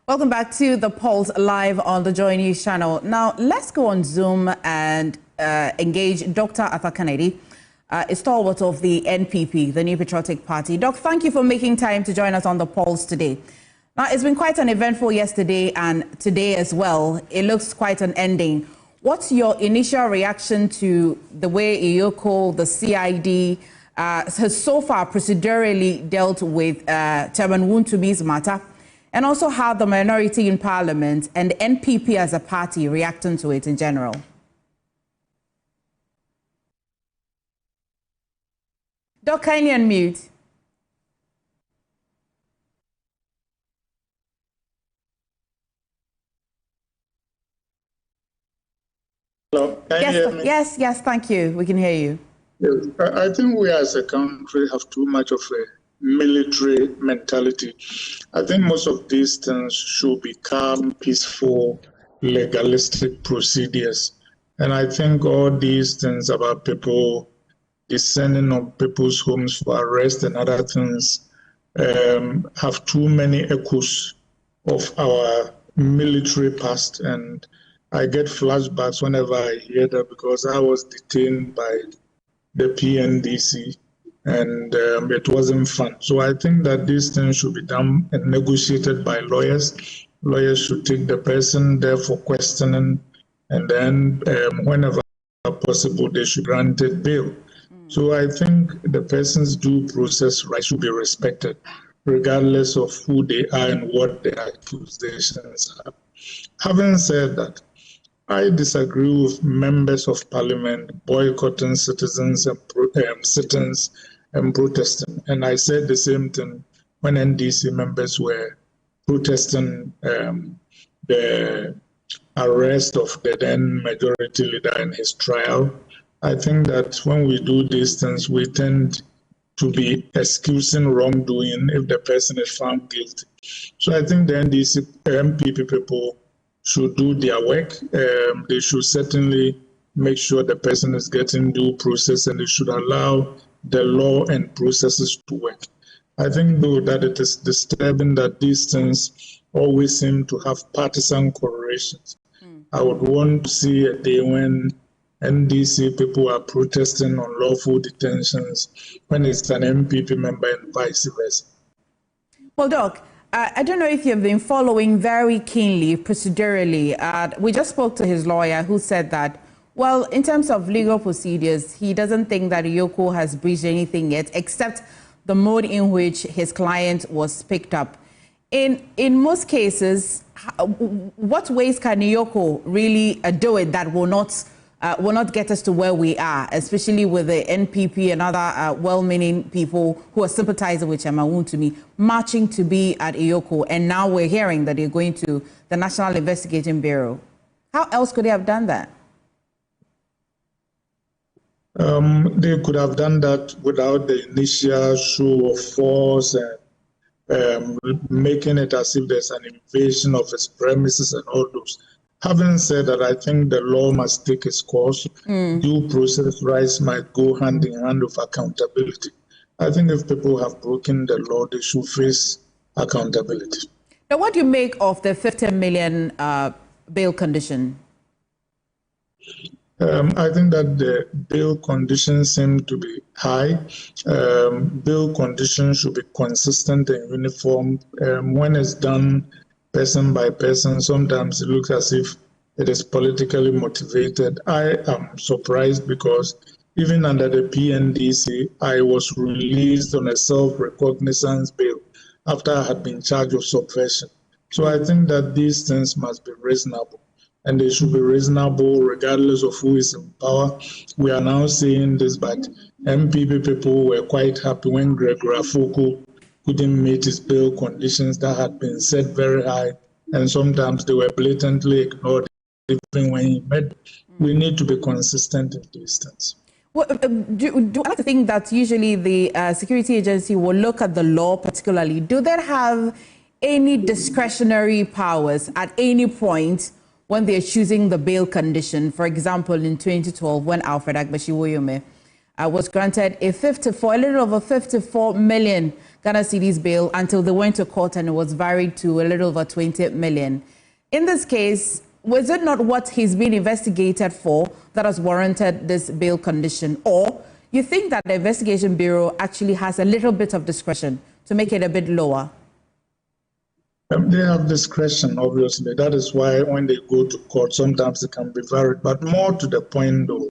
Welcome back to The Pulse live on the Joy News channel. Now, let's go on Zoom and engage Dr. Arthur Kennedy, a stalwart of the NPP, the New Patriotic Party. Doc, thank you for making time to join us on The Pulse today. Now, it's been quite an eventful yesterday and today as well. It looks quite an ending. What's your initial reaction to the way Iyoko, the CID, has so far procedurally dealt with Chairman Wontumi's matter? And also how the minority in Parliament and the NPP as a party reacting to it in general? Doc, can you unmute? Hello, can you hear me? Yes, thank you. We can hear you. Yes. I think we as a country have too much of a military mentality. I think most of these things should be calm, peaceful, legalistic procedures. And I think all these things about people descending on people's homes for arrest and other things have too many echoes of our military past. And I get flashbacks whenever I hear that because I was detained by the PNDC. And it wasn't fun. So I think that these things should be done and negotiated by lawyers. Lawyers should take the person there for questioning, and then whenever possible, they should grant it bail. So I think the person's due process rights should be respected, regardless of who they are and what their accusations are. Having said that, I disagree with members of parliament boycotting citizens and sit-ins and protesting. And I said the same thing when NDC members were protesting the arrest of the then majority leader in his trial. I think that when we do these things, we tend to be excusing wrongdoing if the person is found guilty. So I think the NDC MPP people should do their work. They should certainly make sure the person is getting due process, and they should allow the law and processes to work. I think, though, that it is disturbing that these things always seem to have partisan correlations. I would want to see a day when NDC people are protesting on lawful detentions when it's an MPP member and vice versa. Well, Doc, I don't know if you've been following very keenly, procedurally. We just spoke to his lawyer who said that, well, in terms of legal procedures, he doesn't think that Iyoko has breached anything yet, except the mode in which his client was picked up. In most cases, what ways can Iyoko really do it that will not get us to where we are, especially with the NPP and other well-meaning people who are sympathizing with Chairman Wontumi marching to be at Iyoko, and now we're hearing that they're going to the National Investigating Bureau. How else could they have done that? They could have done that without the initial show of force and making it as if there's an invasion of his premises and all those. Having said that, I think the law must take its course. Due process rights might go hand in hand with accountability. I think if people have broken the law, they should face accountability. Now, what do you make of the 50 million bail condition? I think that the bail conditions seem to be high. Bail conditions should be consistent and uniform. When it's done person by person, sometimes it looks as if it is politically motivated. I am surprised because even under the PNDC, I was released on a self-recognizance bail after I had been charged with subversion. So I think that these things must be reasonable, and they should be reasonable regardless of who is in power. We are now saying this, but MPP people were quite happy when Gregory Afoko couldn't meet his bail conditions that had been set very high, and sometimes they were blatantly ignored even when he met. We need to be consistent in these things. Well, do I like to think that usually the security agency will look at the law particularly? Do they have any discretionary powers at any point when they're choosing the bail condition? For example, in 2012, when Alfred Agbashi-Woyome was granted a little over 54 million Ghana cedis bail until they went to court and it was varied to a little over 20 million. In this case, was it not what he's been investigated for that has warranted this bail condition? Or you think that the Investigation Bureau actually has a little bit of discretion to make it a bit lower? They have discretion, obviously. That is why when they go to court, sometimes it can be varied. But more to the point, though,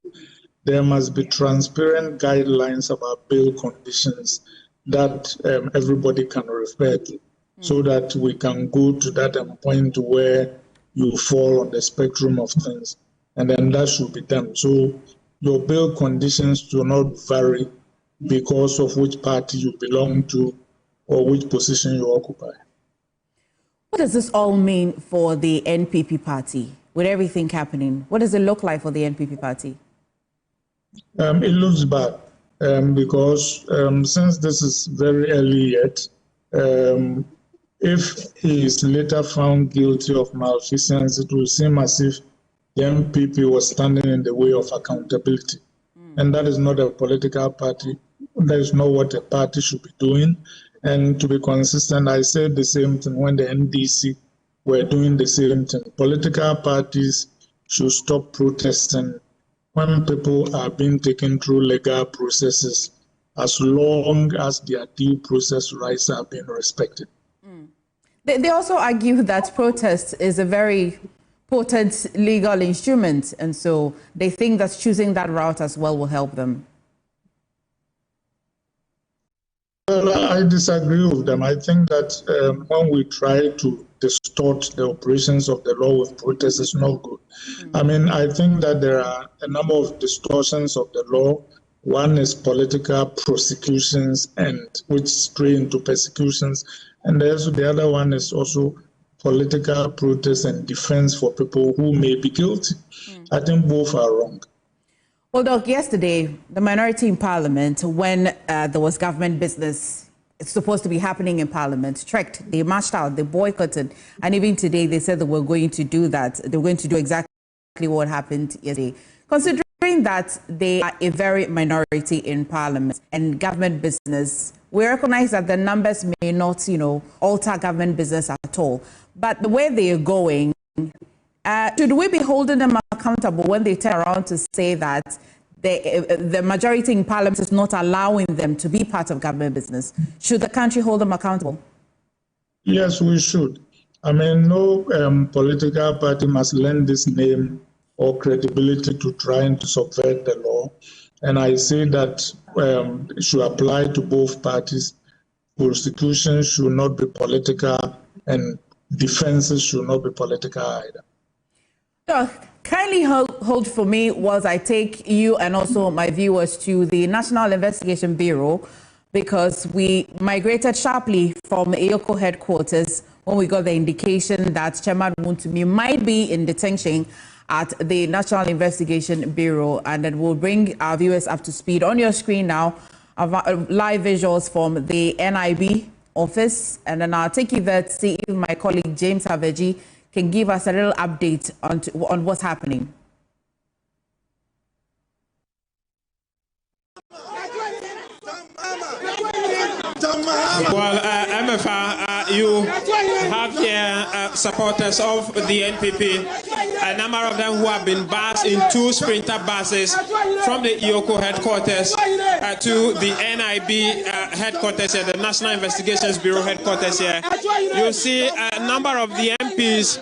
there must be transparent guidelines about bail conditions that everybody can refer to, so that we can go to that point where you fall on the spectrum of things, and then that should be done. So your bail conditions do not vary because of which party you belong to or which position you occupy. What does this all mean for the NPP party with everything happening? What does it look like for the NPP party? It looks bad because since this is very early yet, if he is later found guilty of malfeasance, it will seem as if the NPP was standing in the way of accountability. And that is not a political party. That is not what a party should be doing. And to be consistent, I said the same thing when the NDC were doing the same thing. Political parties should stop protesting when people are being taken through legal processes, as long as their due process rights are being respected. They also argue that protest is a very potent legal instrument, and so they think that choosing that route as well will help them. Well, I disagree with them. I think that when we try to distort the operations of the law with protest, it's not good. I mean, I think that there are a number of distortions of the law. One is political prosecutions, and which stray into persecutions. And the other one is also political protest and defense for people who may be guilty. I think both are wrong. Well, Doc, yesterday, the minority in Parliament, when there was government business, it's supposed to be happening in Parliament, trekked, they marched out, they boycotted, and even today they said they were going to do that. They were going to do exactly what happened yesterday. Considering that they are a very minority in Parliament and government business, we recognize that the numbers may not, alter government business at all. But the way they are going, should we be holding them accountable when they turn around to say that the majority in Parliament is not allowing them to be part of government business? Should the country hold them accountable? Yes, we should. I mean, no political party must lend this name or credibility to trying to subvert the law. And I say that it should apply to both parties. Prosecution should not be political, and defenses should not be political either. Kindly hold for me whilst I take you and also my viewers to the National Investigation Bureau, because we migrated sharply from EOCO headquarters when we got the indication that Chairman Wontumi might be in detention at the National Investigation Bureau, and then we'll bring our viewers up to speed. On your screen now, live visuals from the NIB office, and then I'll take you there to see if my colleague James Haveji can give us a little update on what's happening. Well, MFA, you have here supporters of the NPP, a number of them who have been bused in 2 sprinter buses from the EOCO headquarters to the NIB headquarters here, the National Investigations Bureau headquarters here. You see a number of the MPs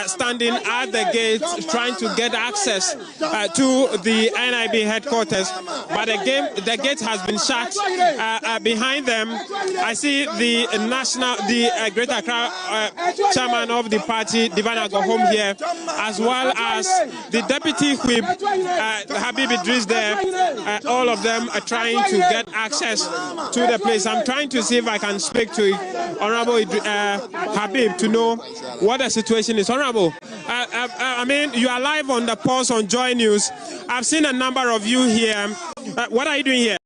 standing at the gate trying to get access to the NIB headquarters, but the gate has been shut behind them. I see the Greater Accra chairman of the party, Divana, go home here, as well as the deputy whip, Habib Idris there. All of them are trying to get access to the place. I'm trying to see if I can speak to Honorable Habib to know what the situation is. Honorable, I mean, you are live on the Pulse on Joy News. I've seen a number of you here. What are you doing here?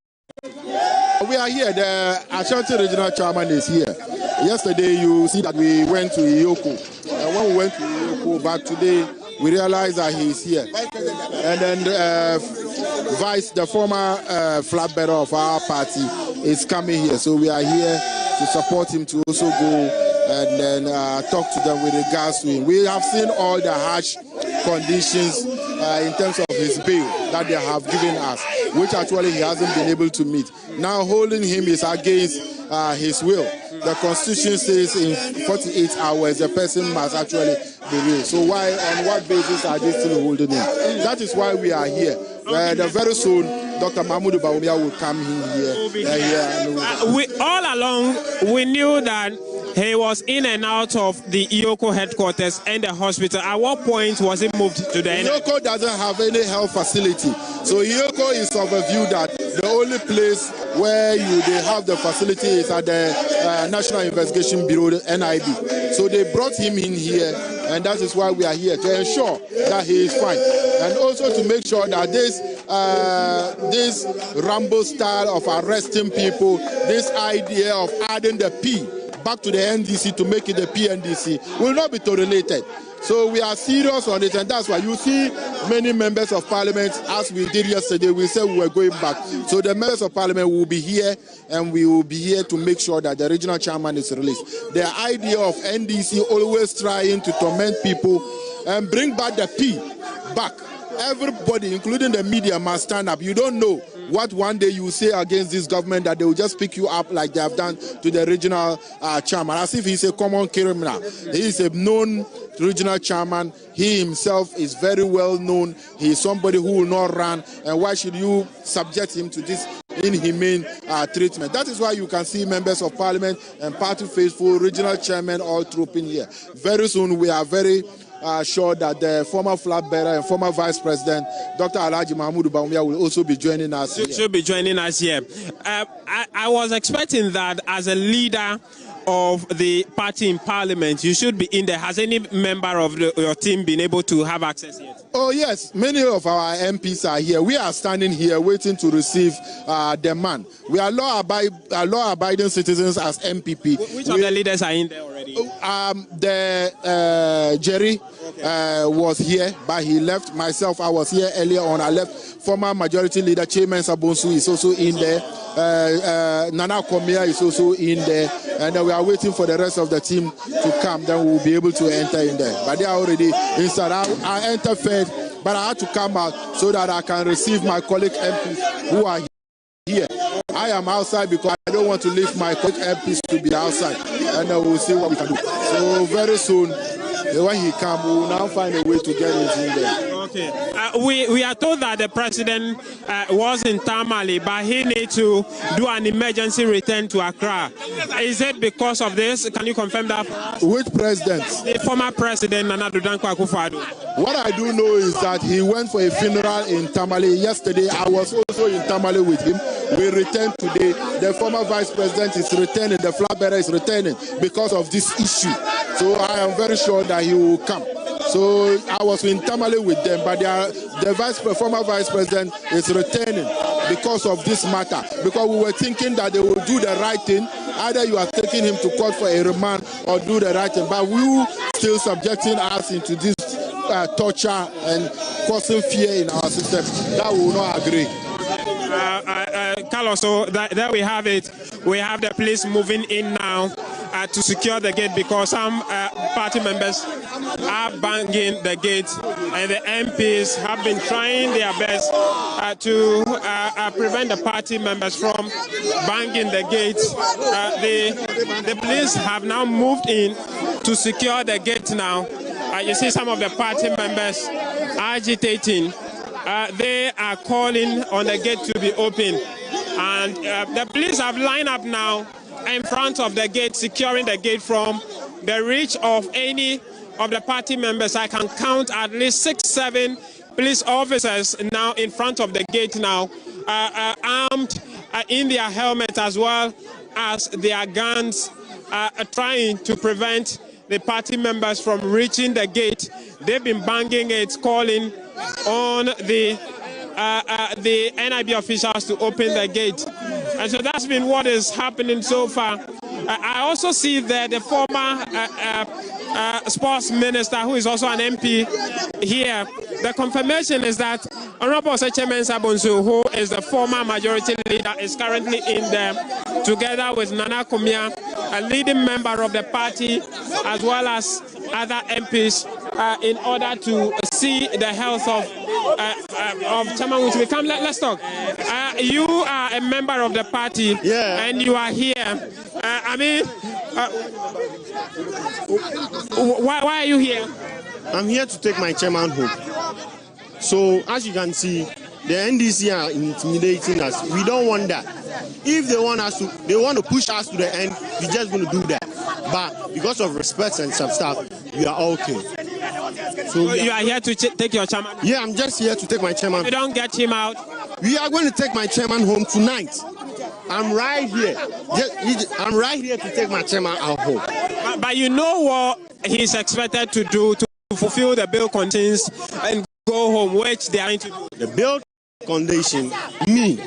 We are here. The Ashanti Regional Chairman is here. Yesterday, you see that we went to Iyoko. And when we went to Iyoko, but today we realized that he is here. And then the former flag bearer of our party is coming here. So we are here to support him to also go and then talk to them with regards to him. We have seen all the harsh conditions in terms of his bail that they have given us, which actually he hasn't been able to meet. Now holding him is against his will. The Constitution says in 48 hours the person must actually be released. So why, on what basis are they still holding him? That is why we are here. Very soon, Dr. Mahmoud Bawumia will come in here. All along, we knew that he was in and out of the EOCO headquarters and the hospital. At what point was he moved to the EOCO doesn't have any health facility. So EOCO is of a view that the only place where they have the facility is at the National Investigation Bureau, the NIB. So they brought him in here, and that is why we are here, to ensure that he is fine. And also to make sure that this Rambo style of arresting people, this idea of adding the P back to the NDC to make it the PNDC will not be tolerated. So we are serious on it, and that's why you see many members of parliament, as we did yesterday, we said we were going back. So the members of parliament will be here, and we will be here to make sure that the regional chairman is released. The idea of NDC always trying to torment people and bring back the P back. Everybody, including the media, must stand up. You don't know what one day you say against this government that they will just pick you up like they have done to the regional chairman, as if he's a common criminal. He is a known regional chairman. He himself is very well known. He is somebody who will not run. And why should you subject him to this inhumane treatment? That is why you can see members of parliament and party faithful, regional chairmen all trooping here. Very soon we are very sure that the former flag bearer and former vice president, Dr. Alhaji Mahmoud Bawumia, will also be joining us here. Should be joining us here. I was expecting that as a leader of the party in parliament, you should be in there. Has any member of your team been able to have access yet? Oh yes, many of our MPs are here. We are standing here waiting to receive the man. We are law-abiding citizens as MPP. Which of the leaders are in there already? Jerry was here, but he left. Myself, I was here earlier on. I left. Former majority leader Chairman Sabonsu is also in there. Nana Komia is also in there. And then we are waiting for the rest of the team to come. Then we will be able to enter in there. But they are already inside. I entered first, but I had to come out so that I can receive my colleague MPs who are here. I am outside because I don't want to leave my colleague MPs to be outside. And then we'll see what we can do. So very soon, when he comes, we will now find a way to get in there. Okay. We are told that the president was in Tamale, but he needs to do an emergency return to Accra. Is it because of this? Can you confirm that? Which president? The former president, Nana Dankwa Akufo-Addo. What I do know is that he went for a funeral in Tamale yesterday. I was also in Tamale with him. We returned today. The former vice president is returning. The flag bearer is returning because of this issue. So I am very sure that he will come. So I was in Tamale with them, but the former vice president is returning because of this matter. Because we were thinking that they will do the right thing. Either you are taking him to court for a remand or do the right thing. But we still subjecting us into this torture and causing fear in our system. That we will not agree. Carlos, so there we have it. We have the police moving in now to secure the gate because some party members are banging the gate, and the MPs have been trying their best to prevent the party members from banging the gate. The police have now moved in to secure the gate now. You see some of the party members agitating. They are calling on the gate to be open, and the police have lined up now in front of the gate, securing the gate from the reach of any of the party members. I can count at least 6-7 police officers now in front of the gate now, armed in their helmets as well as their guns, trying to prevent the party members from reaching the gate. They've been banging it, calling on the NIB officials to open the gate. And so that's been what is happening so far. I also see that the former sports minister, who is also an MP here, the confirmation is that Honorable Chairman Sabonsu, who is the former majority leader, is currently in there together with Nana Komia a leading member of the party, as well as other MPs, in order to see the health of Chairman Wontumi. Come, let's talk. You are a member of the party, and you are here. Why are you here? I'm here to take my chairman home. So, as you can see, the NDC are intimidating us. We don't want that. If they want to push us to the end, we're just going to do that. But because of respect and some stuff, we are okay. So you are here to take your chairman? Yeah, I'm just here to take my chairman. If you don't get him out? We are going to take my chairman home tonight. I'm right here. I'm right here to take my chairman out home. But you know what he's expected to do to fulfill the bill conditions and go home, which they are going to do? The bill condition, me,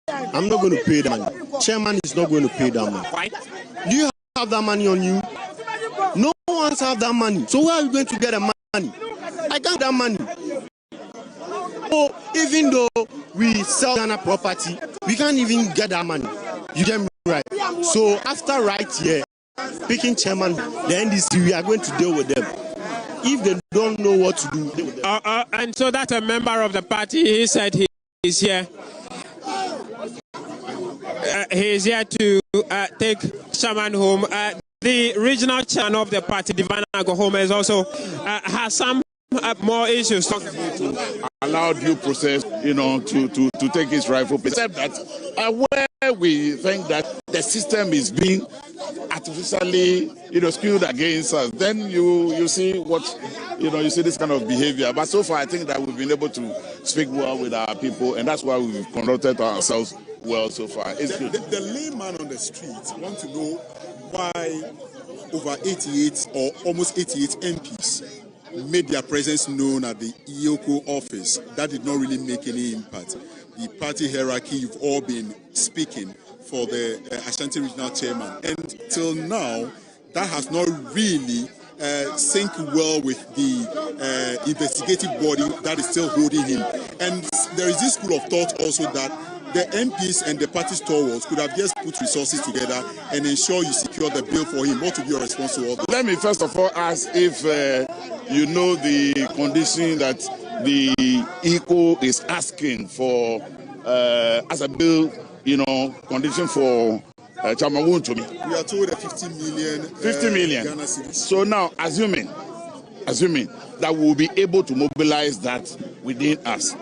I'm not going to pay that money. Chairman is not going to pay that money. Why? Do you have that money on you? No one has that money. So where are you going to get the money? I got that money. So even though we sell Ghana property, we can't even get that money. You get me right? So after right here, picking chairman, the NDC, we are going to deal with them. If they don't know what to do, deal with them. And so that's a member of the party. He said he is here. He is here to take chairman home. The regional chairman of the party, Divine Agohome, is also has some more issues. Allow due process, to take its rightful place. Except that where we think that the system is being artificially, skewed against us, then you see what, you see this kind of behavior. But so far, I think that we've been able to speak well with our people, and that's why we've conducted ourselves well so far. It's good. The layman on the street want to know why over 88 or almost 88 MPs made their presence known at the EOCO office. That did not really make any impact. The party hierarchy, you've all been speaking for the Ashanti Regional Chairman. And till now, that has not really synced well with the investigative body that is still holding him. And there is this school of thought also that the MPs and the party stalwarts could have just put resources together and ensure you secure the bill for him. What would be your response to all that? Let me first of all ask if you know the condition that the ECO is asking for as a bill, condition for Chairman Wontumi. We are told 50 million. 50 million. Ghana cedis. So now, assuming that we'll be able to mobilize that within us,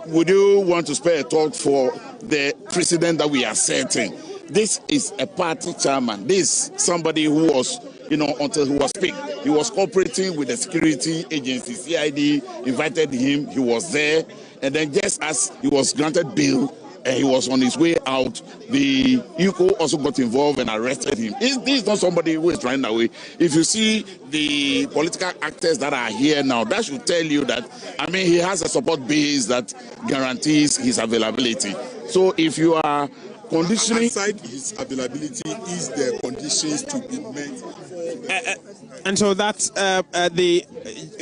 would you want to spare a thought for the precedent that we are setting? This is a party chairman. This is somebody who was, until he was picked, he was cooperating with the security agency. CID invited him, he was there, and then just as he was granted bail and he was on his way out, the UCO also got involved and arrested him. This is not somebody who is running away. If you see the political actors that are here now, that should tell you that, he has a support base that guarantees his availability. So if you are conditioning... Aside his availability, is there conditions to be met? And so that's the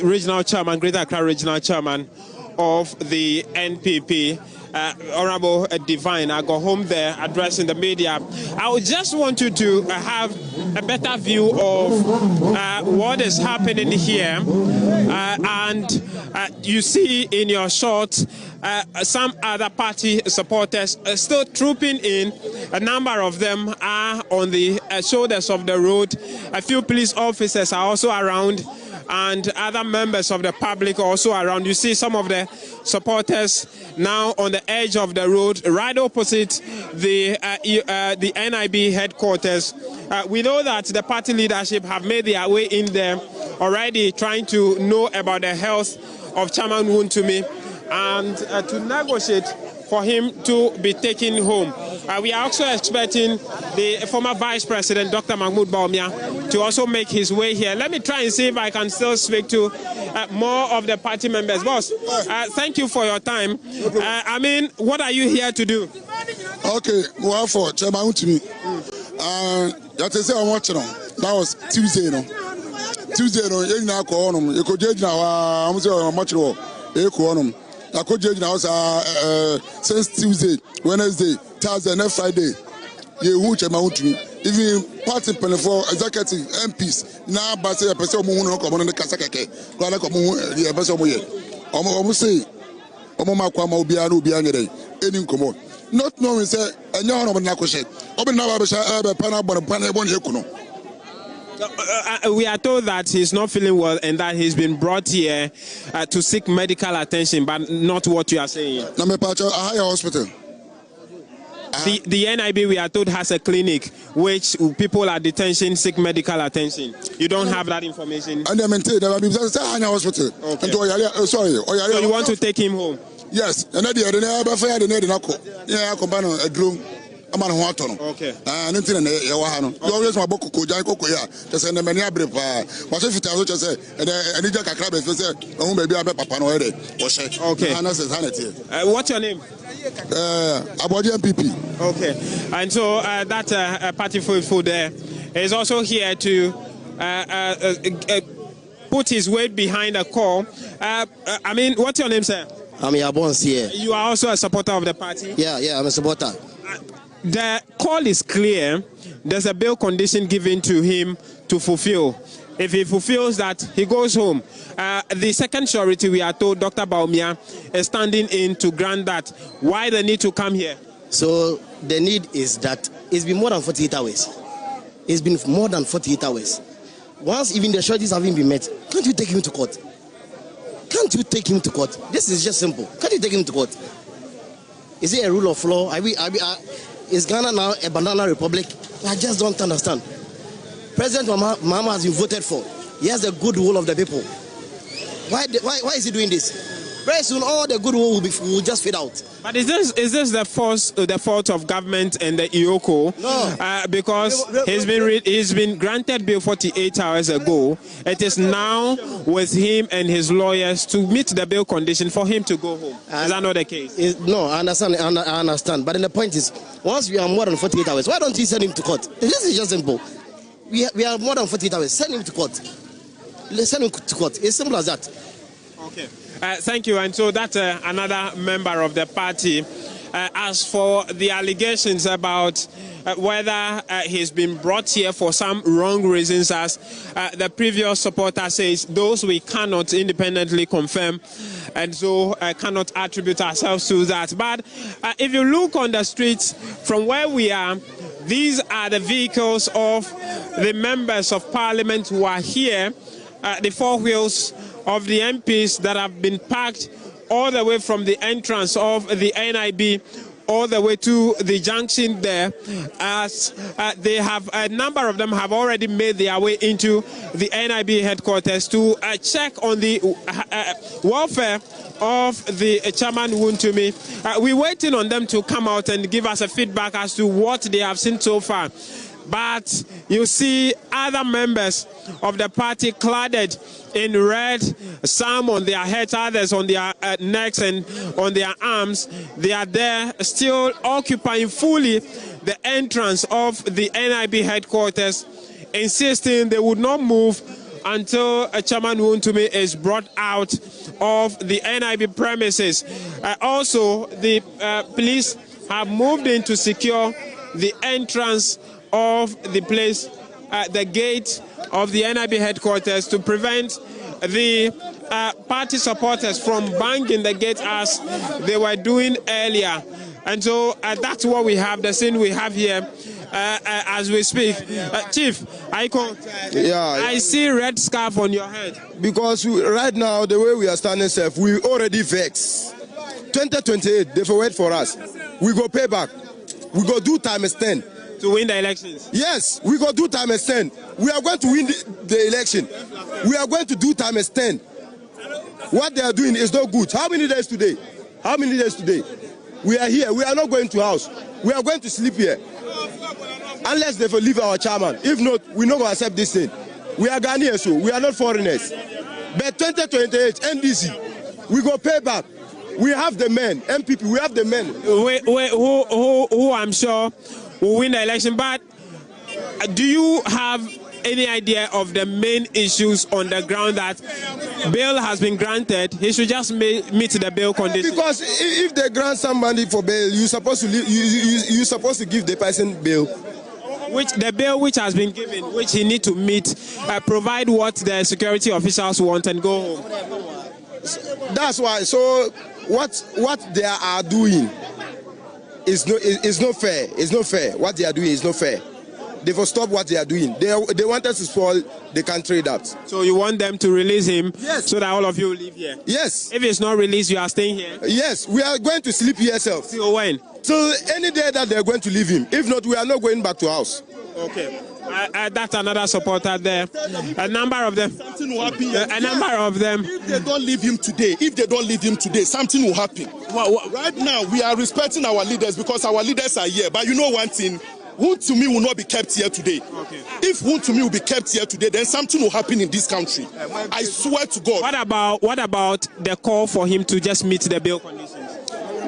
regional chairman, Greater Accra regional chairman of the NPP, Honorable Divine. I go home there addressing the media. I would just want you to have a better view of what is happening here. And you see in your shot some other party supporters still trooping in. A number of them are on the shoulders of the road. A few police officers are also around, and other members of the public are also around. You see some of the supporters now on the edge of the road, right opposite the NIB headquarters. We know that the party leadership have made their way in there already, trying to know about the health of Chairman Wontumi and to negotiate for him to be taken home. We are also expecting the former Vice President, Dr. Bawumia, to also make his way here. Let me try and see if I can still speak to more of the party members. Boss, thank you for your time. What are you here to do? Okay, well, for Chairman Wontumi, that is I watch that was Tuesday, you now call on you could judge now. I'm saying much more. You call on I could judge now since Tuesday, Wednesday, Thursday, and Friday. You watch Chairman Wontumi. even party for executive MPs now but say a person who no come on the kasakeke go na come the person who here omo say omo makwa ma obi ara obi anyere any nkomo not knowing say enya hono na kwhye obi na ba sha be pana bon ekuno. We are told that he's not feeling well and that he's been brought here to seek medical attention, but not what you are saying. Na me pa a higher hospital. The NIB, we are told, has a clinic which people at detention seek medical attention. You don't have that information? And I maintain that I'm in hospital. Okay. Sorry. So you want to take him home? Yes. And I did a drum. I'm on water. Okay. And anything you always my book just send them any abrepa. But if it has just say and I crab say, oh, maybe I bet Papa no ready. Okay. What's your name? Abodi MPP. Okay. And so that party food there is also here to put his weight behind a call. I mean, what's your name, sir? I'm Yabons here. You are also a supporter of the party? Yeah, I'm a supporter. The call is clear. There's a bail condition given to him to fulfill. If he fulfills that, he goes home. The second surety, we are told, Dr. Bawumia is standing in to grant that. Why the need to come here? So the need is that it's been more than 48 hours. It's been more than 48 hours. Once even the sureties haven't been met, can't you take him to court? Can't you take him to court? This is just simple. Can't you take him to court? Is it a rule of law? Is Ghana now a banana republic? I just don't understand. President Mahama has been voted for. He has the goodwill of the people. Why is he doing this? Very soon, all the goodwill will just fade out. But is this the fault of government and the IOCO? No. Because he's been granted bail 48 hours ago. It is now with him and his lawyers to meet the bail condition for him to go home. Is that not the case? No, I understand. I understand. But then the point is, once we are more than 48 hours, why don't you send him to court? This is just simple. We are more than 48 hours. Send him to court. Send him to court. It's simple as that. Okay. Thank you. And so that's another member of the party. As for the allegations about whether he's been brought here for some wrong reasons, as the previous supporter says, those we cannot independently confirm, and so cannot attribute ourselves to that. But if you look on the streets from where we are, these are the vehicles of the members of parliament who are here, the four wheels of the MPs that have been parked all the way from the entrance of the NIB all the way to the junction there, as they have, a number of them have already made their way into the NIB headquarters to check on the welfare of the chairman Wontumi. We're waiting on them to come out and give us a feedback as to what they have seen so far. But you see other members of the party cladded in red, some on their heads, others on their necks and on their arms. They are there still occupying fully the entrance of the NIB headquarters, insisting they would not move until Chairman Wontumi is brought out of the NIB premises. Also, the police have moved in to secure the entrance of the place, the gate of the NIB headquarters, to prevent the party supporters from banging the gate as they were doing earlier. And so that's what we have, the scene we have here as we speak. Chief, I see red scarf on your head. Because right now, the way we are standing safe, we already vex. 2028, they forward for us. We go pay back. We go do times 10. To win the elections? Yes, we go do times 10. We are going to win the election. We are going to do times 10. What they are doing is not good. How many days today? How many days today? We are here. We are not going to house. We are going to sleep here. Unless they leave our chairman. If not, we're not going to accept this thing. We are Ghanaians, so we are not foreigners. But 2028, NDC, we go pay back. We have the men, MPP, we have the men. Who I'm sure will win the election, but do you have any idea of the main issues on the ground that bail has been granted? He should just meet the bail condition. Because if they grant somebody for bail, you're supposed to give the person bail. which has been given, which he need to meet, provide what the security officials want and go home. That's why. So what they are doing is not fair. It's not fair. What they are doing is not fair. They will stop what they are doing. They want us to spoil the country. That. So you want them to release him? Yes. So that all of you will live here? Yes. If it's not released, you are staying here? Yes. We are going to sleep here ourselves. Till when? Till any day that they are going to leave him. If not, we are not going back to house. Okay. That's another supporter there. A number of them. Something will happen. A number of them. If they don't leave him today, something will happen. Right now, we are respecting our leaders because our leaders are here. But you know one thing, Wontumi will not be kept here today. Okay. If Wontumi will be kept here today, then something will happen in this country. I swear to God. What about the call for him to just meet the bail conditions?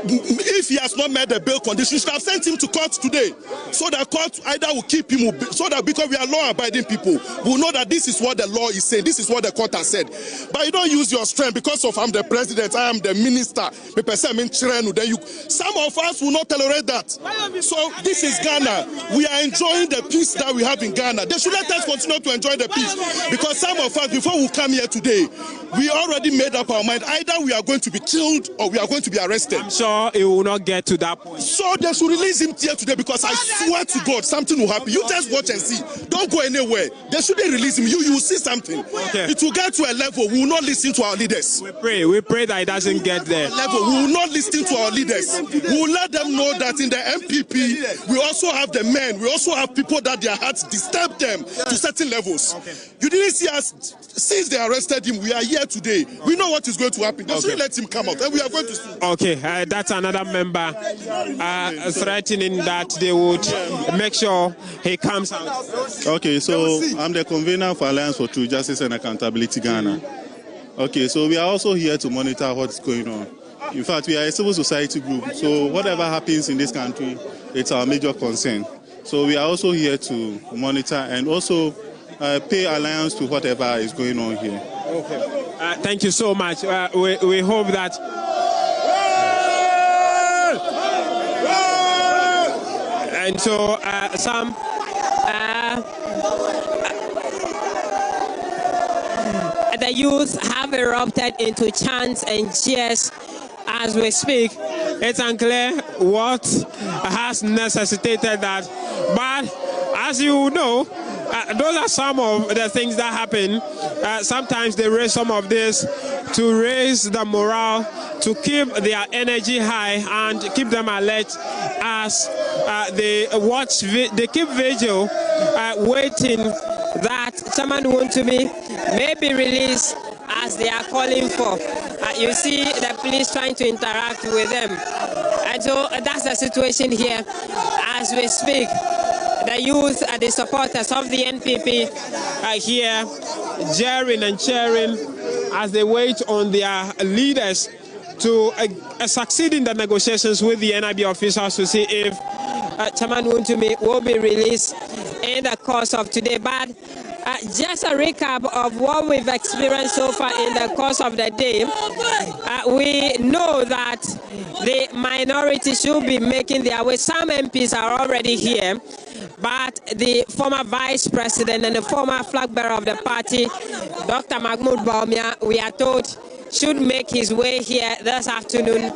If he has not met the bail conditions, you should have sent him to court today. So the court either will keep him, so that because we are law-abiding people, we'll know that this is what the law is saying, this is what the court has said. But you don't use your strength because of I'm the president, I am the minister, then some of us will not tolerate that. So this is Ghana. We are enjoying the peace that we have in Ghana. They should let us continue to enjoy the peace. Because some of us, before we come here today, we already made up our mind. Either we are going to be killed or we are going to be arrested. I'm sure it will not get to that point. So they should release him here today because I swear to God, something will happen. You just watch and see. Don't go anywhere. They shouldn't release him. You will see something. Okay. It will get to a level we will not listen to our leaders. We pray that it doesn't get there. We will not listen to our leaders. We will let them know that in the MPP, we also have the men. We also have people that their hearts disturb them to certain levels. Okay. You didn't see us since they arrested him. We are here today. We know what is going to happen. They should let him come out, and we are going to see. Okay, that's another member threatening that they would make sure he comes out. Okay, so I'm the convener for Alliance for True Justice and Accountability Ghana. Okay, so we are also here to monitor what's going on. In fact, we are a civil society group, so whatever happens in this country, it's our major concern. So we are also here to monitor and also pay alliance to whatever is going on here. Okay. Thank you so much. We hope that. And so some the youth have erupted into chants and cheers as we speak. It's unclear what has necessitated that, but as you know, those are some of the things that happen. Sometimes they raise some of this to raise the morale, to keep their energy high and keep them alert as they keep vigil, waiting that Chairman Wontumi may be released as they are calling for. You see the police trying to interact with them. And so that's the situation here as we speak. The youth and the supporters of the NPP are here jeering and cheering as they wait on their leaders to succeed in the negotiations with the NIB officials to see if Chairman Wontumi will be released in the course of today. But just a recap of what we've experienced so far in the course of the day. We know that the minority should be making their way. Some MPs are already here, but the former vice president and the former flag bearer of the party, Dr. Bawumia, we are told, should make his way here this afternoon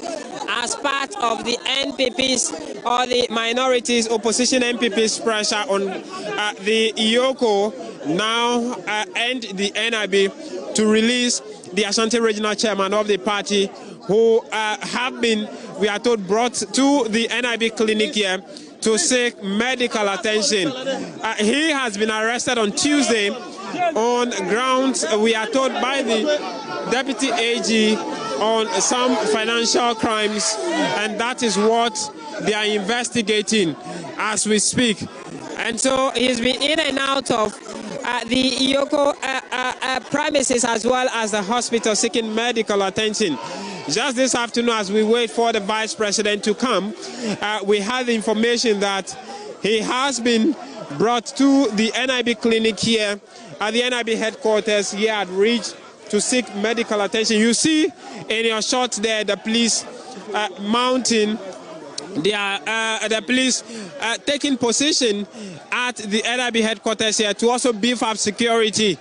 as part of the NPP's or the minorities opposition MPP's pressure on the IOCO now and the NIB to release the Ashanti regional chairman of the party who have been, we are told, brought to the NIB clinic here to seek medical attention. He has been arrested on Tuesday on grounds, we are told by the Deputy AG, on some financial crimes, and that is what they are investigating as we speak. And so he's been in and out of the IOCO premises as well as the hospital seeking medical attention. Just this afternoon, as we wait for the vice president to come, we had the information that he has been brought to the NIB clinic here at the NIB headquarters here at Ridge to seek medical attention. You see in your shot there the police mounting the police taking position at the NIB headquarters here to also beef up security.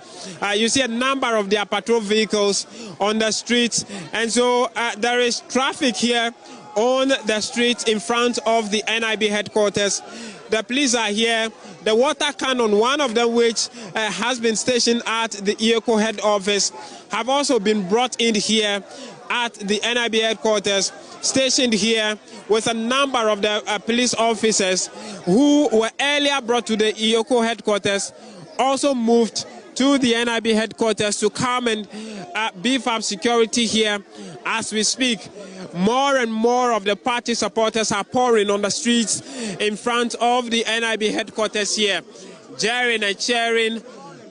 You see a number of their patrol vehicles on the streets, and so there is traffic here on the street in front of the NIB headquarters. The police are here. The water cannon, one of them which has been stationed at the EOCO head office, have also been brought in here at the NIB headquarters, stationed here with a number of the police officers who were earlier brought to the EOCO headquarters, also moved to the NIB headquarters to come and beef up security here as we speak. More and more of the party supporters are pouring on the streets in front of the NIB headquarters here, jeering and cheering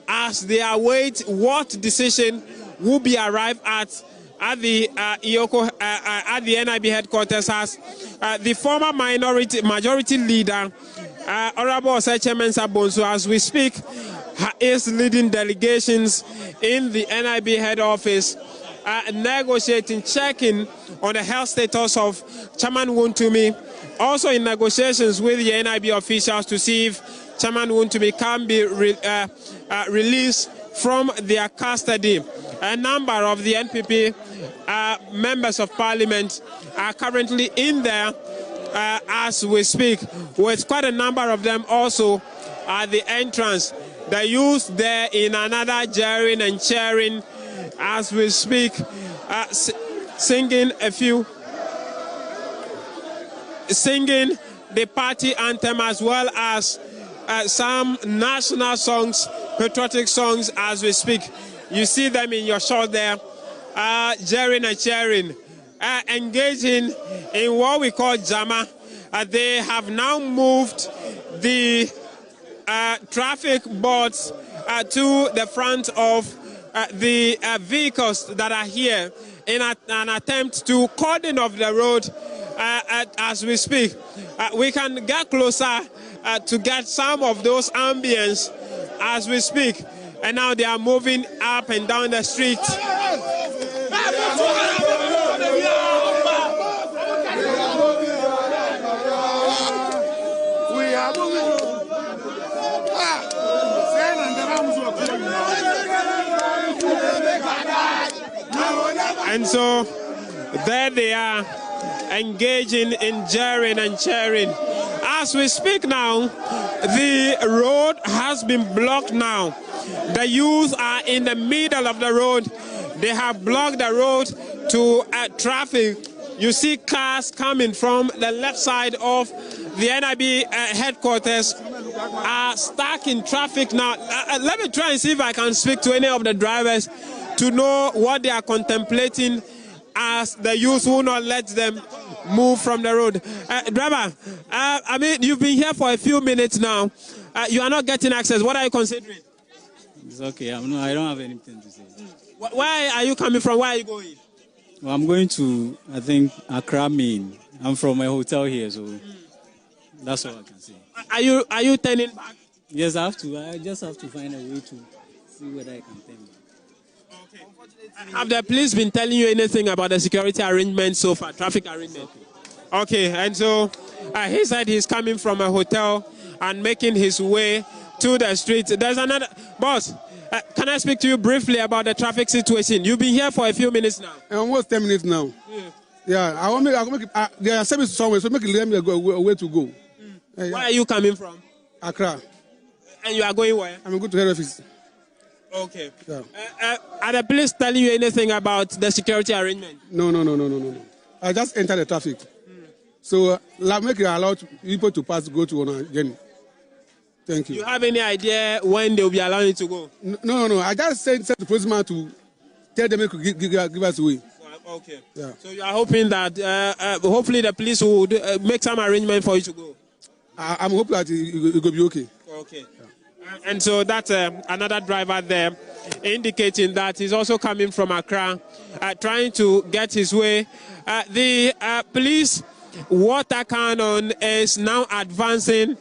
as they await what decision will be arrived at the EOCO, at the NIB headquarters, as the former majority leader, Honorable Osei Sabonso, as we speak, is leading delegations in the NIB head office, negotiating, checking on the health status of Chairman Wontumi, also in negotiations with the NIB officials to see if Chairman Wontumi can be released from their custody. A number of the NPP members of parliament are currently in there as we speak, with quite a number of them also at the entrance. The youth there in another jeering and cheering as we speak, singing the party anthem, as well as some national songs, patriotic songs as we speak. You see them in your shot there, jeering and cheering, engaging in what we call Jama. They have now moved the traffic boards to the front of the vehicles that are here in an attempt to cordon off the road as we speak. We can get closer to get some of those ambience as we speak. And now they are moving up and down the street. And so there they are, engaging in jeering and cheering. As we speak now, the road has been blocked now. The youth are in the middle of the road. They have blocked the road to traffic. You see cars coming from the left side of the NIB headquarters are stuck in traffic now. Let me try and see if I can speak to any of the drivers to know what they are contemplating, as the youth will not let them move from the road. Driver, I mean, you've been here for a few minutes now. You are not getting access. What are you considering? It's okay. I don't have anything to say. Where are you coming from? Where are you going? Well, I'm going to, I think, Accra Main. I'm from a hotel here, so that's all I can say. Are you turning back? Yes, I have to. I just have to find a way to see whether I can turn back. Have the police been telling you anything about the security arrangements so far, traffic arrangement? Okay, and so he said he's coming from a hotel and making his way to the street. There's another boss. Can I speak to you briefly about the traffic situation? You've been here for a few minutes now. Almost 10 minutes now. Yeah, I want to make there are services somewhere, so make it a way to go. Where are you coming from? Accra. And you are going where? I'm going to head office. Okay. Yeah. Are the police telling you anything about the security arrangement? No. I just entered the traffic. So make it allow people to pass, go to on a journey. Thank you. You have any idea when they will be allowing you to go? No. I just sent the policeman to tell them to give us away. Okay. Yeah. So you are hoping that hopefully the police will make some arrangement for you to go? I'm hoping that it will be okay. Okay. Yeah. And so that's another driver there indicating that he's also coming from Accra, trying to get his way. The police water cannon is now advancing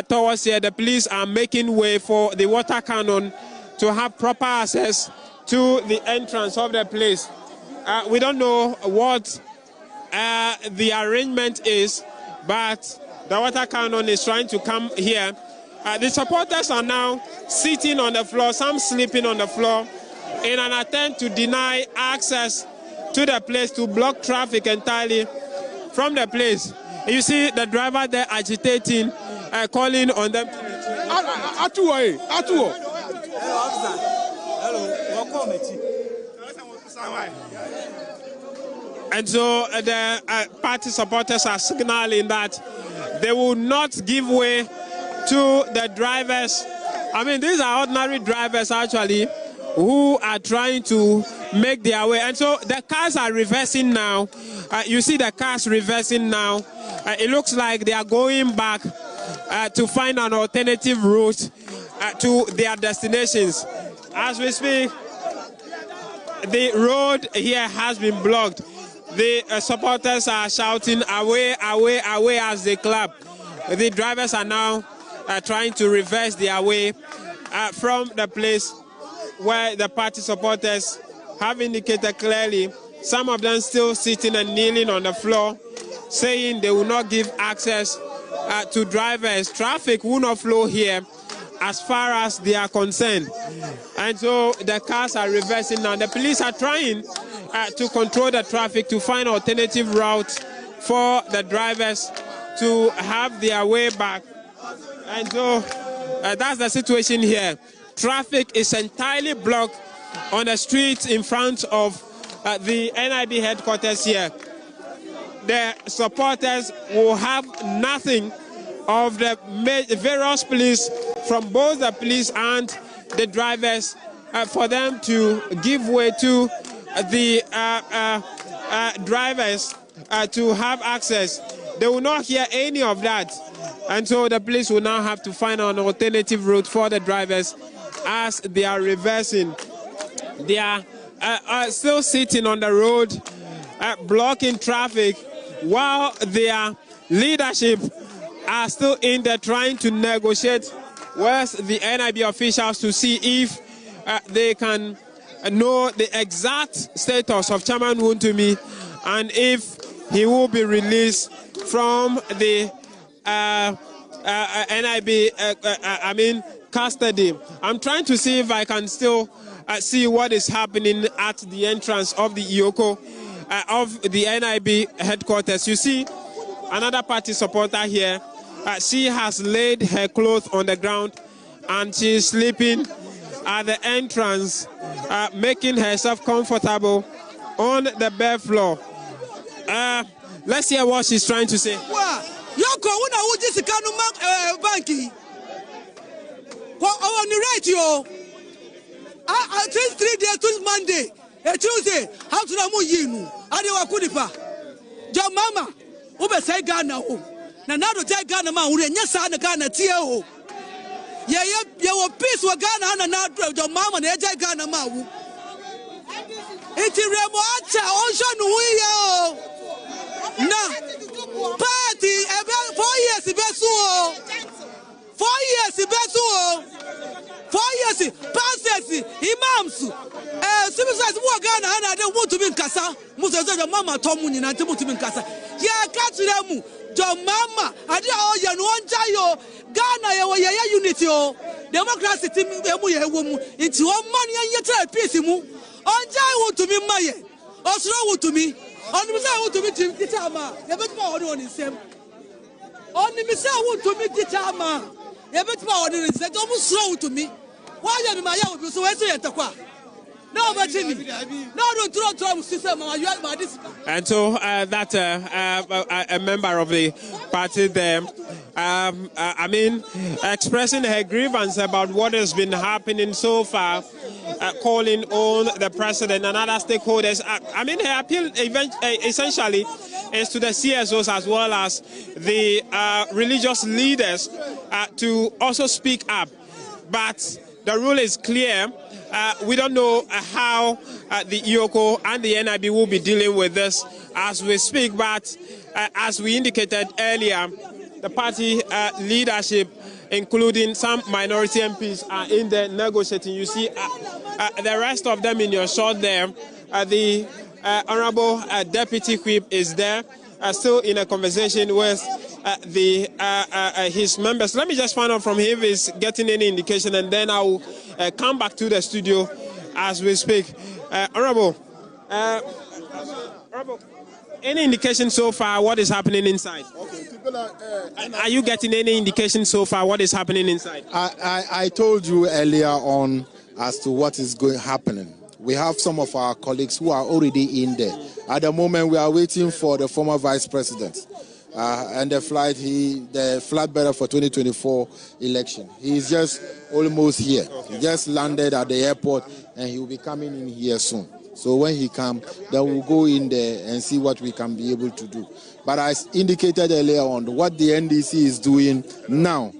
towards here. The police are making way for the water cannon to have proper access to the entrance of the place. We don't know what the arrangement is, but the water cannon is trying to come here. The supporters are now sitting on the floor, some sleeping on the floor, in an attempt to deny access to the place, to block traffic entirely from the place. You see the driver there agitating, calling on them. And so the party supporters are signaling that they will not give way to the drivers. I mean, these are ordinary drivers actually who are trying to make their way. And so the cars are reversing now. You see the cars reversing now. It looks like they are going back to find an alternative route to their destinations. As we speak, the road here has been blocked. The supporters are shouting, away, away, away as they clap. The drivers are now trying to reverse their way from the place where the party supporters have indicated clearly. Some of them still sitting and kneeling on the floor, saying they will not give access to drivers. Traffic will not flow here as far as they are concerned. And so the cars are reversing now. The police are trying to control the traffic, to find alternative routes for the drivers to have their way back. And so that's the situation here. Traffic is entirely blocked on the streets in front of the NIB headquarters here. The supporters will have nothing of the various police, from both the police and the drivers, for them to give way to the drivers to have access. They will not hear any of that. And so the police will now have to find an alternative route for the drivers as they are reversing. They are still sitting on the road, blocking traffic, while their leadership are still in there trying to negotiate with the NIB officials to see if they can know the exact status of Chairman Wontumi and if he will be released from the NIB custody. I'm trying to see if I can still see what is happening at the entrance of the Ioko of the NIB headquarters. You see another party supporter here. She has laid her clothes on the ground and she is sleeping at the entrance, making herself comfortable on the bare floor. Let's hear what she's trying to say. Yoko, una uji sikanu banki. On the right, yo. Since 3 days to Monday, Tuesday, how to namu yinu? Adewa kudipa. Jo mama, ube say Ghana ho. Na nado jai Ghana ma ure nyasa na Ghana tie ho. Ye wo peace wa Ghana na nado jo mama na jai Ghana ma wu. Iti remo acha onsho nu yo. Na party 4 years besu 4 years besu 4 years pastors imams civil society wo Ghana na de Wontumi nkasa muso jo mama tomu nyina nti Wontumi nkasa ye ka tire mu jo mama ade o ye no onja yo Ghana ye wo ye unity o democracy tim emu ye wo mu nti o man ye tire peace mu onja Wontumi maye osoro Wontumi oni mi say Wontumi teacher ma ye betuma oni nsem oni mi say Wontumi teacher ma ye betuma oni nsem to mu soro Wontumi why you my yaw so we say entakwa no but me no don't throw system you are this. And so that a member of the party there, I mean, expressing her grievance about what has been happening so far, calling on the president and other stakeholders. I mean, her appeal essentially is to the CSOs as well as the religious leaders to also speak up. But the rule is clear. We don't know how the Ioko and the NIB will be dealing with this as we speak, but as we indicated earlier, the party leadership, including some minority MPs, are in there negotiating. You see the rest of them in your shot there. The Honorable Deputy Whip is there, still in a conversation with his members. Let me just find out from him if he's getting any indication, and then I'll come back to the studio as we speak. Honorable, any indication so far what is happening inside? Okay, are you getting any indication so far what is happening inside? I told you earlier on as to what is happening. We have some of our colleagues who are already in there. At the moment, we are waiting for the former vice president and the flag bearer for 2024 election. He is just almost here. He just landed at the airport and he will be coming in here soon. So when he comes, then we'll go in there and see what we can be able to do. But as indicated earlier on, what the NDC is doing now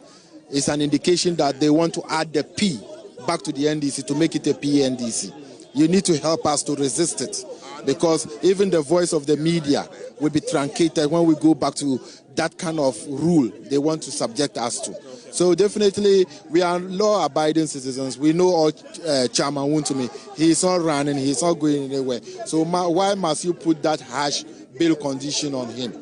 is an indication that they want to add the P back to the NDC to make it a PNDC. You need to help us to resist it, because even the voice of the media will be truncated when we go back to that kind of rule they want to subject us to. So definitely, we are law-abiding citizens. We know all Chairman Wontumi. He is not running. He is not going anywhere. So why must you put that harsh bail condition on him?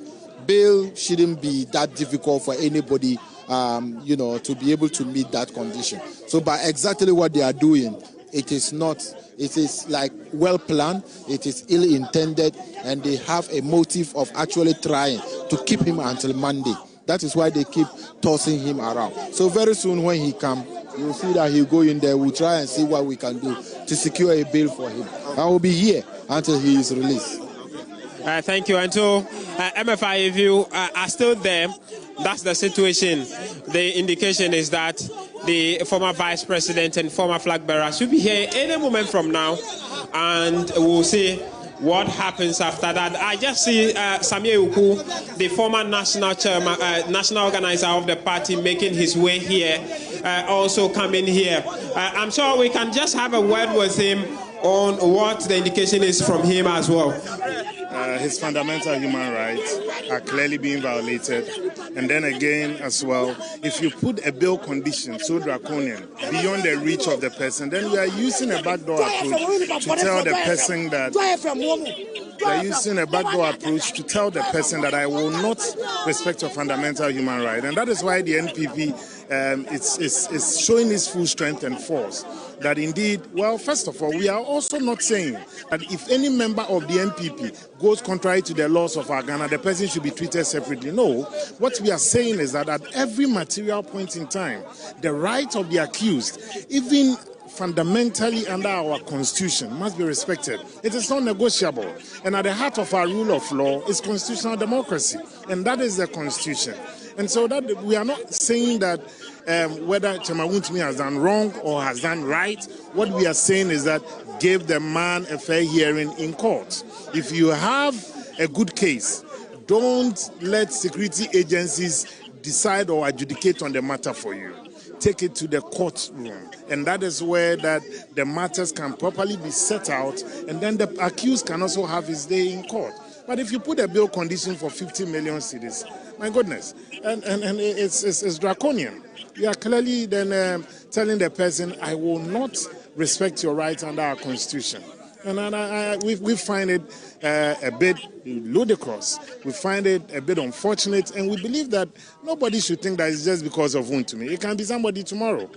Bail shouldn't be that difficult for anybody, to be able to meet that condition. So by exactly what they are doing, it is not. It is like well planned. It is ill-intended, and they have a motive of actually trying to keep him until Monday. That is why they keep tossing him around. So very soon when he comes, you'll see that he'll go in there. We'll try and see what we can do to secure a bail for him. I will be here until he is released. Thank you. And so, MFI, if you are still there, that's the situation. The indication is that the former vice president and former flag bearer should be here any moment from now, and we'll see what happens after that. I just see Samia Uku, the former national chairman, national organizer of the party, making his way here, also coming here. I'm sure we can just have a word with him on what the indication is from him as well. His fundamental human rights are clearly being violated. And then again, as well, if you put a bail condition so draconian beyond the reach of the person, then we are using a backdoor approach to tell the person that I will not respect your fundamental human right. And that is why the NPP is showing its full strength and force. That indeed, well, first of all, we are also not saying that if any member of the NPP goes contrary to the laws of our Ghana, the person should be treated separately. No, what we are saying is that at every material point in time, the right of the accused, even fundamentally under our constitution, must be respected. It is not negotiable. And at the heart of our rule of law is constitutional democracy. And that is the constitution. And so that we are not saying that whether Chairman Wontumi has done wrong or has done right. What we are saying is that give the man a fair hearing in court. If you have a good case, don't let security agencies decide or adjudicate on the matter for you. Take it to the courtroom, and that is where that the matters can properly be set out, and then the accused can also have his day in court. But if you put a bail condition for 50 million cedis, my goodness, and it's draconian. You are clearly then telling the person, I will not respect your rights under our constitution. And we find it a bit ludicrous. We find it a bit unfortunate, and we believe that nobody should think that it's just because of Wontumi. It can be somebody tomorrow.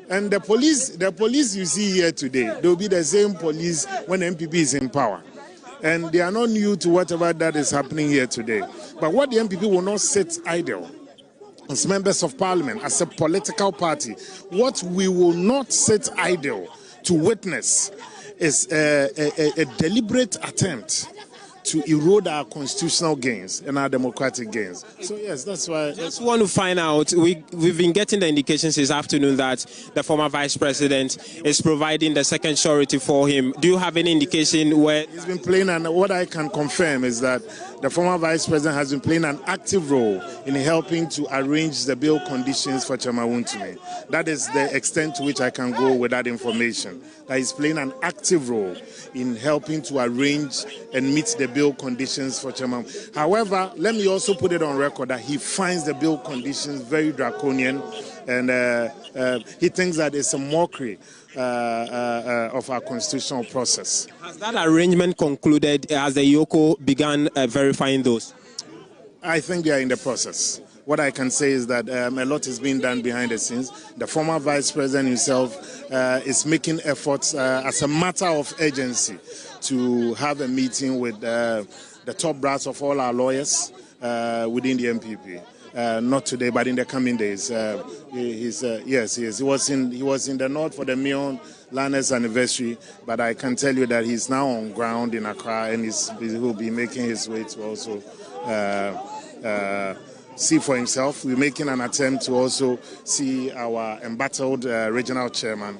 And the police you see here today, they'll be the same police when the MPP is in power. And they are not new to whatever that is happening here today. But what the MPP will not sit idle as members of parliament, as a political party, what we will not sit idle to witness is a deliberate attempt to erode our constitutional gains and our democratic gains. So yes, that's why. Just want to find out, we've been getting the indications this afternoon that the former vice president is providing the second surety for him. Do you have any indication where? He's been playing, and what I can confirm is that the former vice president has been playing an active role in helping to arrange the bail conditions for Chairman Wontumi. That is the extent to which I can go with that information. That he's playing an active role in helping to arrange and meet the bail conditions for Chairman. However, let me also put it on record that he finds the bail conditions very draconian, and he thinks that it's a mockery of our constitutional process. Has that arrangement concluded as the Yoko began verifying those? I think they are in the process. What I can say is that a lot is being done behind the scenes. The former vice president himself is making efforts as a matter of urgency to have a meeting with the top brass of all our lawyers within the NPP. Not today, but in the coming days. Yes, he is. He was in the north for the Mion Landers anniversary, but I can tell you that he's now on ground in Accra, and he will be making his way to also see for himself. We're making an attempt to also see our embattled regional chairman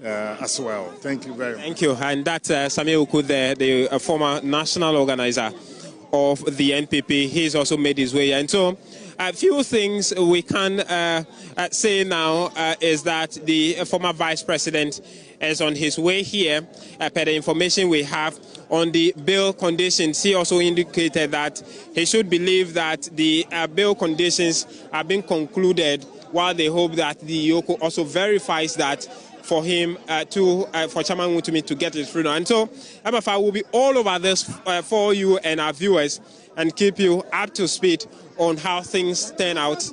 as well. Thank you very much. Thank you. And that's Samuel Uku, the former national organizer of the NPP. He's also made his way. And so a few things we can say now is that the former vice president is on his way here. Per the information we have on the bail conditions, he also indicated that he should believe that the bail conditions are being concluded, while they hope that the Yoko also verifies that for him for Chairman Wontumi to get his freedom. And so MFI will be all over this for you and our viewers and keep you up to speed on how things turn out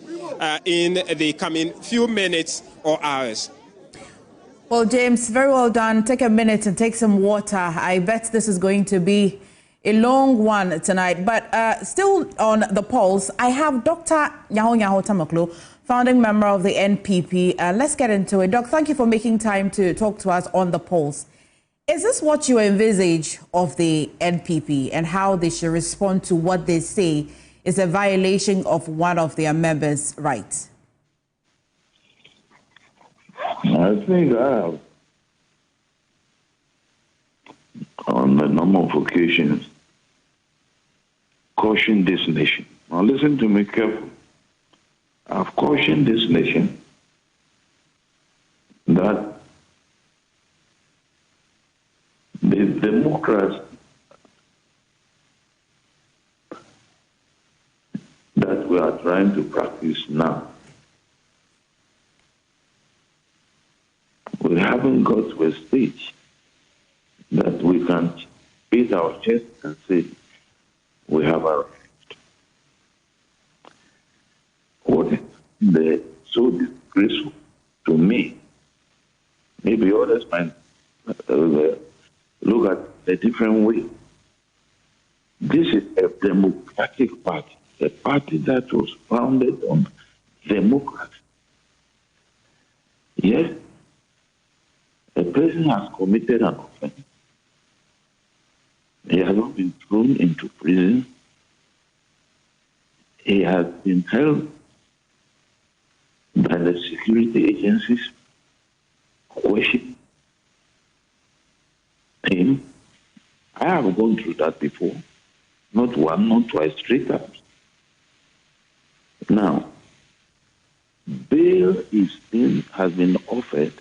in the coming few minutes or hours. Well, James, very well done. Take a minute and take some water. I bet this is going to be a long one tonight. But still on the polls, I have Dr. Nyaho Tamaklo, founding member of the NPP. Let's get into it. Doc, thank you for making time to talk to us on the polls. Is this what you envisage of the NPP and how they should respond to what they say is a violation of one of their members' rights? I think I have, on a number of occasions, cautioned this nation. Now listen to me carefully. I've cautioned this nation that the Democrats that we are trying to practice now, we haven't got to a stage that we can beat our chest and say we have arrived. What is so disgraceful to me, maybe others might look at a different way. This is a democratic party, a party that was founded on democracy. Yes, a person has committed an offense. He has not been thrown into prison. He has been held by the security agencies, question him. I have gone through that before, not one, not twice, 3 times. Now, bail has been offered.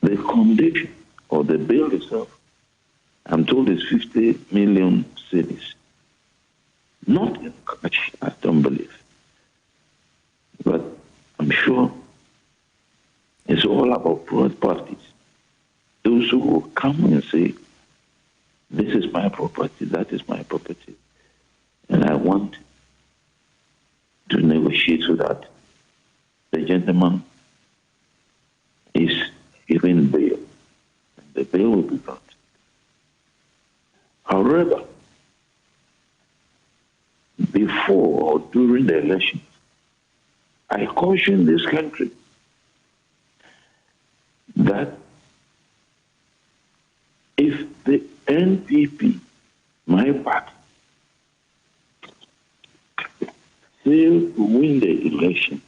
The condition or the bail itself, I'm told, is 50 million cedis. Not in cash, I don't believe. But I'm sure it's all about third parties. Those who will come and say, this is my property, that is my property, and I want to negotiate so that the gentleman is given bail. The bail will be granted. However, before or during the election, I caution this country that if the NPP, my party, fail to win the election,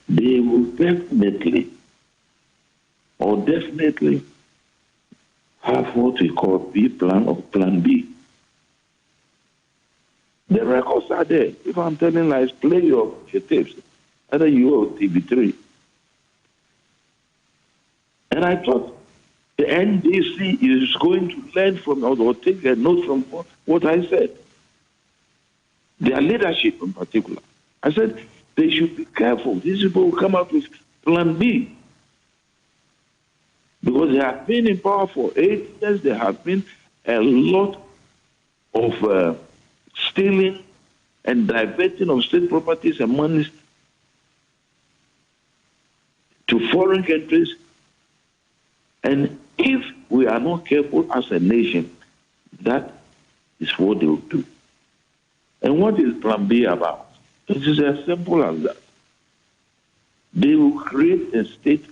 they will definitely have what we call B plan or plan B. The records are there. If I'm telling lies, play your tapes, either you or TV3. And I thought the NDC is going to learn from or take a note from what I said. Their leadership in particular. I said they should be careful. These people will come up with plan B. Because they have been in power for 8 years, there have been a lot of stealing and diverting of state properties and monies to foreign countries. And if we are not careful as a nation, that is what they will do. And what is Plan B about? It is as simple as that. They will create a state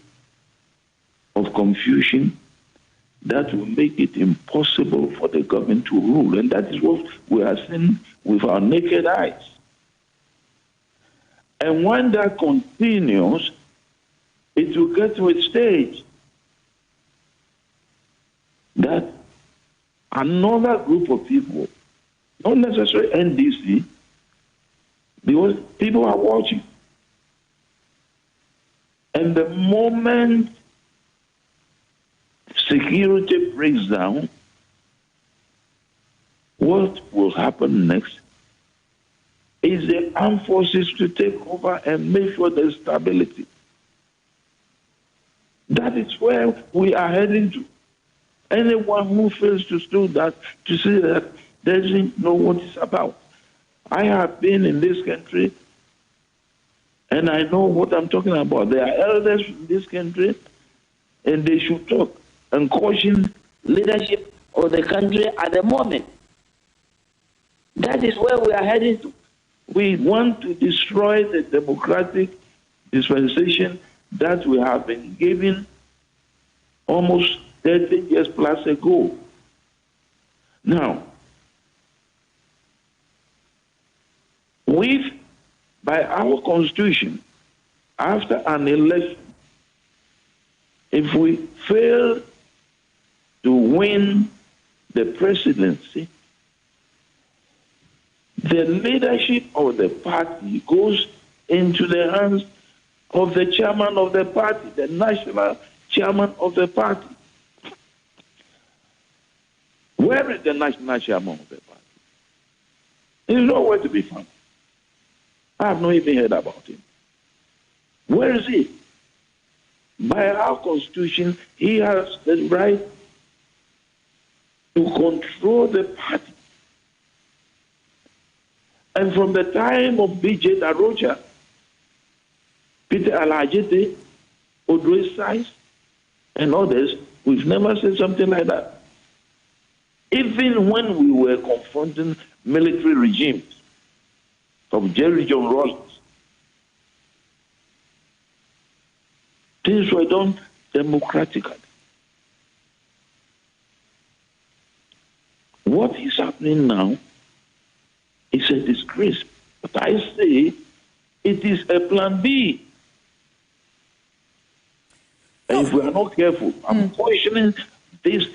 of confusion that will make it impossible for the government to rule. And that is what we are seeing with our naked eyes. And when that continues, it will get to a stage that another group of people, not necessarily NDC, because people are watching. And the moment security breaks down, what will happen next is the armed forces to take over and make sure there's stability. That is where we are heading to. Anyone who fails to do that, to see that, doesn't know what it's about. I have been in this country, and I know what I'm talking about. There are elders in this country, and they should talk and caution leadership of the country at the moment. That is where we are heading to. We want to destroy the democratic dispensation that we have been given almost 30 years plus ago. Now, by our constitution, after an election, if we fail to win the presidency, the leadership of the party goes into the hands of the chairman of the party, the national chairman of the party. Where is the national chairman of the party? He's nowhere to be found. I have not even heard about him. Where is he? By our constitution, he has the right to control the party. And from the time of B.J. Darocha, Peter Alagete, Odwe Sais, and others, we've never said something like that. Even when we were confronting military regimes of Jerry John Rawlings, things were done democratically. What is happening now is a disgrace. But I say it is a plan B. And if we are not careful, I'm questioning this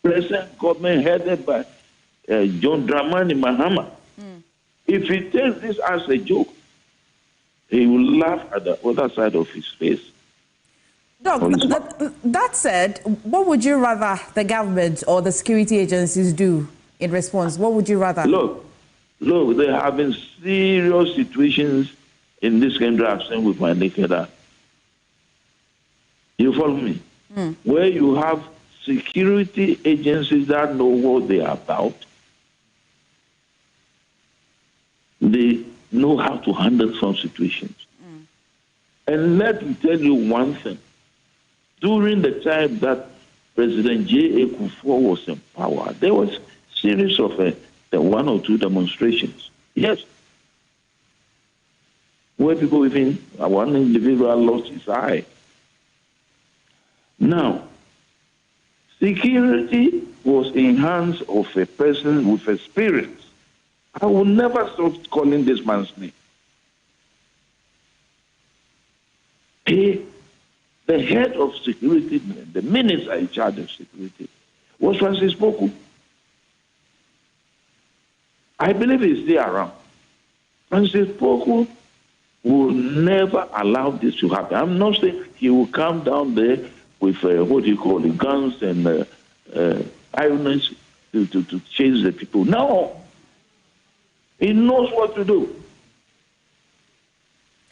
present government headed by John Dramani Mahama. If he takes this as a joke, he will laugh at the other side of his face. Doc, that said, what would you rather the government or the security agencies do in response? What would you rather? Look, there have been serious situations in this country I've seen with my naked eye. You follow me? Where you have security agencies that know what they are about, they know how to handle some situations. And let me tell you one thing. During the time that President J.A. Kufuor was in power, there was a series of 1 or 2 demonstrations. Yes. Where people even, one individual lost his eye. Now, security was in hands of a person with experience. I will never stop calling this man's name. The head of security, the minister in charge of security, was Francis Poku. I believe he's still around. Francis Poku will never allow this to happen. I'm not saying he will come down there with guns and irons to chase the people. No. He knows what to do.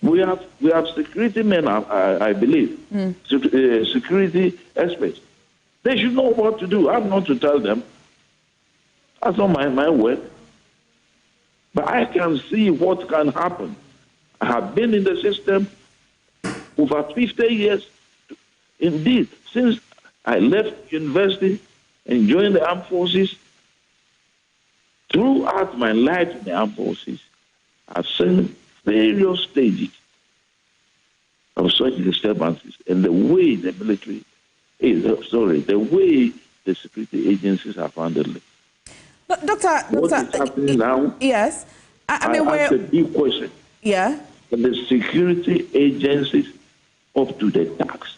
We have security men, I believe, security experts They should know what to do. I'm not to tell them. That's not my work. But I can see what can happen. I have been in the system over 50 years. Indeed, since I left university and joined the armed forces, throughout my life in the armed forces, I've seen various stages of such disturbances and the way the military the way the security agencies have handled it. What is happening now? Yes. I mean, ask a big question. Yeah. Are the security agencies up to the task?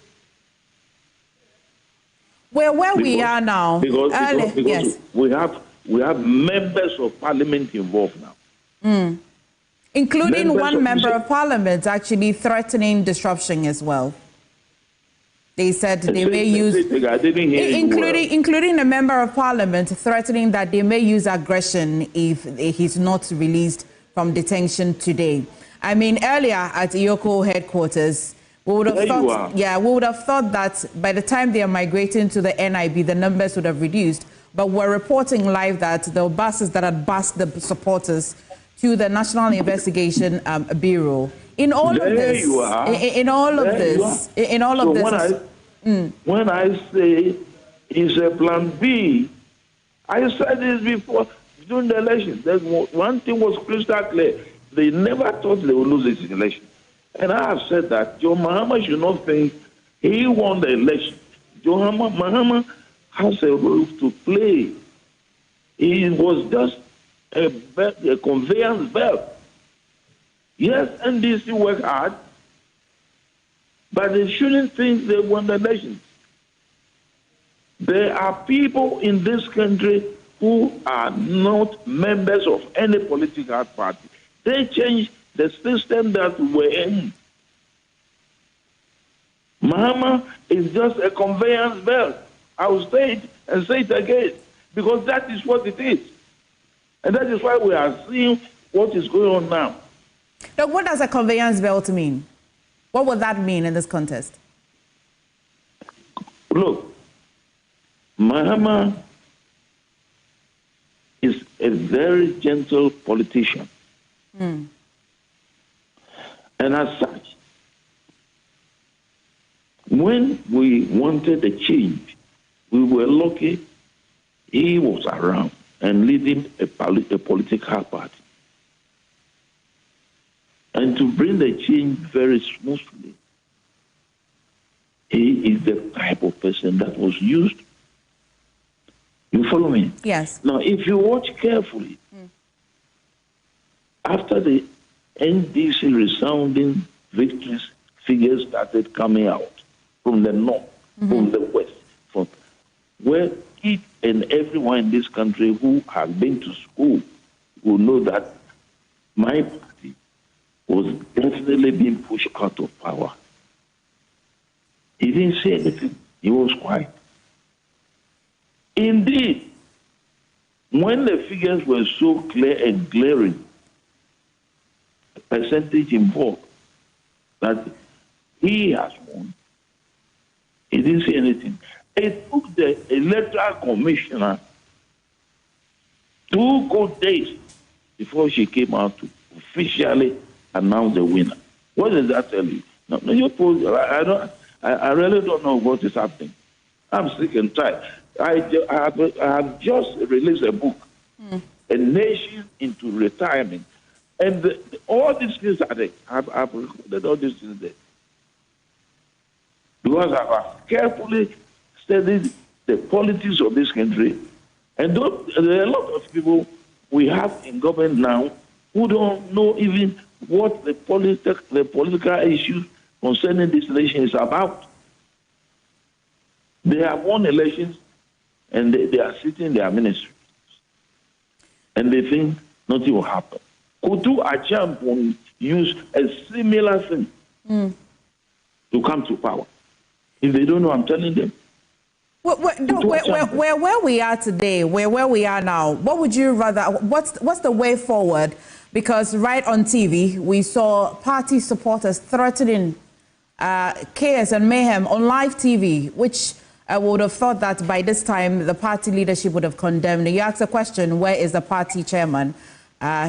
Well, where we are now. Because yes. we have members of parliament involved now. Including one member of parliament actually threatening disruption as well. They said they may use, including a member of parliament threatening that they may use aggression if he's not released from detention today. I mean, earlier at Iyoko headquarters, we would have thought that by the time they are migrating to the NIB, the numbers would have reduced. But we're reporting live that the buses that had bused the supporters to the National Investigation Bureau. In all of this, when I say it's a plan B, I said this before during the election. One thing was crystal clear. They never thought they would lose this election. And I have said that John Mahama should not think he won the election. John Mahama has a role to play. He was just a conveyance belt. Yes, NDC worked hard, but they shouldn't think they won the election. There are people in this country who are not members of any political party. They changed the system that we were in. Mahama is just a conveyance belt. I will say it and say it again, because that is what it is. And that is why we are seeing what is going on now. Now, what does a conveyance belt mean? What would that mean in this contest? Look, Mahama is a very gentle politician. And as such, when we wanted a change, we were lucky he was around and leading a political party. And to bring the change very smoothly, he is the type of person that was used. You follow me? Yes. Now, if you watch carefully, after the NDC resounding victories figures started coming out from the north, from the west, from where each and everyone in this country who has been to school will know that my party was definitely being pushed out of power. He didn't say anything. He was quiet. Indeed, when the figures were so clear and glaring, the percentage involved that he has won, he didn't say anything. It took the Electoral Commissioner 2 good days before she came out to officially announce the winner. What does that tell you? No, I really don't know what is happening. I'm sick and tired. I have just released a book, A Nation into Retirement. And all these things are there. I've recorded all these things there. Because I have carefully studied the politics of this country. And there are a lot of people we have in government now who don't know even what the political issues concerning this nation is about. They have won elections and they are sitting in their ministry. And they think nothing will happen. Kutu Achampon used a similar thing to come to power. If they don't know, I'm telling them. Where we are today, where we are now, what would you rather, what's the way forward? Because right on TV, we saw party supporters threatening chaos and mayhem on live TV, which I would have thought that by this time the party leadership would have condemned. You asked a question, where is the party chairman?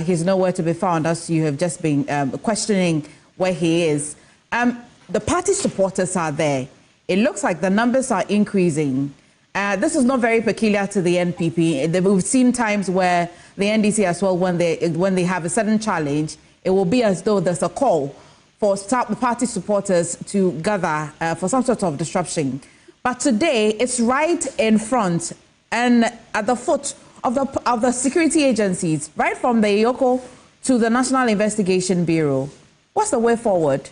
He's nowhere to be found, as you have just been questioning where he is. The party supporters are there. It looks like the numbers are increasing. This is not very peculiar to the NPP. We've seen times where the NDC as well, when they have a sudden challenge, it will be as though there's a call for the party supporters to gather for some sort of disruption. But today, it's right in front and at the foot of the security agencies, right from the IOCO to the National Investigation Bureau. What's the way forward?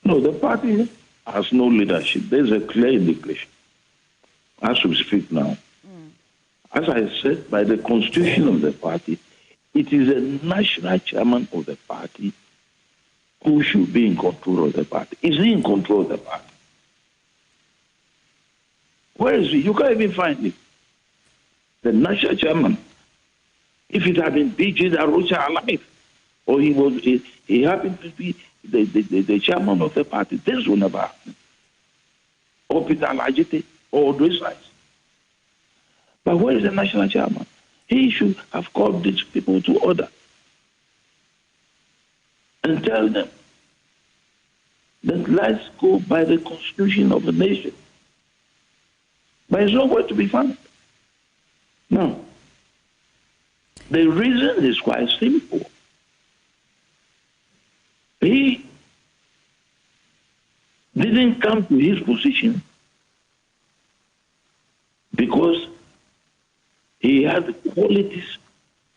No, the party has no leadership. There's a clear indication as we speak now. As I said, by the constitution of the party, it is a national chairman of the party who should be in control of the party. Is he in control of the party? Where is he? You can't even find him. The national chairman. If it had been DG Arusha alive, or he happened to be the chairman of the party, this would never happen. Or Peter Allegation, or those guys. But where is the national chairman? He should have called these people to order and tell them that let's go by the constitution of the nation. But it's nowhere to be found. Now, the reason is quite simple. He didn't come to his position because he had the qualities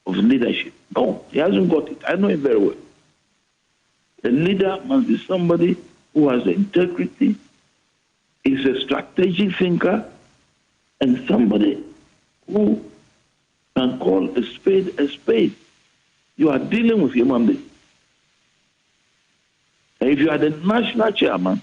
of leadership. No, he hasn't got it. I know him very well. The leader must be somebody who has integrity, is a strategic thinker, and somebody who can call a spade a spade. You are dealing with human beings. And if you are the national chairman,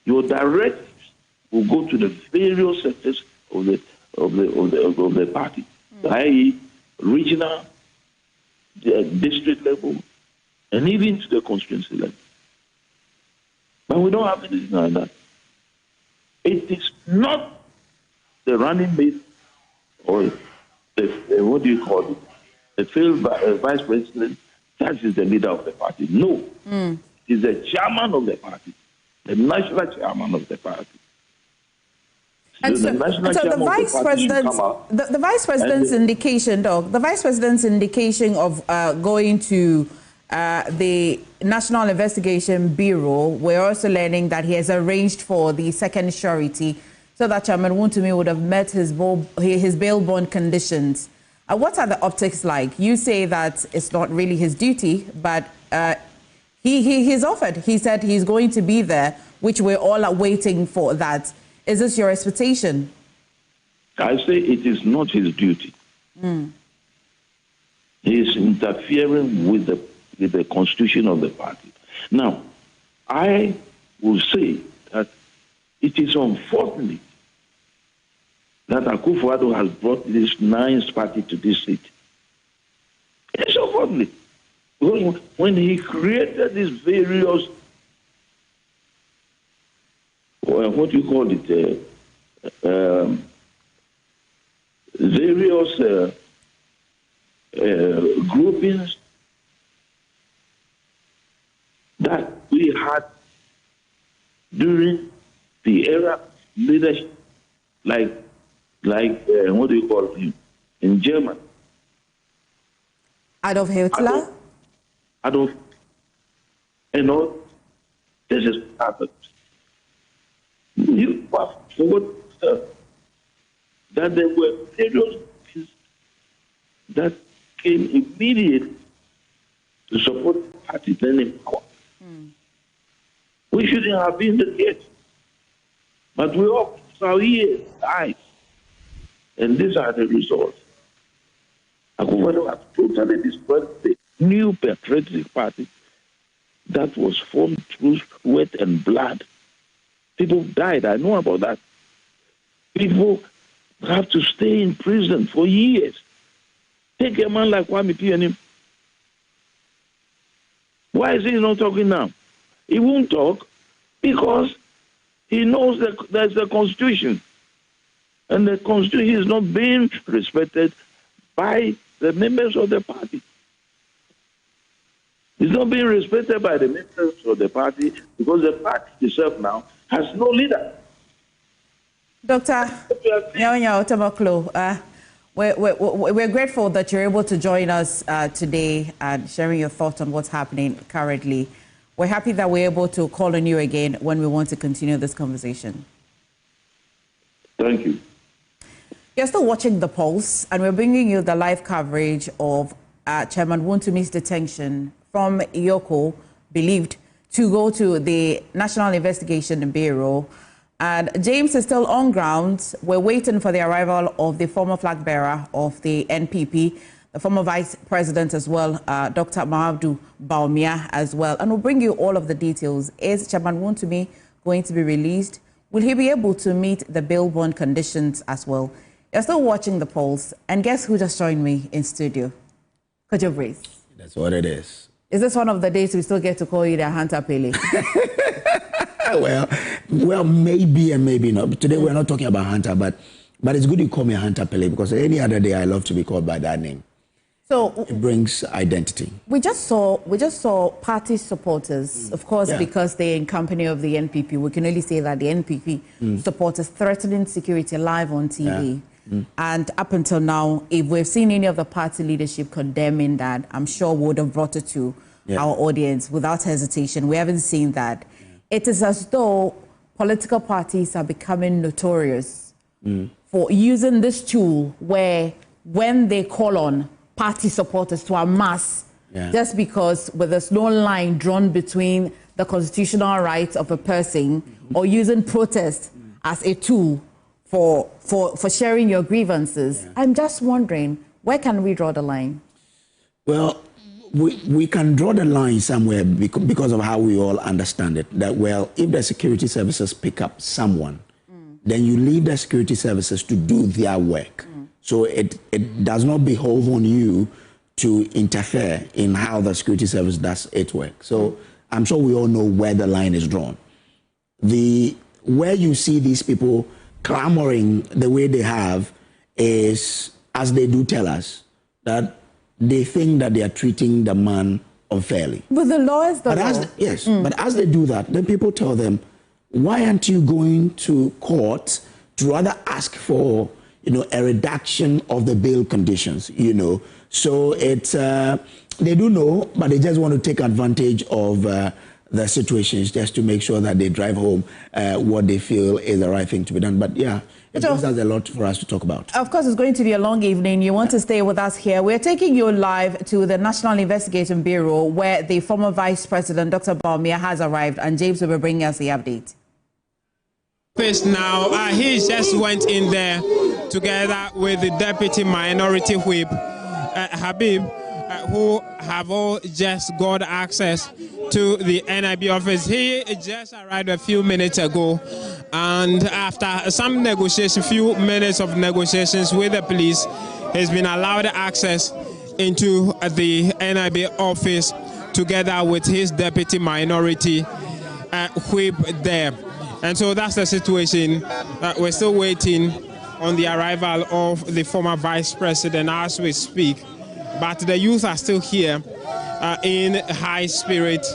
your directives will go to the various sectors of the party, i.e., regional, district level, and even to the constituency level. But we don't have anything like that. It is not the running mate or what do you call it? The field vice president that is the leader of the party. No. He's the chairman of the party, the national chairman of the party. And so the vice president's indication, Doc, the vice president's indication of going to the National Investigation Bureau, we're also learning that he has arranged for the second surety so that Chairman Wontumi would have met his bail bond conditions. What are the optics like? You say that it's not really his duty, but he's offered. He said he's going to be there, which we're all waiting for that. Is this your expectation? I say it is not his duty. He is interfering with the constitution of the party. Now, I will say that it is unfortunate that Akufo-Addo has brought this ninth party to this seat. It's unfortunate. Because when he created these various, what do you call it, various groupings that we had during the era leadership, like what do you call him in German? Adolf Hitler. Adolf, and all. This is happened. You forgot that there were various things that came immediately to support the party then in power. We shouldn't have been the case. But we all saw here, eyes. And these are the results. Akufo-Addo has totally destroyed the new patriotic party that was formed through sweat and blood. People died. I know about that. People have to stay in prison for years. Take a man like Kwame Pianim. Why is he not talking now? He won't talk because He knows that there's a constitution. And the constitution is not being respected by the members of the party. It's not being respected by the members of the party because the party itself now has no leader. Dr. Nyaonya Otabaklo, we're grateful that you're able to join us today and sharing your thoughts on what's happening currently. We're happy that we're able to call on you again when we want to continue this conversation. Thank you. You're still watching The Pulse, and we're bringing you the live coverage of Chairman Wontumi's detention from Iyoko, believed to go to the National Investigation Bureau. And James is still on ground. We're waiting for the arrival of the former flag bearer of the NPP, the former vice president as well, Dr. Mahabdu Bawumia as well. And we'll bring you all of the details. Is Chairman Wontumi going to be released? Will he be able to meet the bail bond conditions as well? You're still watching The Pulse. And guess who just joined me in studio? Kojo Brace. That's what it is. Is this one of the days we still get to call you the Hunter Pele? Well, maybe and maybe not. Today we're not talking about Hunter, but it's good you call me Hunter Pele because any other day I love to be called by that name. So it brings identity. We just saw party supporters, of course, because they're in company of the NPP. We can only say that the NPP supporters threatening security live on TV. And up until now, if we've seen any of the party leadership condemning that, I'm sure we would have brought it to our audience without hesitation. We haven't seen that. It is as though political parties are becoming notorious for using this tool where when they call on party supporters to amass, just because there's no line drawn between the constitutional rights of a person or using protest as a tool for sharing your grievances. I'm just wondering, where can we draw the line? Well, we can draw the line somewhere because of how we all understand it. That, well, if the security services pick up someone, then you leave the security services to do their work. So it does not behove on you to interfere in how the security service does its work. So I'm sure we all know where the line is drawn. Where you see these people clamoring the way they have is, as they do tell us, that they think that they are treating the man unfairly. But the law is the law. But as they do that, then people tell them, why aren't you going to court to rather ask for, a reduction of the bail conditions, So it's, they do know, but they just want to take advantage of the situations just to make sure that they drive home what they feel is the right thing to be done. But it gives us a lot for us to talk about. Of course, it's going to be a long evening. You want to stay with us here. We're taking you live to the National Investigation Bureau, where the former Vice President, Dr. Bawumia, has arrived, and James will be bringing us the update. Now, he just went in there together with the Deputy Minority Whip, Habib, who have all just got access to the NIB office. He just arrived a few minutes ago, and after some negotiation, few minutes of negotiations with the police, he's been allowed access into the NIB office together with his Deputy Minority Whip there. And so that's the situation. We're still waiting on the arrival of the former Vice President as we speak. But the youth are still here in high spirit.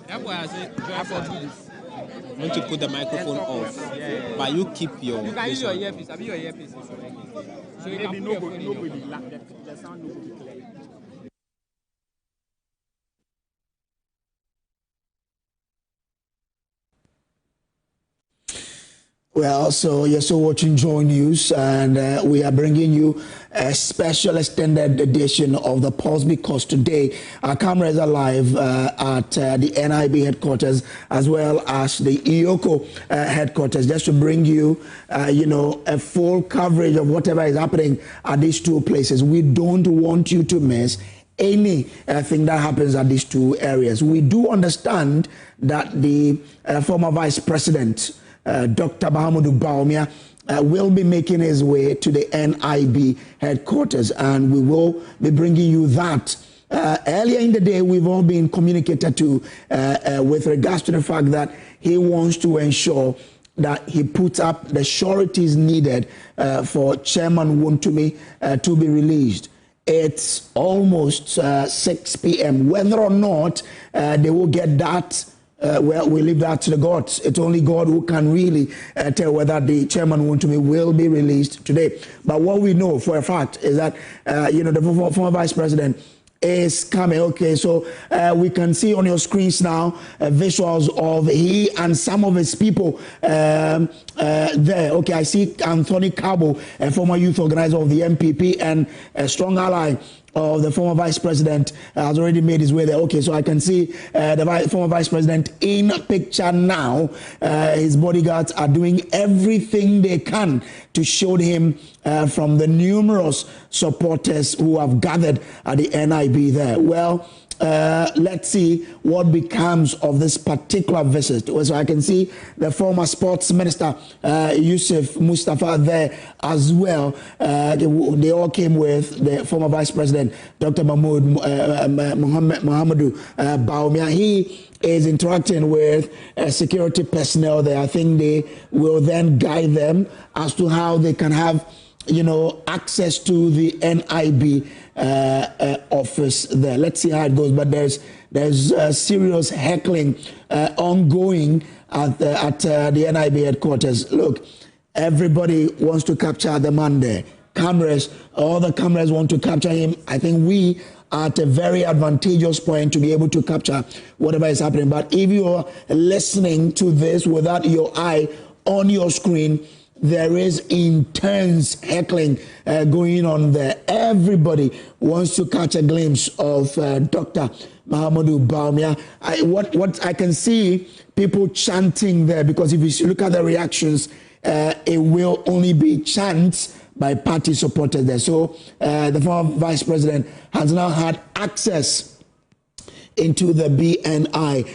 That's why I say, I want to put the microphone off, but you keep your. You can use your earpiece. Have your earpiece. So you can nobody. The sound will be clear. Well, so you're still watching Joy News, and we are bringing you a special extended edition of The Pulse, because today our cameras are live at the NIB headquarters as well as the Iyoko headquarters, just to bring you, a full coverage of whatever is happening at these two places. We don't want you to miss anything that happens at these two areas. We do understand that the former Vice President, Dr. Bawumia, will be making his way to the NIB headquarters, and we will be bringing you that. Earlier in the day, we've all been communicated to with regards to the fact that he wants to ensure that he puts up the sureties needed for Chairman Wontumi to be released. It's almost 6 p.m. Whether or not they will get that, well, we leave that to the gods. It's only God who can really tell whether the Chairman Wontumi will be released today. But what we know for a fact is that, the former Vice President is coming. Okay, so we can see on your screens now visuals of he and some of his people there. Okay, I see Anthony Cabo, a former youth organizer of the MPP and a strong ally of the former Vice President, has already made his way there. Okay, so I can see the former Vice President in picture now. His bodyguards are doing everything they can to shield him from the numerous supporters who have gathered at the NIB there. Well, let's see what becomes of this particular visit. So I can see the former sports minister, Yusuf Mustafa, there as well. They all came with the former Vice President, Dr. Muhammadu Bawumia. He is interacting with security personnel there. I think they will then guide them as to how they can have, access to the NIB office there. Let's see how it goes. But there's serious heckling ongoing at the NIB headquarters. Look, everybody wants to capture the man there. All the cameras want to capture him. I think we are at a very advantageous point to be able to capture whatever is happening. But if you are listening to this without your eye on your screen, there is intense heckling going on there. Everybody wants to catch a glimpse of Dr. Muhammadu Bawumia. What I can see people chanting there, because if you look at the reactions, it will only be chants by party supporters there. So the former Vice President has now had access into the BNI.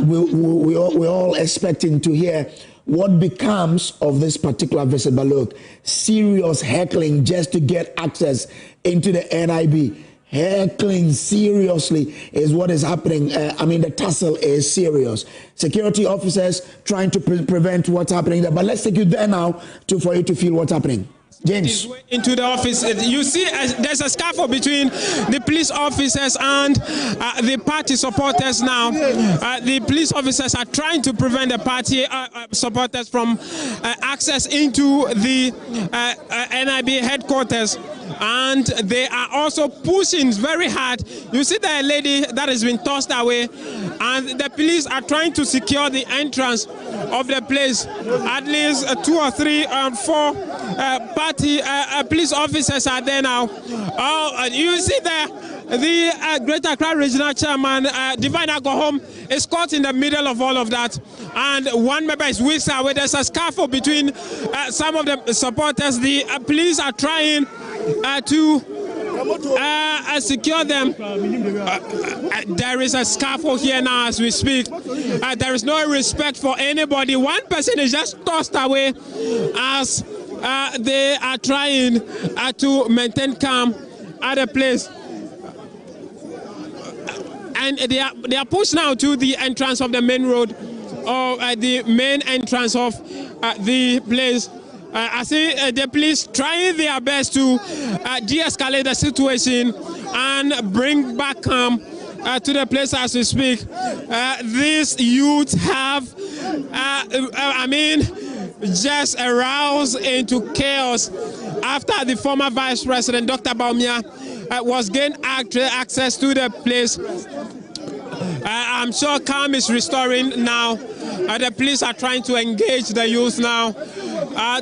We're all expecting to hear what becomes of this particular visit. But look, serious heckling just to get access into the NIB. Heckling seriously is what is happening. The tussle is serious. Security officers trying to prevent what's happening there. But let's take you there now for you to feel what's happening. James. Into the office. You see there's a scuffle between the police officers and the party supporters now. The police officers are trying to prevent the party supporters from access into the NIB headquarters. And they are also pushing very hard. You see the lady that has been tossed away, and the police are trying to secure the entrance of the place. At least 2 or 3 and 4 party police officers are there now. You see there, the Greater Accra Regional Chairman, Divine Agohom, is caught in the middle of all of that. And one member is whisked away. There's a scuffle between some of the supporters. The police are trying to secure them. There is a scuffle here now as we speak. There is no respect for anybody. One person is just tossed away as they are trying to maintain calm at a place. And they are pushed now to the entrance of the main road, or the main entrance of the place. I see the police trying their best to de-escalate the situation and bring back calm to the place as we speak. These youths have, just aroused into chaos after the former Vice President, Dr. Bawumia, was gained access to the place. I'm sure calm is restoring now. The police are trying to engage the youth now.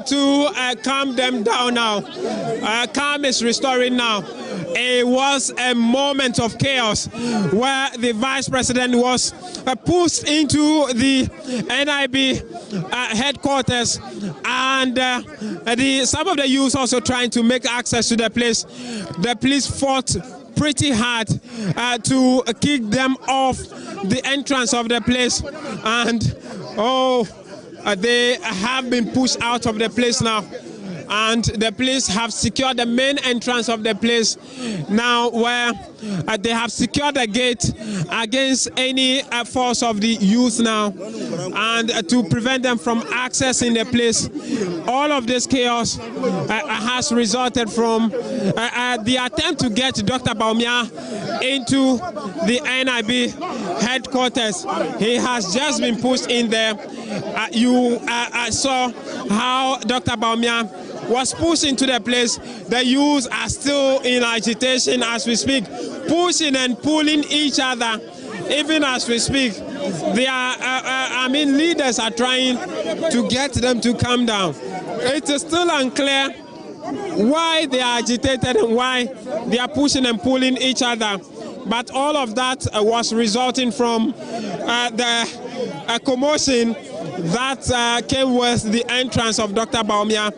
to calm them down now. Calm is restoring now. It was a moment of chaos where the vice president was pushed into the NIB headquarters, and some of the youths also trying to make access to the place. The police fought pretty hard to kick them off the entrance of the place, and they have been pushed out of the place now. And the police have secured the main entrance of the place now, where they have secured the gate against any force of the youth now, and to prevent them from accessing the place. All of this chaos has resulted from the attempt to get Dr. Bawumia into the NIB headquarters. He has just been pushed in there. You saw how Dr. Bawumia was pushed into the place. The youths are still in agitation as we speak, pushing and pulling each other. Even as we speak, they are, leaders are trying to get them to calm down. It is still unclear why they are agitated and why they are pushing and pulling each other. But all of that was resulting from the commotion that came with the entrance of Dr. Bawumia.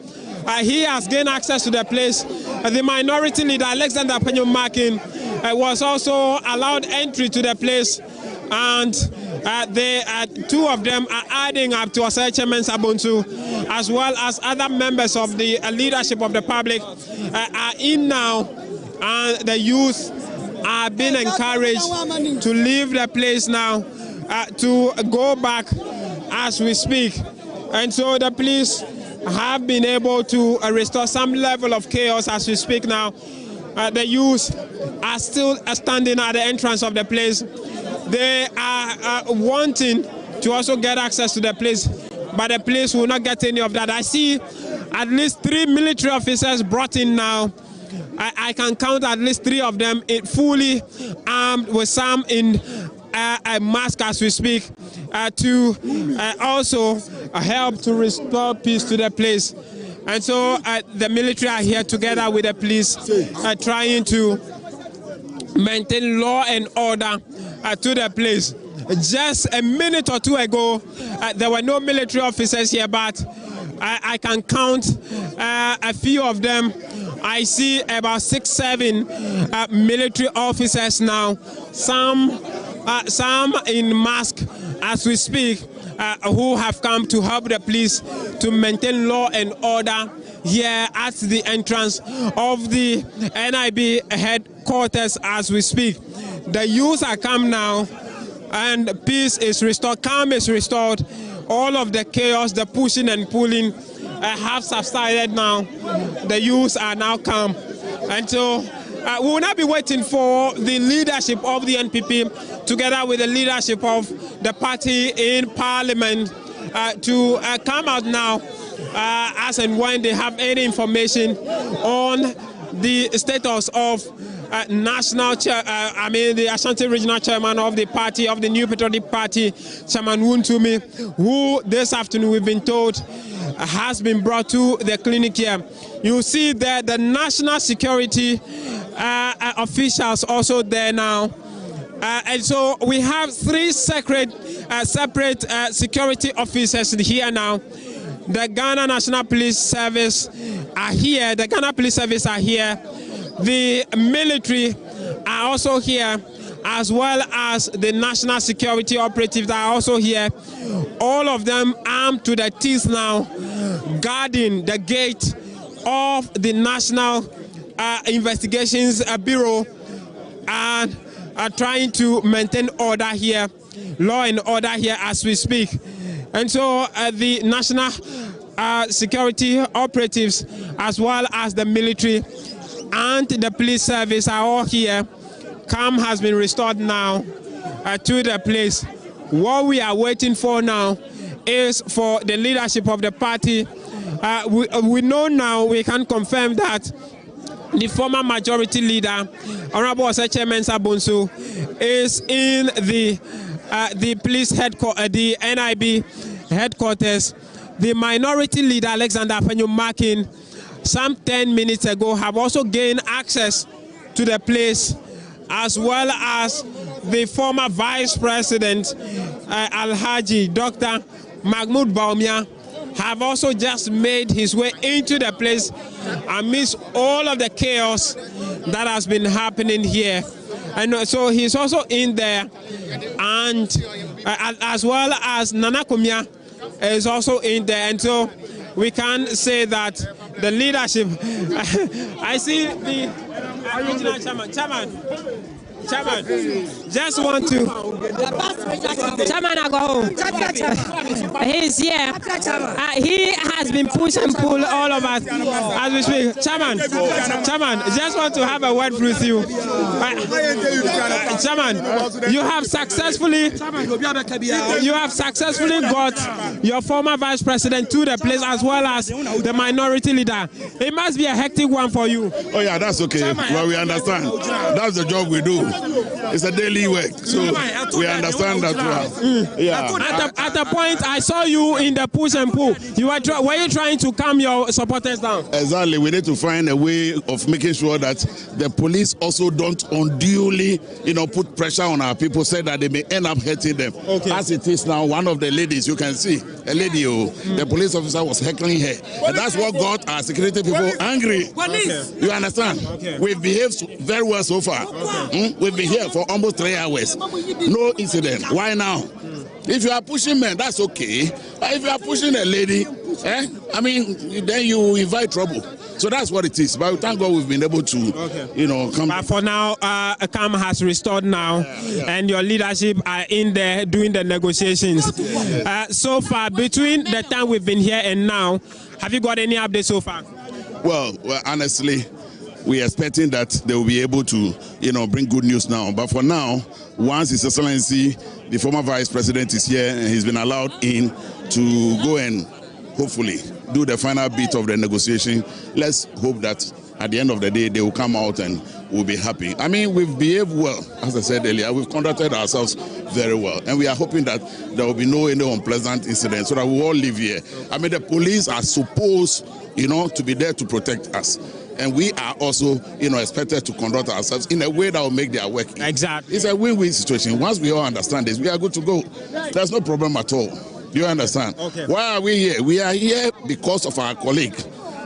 He has gained access to the place. The minority leader, Alexander Penyumakin, was also allowed entry to the place. And two of them are adding up to Osei Chairman Sabuntu, as well as other members of the leadership of the public are in now. And the youth are being encouraged to leave the place now, to go back as we speak. And so the police have been able to restore some level of chaos as we speak now. The youth are still standing at the entrance of the place. They are wanting to also get access to the place, but the police will not get any of that. I see at least 3 military officers brought in now. I can count at least 3 of them fully armed, with some in a mask as we speak, to also help to restore peace to the place. And so the military are here together with the police, trying to maintain law and order to the place. Just a minute or two ago, there were no military officers here, but I can count a few of them. I see about 6-7 military officers now, some in mask as we speak, who have come to help the police to maintain law and order here at the entrance of the NIB headquarters as we speak. The youth are come now, and peace is restored, calm is restored. All of the chaos, the pushing and pulling have subsided now. The youth are now calm. And so we will not be waiting for the leadership of the NPP, together with the leadership of the party in Parliament, to come out now as and when they have any information on the status of the Ashanti Regional Chairman of the party, of the New Patriotic Party, Chairman Wontumi, who this afternoon we've been told has been brought to the clinic here. You see there the national security officials also there now. And so we have 3 separate security officers here now. The Ghana National Police Service are here. The Ghana Police Service are here. The military are also here, as well as the national security operatives are also here. All of them armed to the teeth now, guarding the gate of the National Investigations Bureau, and are trying to maintain order here, law and order here as we speak. And so the national security operatives, as well as the military and the police service, are all here. Calm has been restored now to the place. What we are waiting for now is for the leadership of the party. We know now, we can confirm that the former majority leader, Honorable Osei Chairman Sabuntu, is in the police headquarters, the NIB headquarters, the minority leader, Alexander Afenyo-Markin, some 10 minutes ago, have also gained access to the place, as well as the former Vice President, Alhaji Dr. Mahmoud Bawumia, have also just made his way into the place amidst all of the chaos that has been happening here. And so he's also in there, and as well as Nana Kumia is also in there. And so we can say that the leadership, I see the original chairman, just want to. Chairman, I go home. He's here. He has been push and pull all of us as we speak. Chairman, just want to have a word with you. Chairman, you have successfully got your former vice president to the place, as well as the minority leader. It must be a hectic one for you. Oh yeah, that's okay. Well, we understand. That's the job we do. It's a daily work, so we understand that. Yeah. At the point, I saw you in the push and pull. Were you trying to calm your supporters down? Exactly. We need to find a way of making sure that the police also don't unduly, put pressure on our people, so that they may end up hurting them. Okay. As it is now, one of the ladies, you can see a lady, the police officer was heckling her, and that's what got our security people angry. Okay. You understand? Okay. We've behaved very well so far. Okay. We've been here for almost 3 hours. No incident. Why now? If you are pushing men, that's okay. But if you are pushing a lady, then you invite trouble. So that's what it is. But thank God we've been able to, come. But for now, calm has restored now, and your leadership are in there doing the negotiations. So far, between the time we've been here and now, have you got any updates so far? Well, honestly, we are expecting that they will be able to, bring good news now. But for now, once His Excellency, the former Vice President, is here and he's been allowed in to go and hopefully do the final bit of the negotiation, let's hope that at the end of the day, they will come out and we'll be happy. We've behaved well, as I said earlier. We've conducted ourselves very well. And we are hoping that there will be no unpleasant incidents so that we all live here. The police are supposed, to be there to protect us. And we are also, expected to conduct ourselves in a way that will make their work easy. Exactly. It's a win-win situation. Once we all understand this, we are good to go. There's no problem at all. Do you understand? Okay. Why are we here? We are here because of our colleague,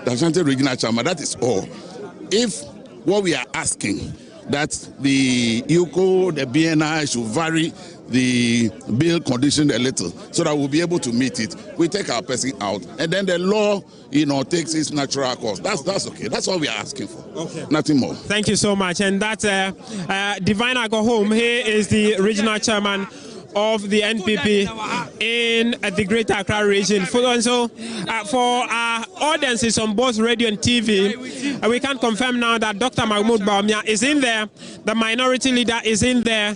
the Ashanti Regional Chairman. That is all. If what we are asking, that the UCO, the BNI should vary the bill condition a little so that we'll be able to meet it, we take our person out, and then the law, takes its natural course. That's okay. That's all we are asking for. Okay. Nothing more. Thank you so much. And that's Divine Agohome. He is the regional chairman of the NPP in the Greater Accra region. For our audiences on both radio and TV, we can confirm now that Dr. Mahmoud Bawumia is in there, the minority leader is in there,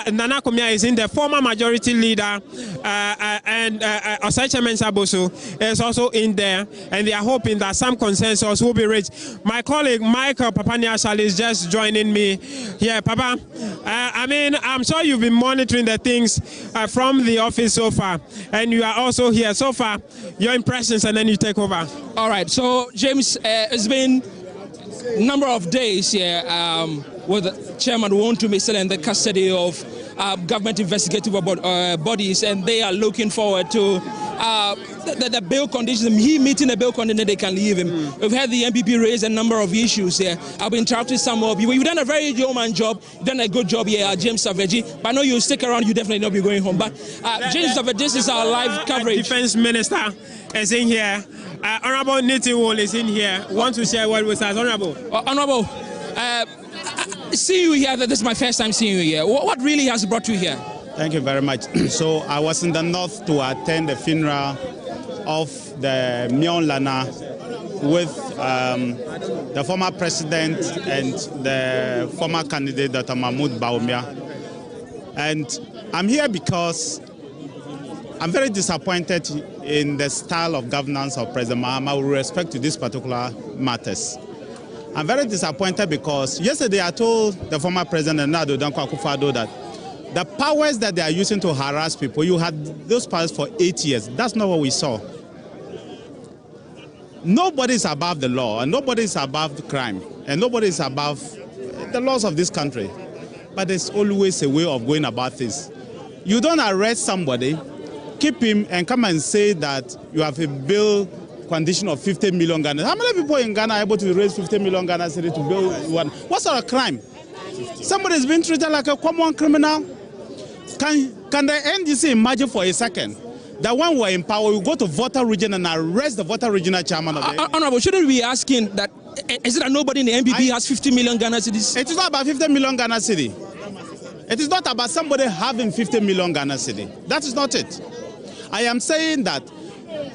Nana Kumia is in there, former majority leader, and Osaiche Mensah-Boso is also in there, and they are hoping that some consensus will be reached. My colleague Michael Papaniashal is just joining me here. Papa, I'm sure you've been monitoring the things from the office so far, and you are also here so far. Your impressions, and then you take over. All right. So James, it's been a number of days here with Chairman Wontumi still in the custody of government investigative bodies, and they are looking forward to the bail conditions. He meeting the bail condition, they can leave him. We've had the MPP raise a number of issues here. I've been interacting with some of you. You've done a very yeoman job. You've done a good job here, James Savaji. But I know you stick around. You definitely not be going home. But James Savaji, this is our live coverage. Defense Minister is in here. Honorable Nitiwol is in here. Want to share what with us, Honorable? Honorable, see you here. This is my first time seeing you here. What really has brought you here? Thank you very much. So I was in the north to attend the funeral of the Mion Lana with the former president and the former candidate, Dr. Mahmoud Bawumia. And I'm here because I'm very disappointed in the style of governance of President Mahama with respect to these particular matters. I'm very disappointed because yesterday I told the former president, Nado Dankwa Akufo-Addo, that the powers that they are using to harass people, you had those powers for 8 years. That's not what we saw. nobody is above the law, and nobody is above the crime, and nobody is above the laws of this country. But there's always a way of going about this. You don't arrest somebody, keep him, and come and say that you have a bill condition of 50 million Ghana. How many people in Ghana are able to raise 50 million Ghana cedi to build one? What sort of crime? Somebody is being treated like a common criminal. Can the NDC imagine for a second that when we're in power, we go to voter region and arrest the voter regional chairman of the Honorable, shouldn't we be asking that, is it that nobody in the MPP has 50 million Ghana cedis? It is not about 50 million Ghana cedi. It is not about somebody having 50 million Ghana cedi. That is not it. I am saying that,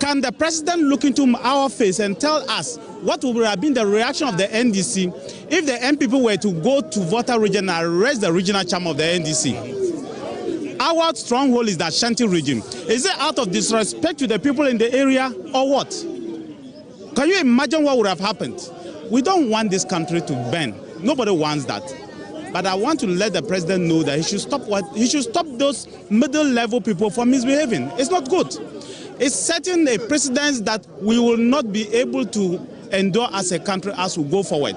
can the president look into our face and tell us what would have been the reaction of the NDC if the MPP were to go to voter region and arrest the regional chairman of the NDC? Our stronghold is the Ashanti region. Is it out of disrespect to the people in the area or what? Can you imagine what would have happened? We don't want this country to burn. Nobody wants that. But I want to let the president know that he should stop those middle-level people from misbehaving. It's not good. It's setting a precedence that we will not be able to endure as a country as we go forward.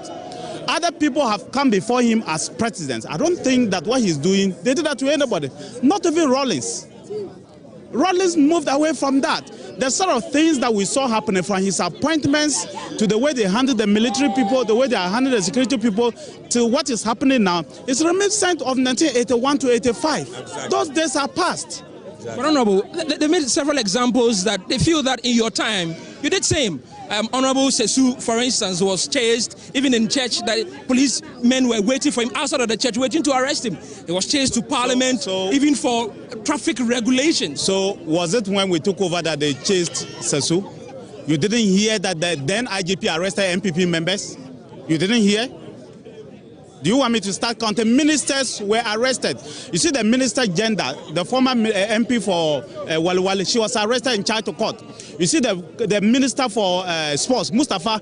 Other people have come before him as presidents. I don't think that what he's doing, they did that to anybody. Not even Rawlings. Rawlings moved away from that. The sort of things that we saw happening from his appointments to the way they handled the military people, the way they handled the security people, to what is happening now, is reminiscent of 1981 to 85. Exactly. Those days are past. Exactly. But Honorable, they made several examples that they feel that in your time, you did same. Honorable Sesu, for instance, was chased, even in church, that policemen were waiting for him outside of the church, waiting to arrest him. He was chased to Parliament, even for traffic regulations. So was it when we took over that they chased Sesu? You didn't hear that the then IGP arrested MPP members? You didn't hear? Do you want me to start counting? Ministers were arrested. You see the minister gender, the former MP for Wali, she was arrested and charged to court. You see the minister for sports, Mustafa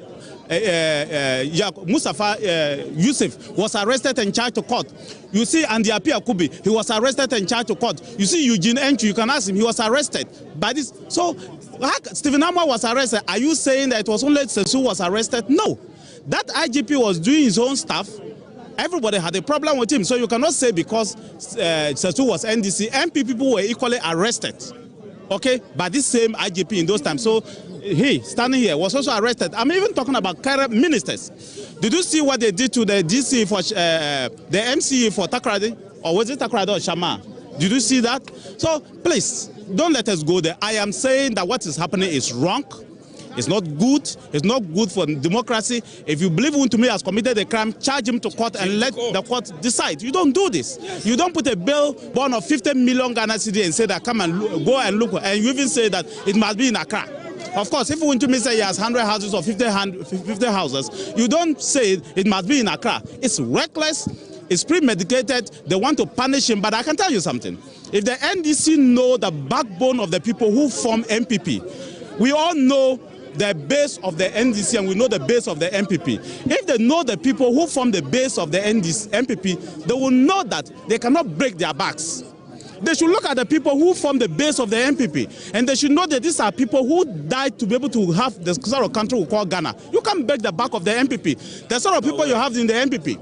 Yusuf, was arrested and charged to court. You see Andy Apia Kubi, he was arrested and charged to court. You see Eugene Enchu, you can ask him, he was arrested by this. So Stephen Amma was arrested. Are you saying that it was only Sesu was arrested? No. That IGP was doing his own stuff. Everybody had a problem with him, so you cannot say because Sesu was NDC, MP people were equally arrested, okay, by this same IGP in those times. So he, standing here, was also arrested. I'm even talking about current ministers. Did you see what they did to the DC for the MCE for Takrady? Or was it Takrady or Shama? Did you see that? So please, don't let us go there. I am saying that what is happening is wrong. It's not good. It's not good for democracy. If you believe Wontumi has committed a crime, charge him to court and let the court decide. You don't do this. Yes. You don't put a bail bond of 50 million Ghana cedi and say that come and go and look. And you even say that it must be in Accra. Of course, if Wontumi say he has 100 houses or 50 houses, you don't say it must be in Accra. It's reckless. It's premeditated. They want to punish him. But I can tell you something. If the NDC know the backbone of the people who form MPP, we all know the base of the NDC and we know the base of the MPP. If they know the people who form the base of the MPP, they will know that they cannot break their backs. They should look at the people who form the base of the MPP and they should know that these are people who died to be able to have the sort of country we call Ghana. You can't break the back of the MPP. The sort of people you have in the MPP.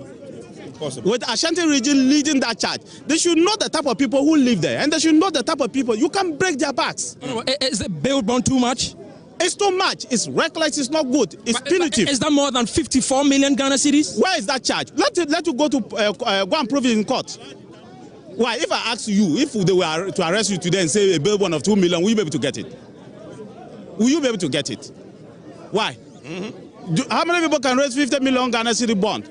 Possible. With Ashanti region leading that charge, they should know the type of people who live there and they should know the type of people. You can't break their backs. Is the bail bond too much? It's too much. It's reckless. It's not good. It's punitive. Is that more than 54 million Ghana cedis? Where is that charge? Let you go to go and prove it in court. Why? If I ask you, if they were to arrest you today and say a bail bond of 2 million, will you be able to get it? Will you be able to get it? Why? How many people can raise 50 million Ghana cedi bond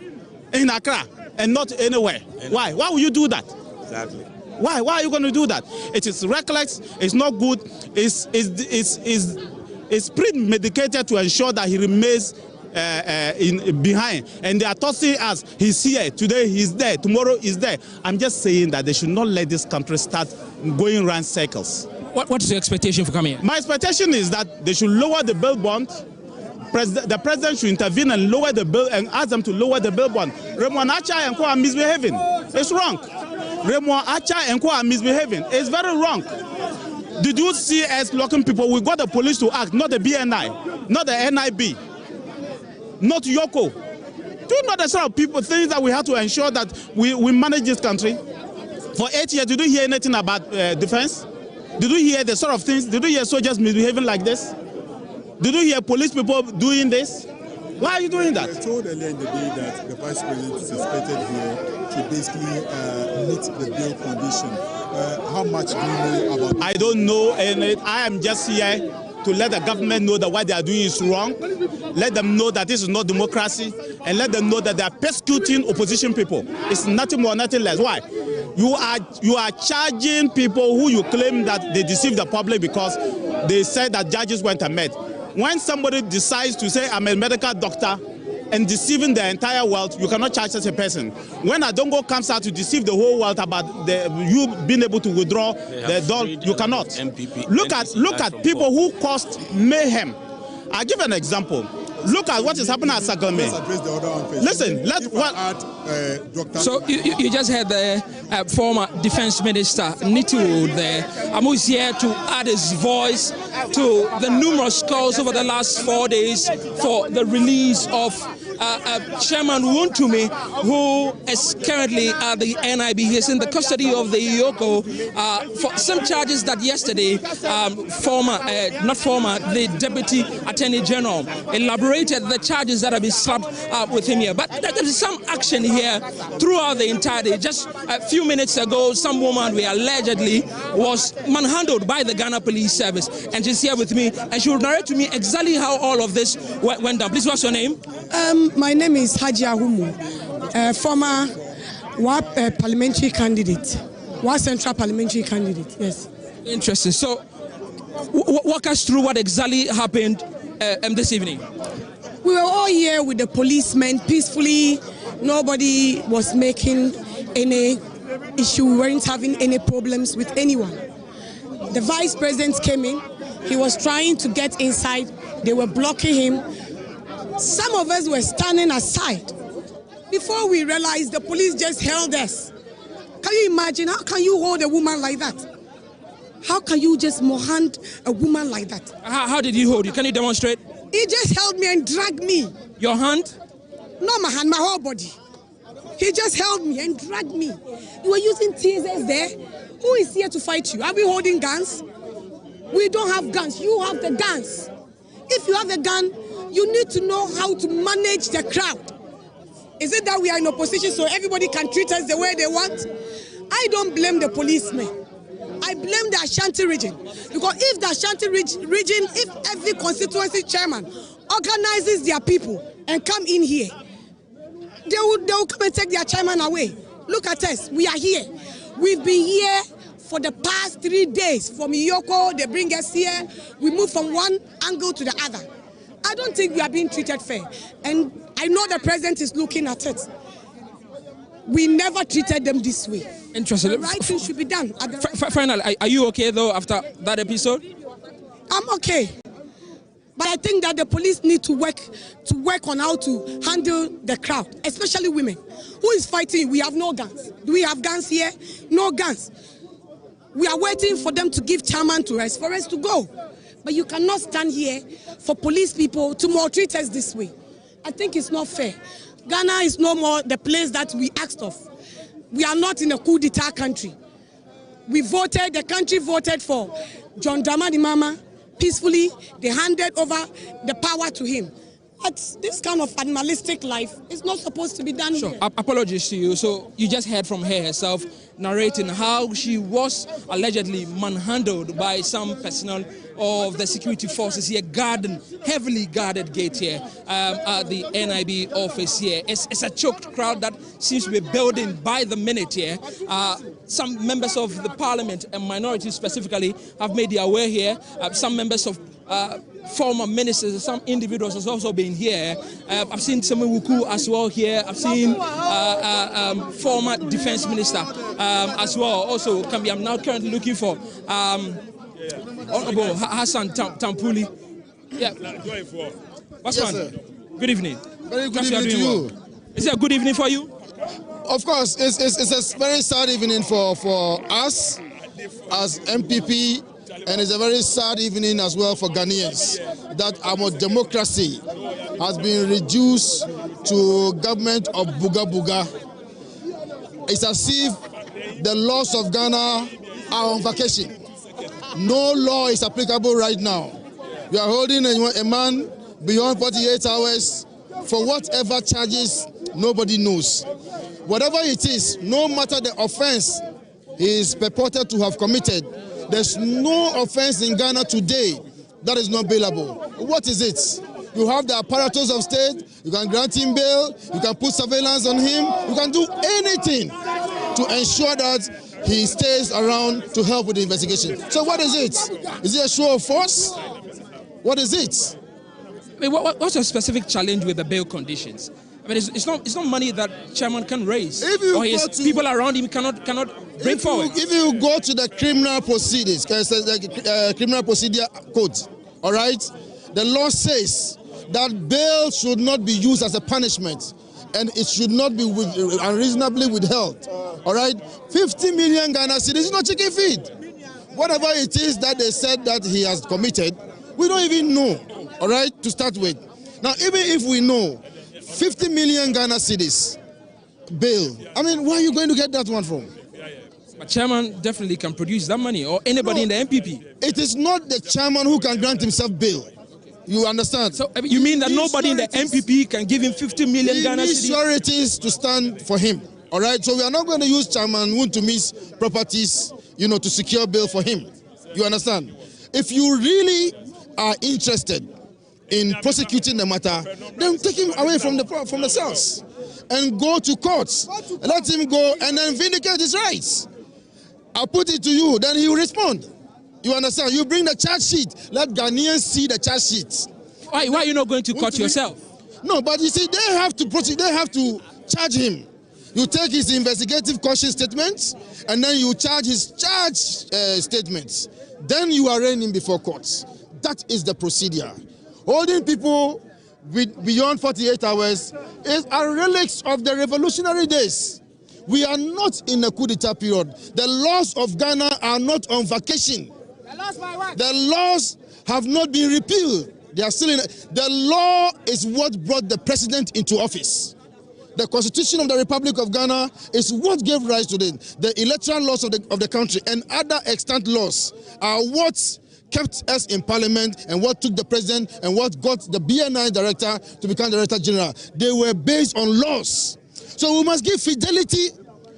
in Accra and not anywhere? Why? Why will you do that? Exactly. Why? Why are you going to do that? It is reckless. It's not good. It's premeditated to ensure that he remains behind. And they are tossing us, he's here, today he's there, tomorrow he's there. I'm just saying that they should not let this country start going around circles. What is your expectation for coming here? My expectation is that they should lower the bail bond. The president should intervene and lower the bill and ask them to lower the bail bond. Raymond Acha and Co are misbehaving. It's wrong. Raymond Acha and Co are misbehaving. It's very wrong. Did you see us locking people? We got the police to act, not the BNI. not the NIB, not Yoko. Do you know the sort of things that we have to ensure that we manage this country? For 8 years, did you hear anything about defense? Did you hear the sort of things? Did you hear soldiers misbehaving like this? Did you hear police people doing this? Why are you doing that? I told earlier in the day that the vice president is expected here to basically meet the bail condition. How much do you know about it? I don't know, and I am just here to let the government know that what they are doing is wrong. Let them know that this is not democracy, and let them know that they are persecuting opposition people. It's nothing more, nothing less. Why? You are charging people who you claim that they deceived the public because they said that judges weren't met. When somebody decides to say, I'm a medical doctor, and deceiving the entire world, you cannot charge such a person. When Adongo comes out to deceive the whole world about you being able to withdraw the doll, you cannot. Look at people who caused mayhem. I'll give an example. Look at what is happening at Sagalme. Listen, So you just had the former defense minister Nitu there. Amu's here to add his voice to the numerous calls over the last 4 days for the release of Chairman Wontumi, who is currently at the NIB. He is in the custody of the Yoko for some charges that yesterday the Deputy Attorney General elaborated the charges that have been slapped with him here. But there is some action here throughout the entire day. Just a few minutes ago, some woman allegedly was manhandled by the Ghana Police Service, and she's here with me, and she will narrate to me exactly how all of this went down. Please, what's your name? My name is Haji Ahumu, former parliamentary candidate, central parliamentary candidate, yes. Interesting. So, walk us through what exactly happened this evening. We were all here with the policemen peacefully. Nobody was making any issue. We weren't having any problems with anyone. The vice president came in. He was trying to get inside. They were blocking him. Some of us were standing aside. Before we realized, the police just held us. Can you imagine? How can you hold a woman like that? How can you just hand a woman like that? How did he hold you? Can you demonstrate? He just held me and dragged me. Your hand? Not my hand, my whole body. He just held me and dragged me. You were using tasers there. Who is here to fight you? Are we holding guns? We don't have guns. You have the guns. If you have a gun, you need to know how to manage the crowd. Is it that we are in opposition so everybody can treat us the way they want? I don't blame the policemen. I blame the Ashanti region. Because if the Ashanti region, if every constituency chairman organizes their people and come in here, they will come and take their chairman away. Look at us. We are here. We've been here for the past 3 days. From Yoko, they bring us here. We move from one angle to the other. I don't think we are being treated fair. And I know the president is looking at it. We never treated them this way. Interesting. The right thing should be done. Finally, are you okay though after that episode? I'm okay. But I think that the police need to work on how to handle the crowd, especially women. Who is fighting? We have no guns. Do we have guns here? No guns. We are waiting for them to give chairman to us, for us to go. But you cannot stand here for police people to maltreat us this way. I think it's not fair. Ghana is no more the place that we asked of. We are not in a coup d'etat country. The country voted for John Dramani Mahama peacefully. They handed over the power to him. But this kind of animalistic life is not supposed to be done here. Apologies to you. So you just heard from her herself narrating how she was allegedly manhandled by some personnel of the security forces here, heavily guarded gate here at the NIB office here. It's a choked crowd that seems to be building by the minute here. Some members of the parliament and minorities specifically have made their way here. Some members of former ministers, some individuals has also been here. I've seen Wuku as well here. I've seen former defense minister as well. Also, I'm now currently looking for Honorable Hassan Tampuli. Yeah. What's yes, on? Good evening. Very good evening to you. Well. Is it a good evening for you? Of course, it's a very sad evening for us as MPP And it's a very sad evening as well for Ghanaians that our democracy has been reduced to government of Buga Buga. It's as if the laws of Ghana are on vacation. No law is applicable right now. We are holding a man beyond 48 hours for whatever charges nobody knows. Whatever it is, no matter the offense he is purported to have committed, there's no offense in Ghana today that is not bailable. What is it? You have the apparatus of state, you can grant him bail, you can put surveillance on him, you can do anything to ensure that he stays around to help with the investigation. So what is it? Is it a show of force? What is it? I mean, what's your specific challenge with the bail conditions? I mean, it's not money that chairman can raise, or his people around him cannot bring forward. If you go to the criminal proceedings, the criminal procedure code, all right, the law says that bail should not be used as a punishment, and it should not be unreasonably withheld. All right, 50 million Ghana cedis is not chicken feed. Whatever it is that they said that he has committed, we don't even know. All right, to start with. Now, even if we know 50 million Ghana cedis bail, I mean, where are you going to get that one from? But chairman definitely can produce that money, or anybody in the MPP. It is not the chairman who can grant himself bail. You understand? So you mean that nobody in the MPP can give him 50 million Ghana cedis? He needs sureties to stand for him. All right, so we are not going to use Chairman Wontumi's properties, to secure bail for him. You understand? If you really are interested in prosecuting the matter, then take him away from the cells and go to courts. Let him go and then vindicate his rights. I'll put it to you, then he will respond. You understand? You bring the charge sheet. Let Ghanaians see the charge sheet. Why are you not going to court yourself? No, but you see, they have to proceed. They have to charge him. You take his investigative caution statements, and then you charge his charge statements. Then you arraign him before courts. That is the procedure. Holding people beyond 48 hours is a relic of the revolutionary days. We are not in a coup d'etat period. The laws of Ghana are not on vacation. The laws have not been repealed. They are still in. The law is what brought the president into office. The Constitution of the Republic of Ghana is what gave rise to the electoral laws of the country, and other extant laws are what kept us in parliament and what took the president and what got the BNI director to become director general. They were based on laws. So we must give fidelity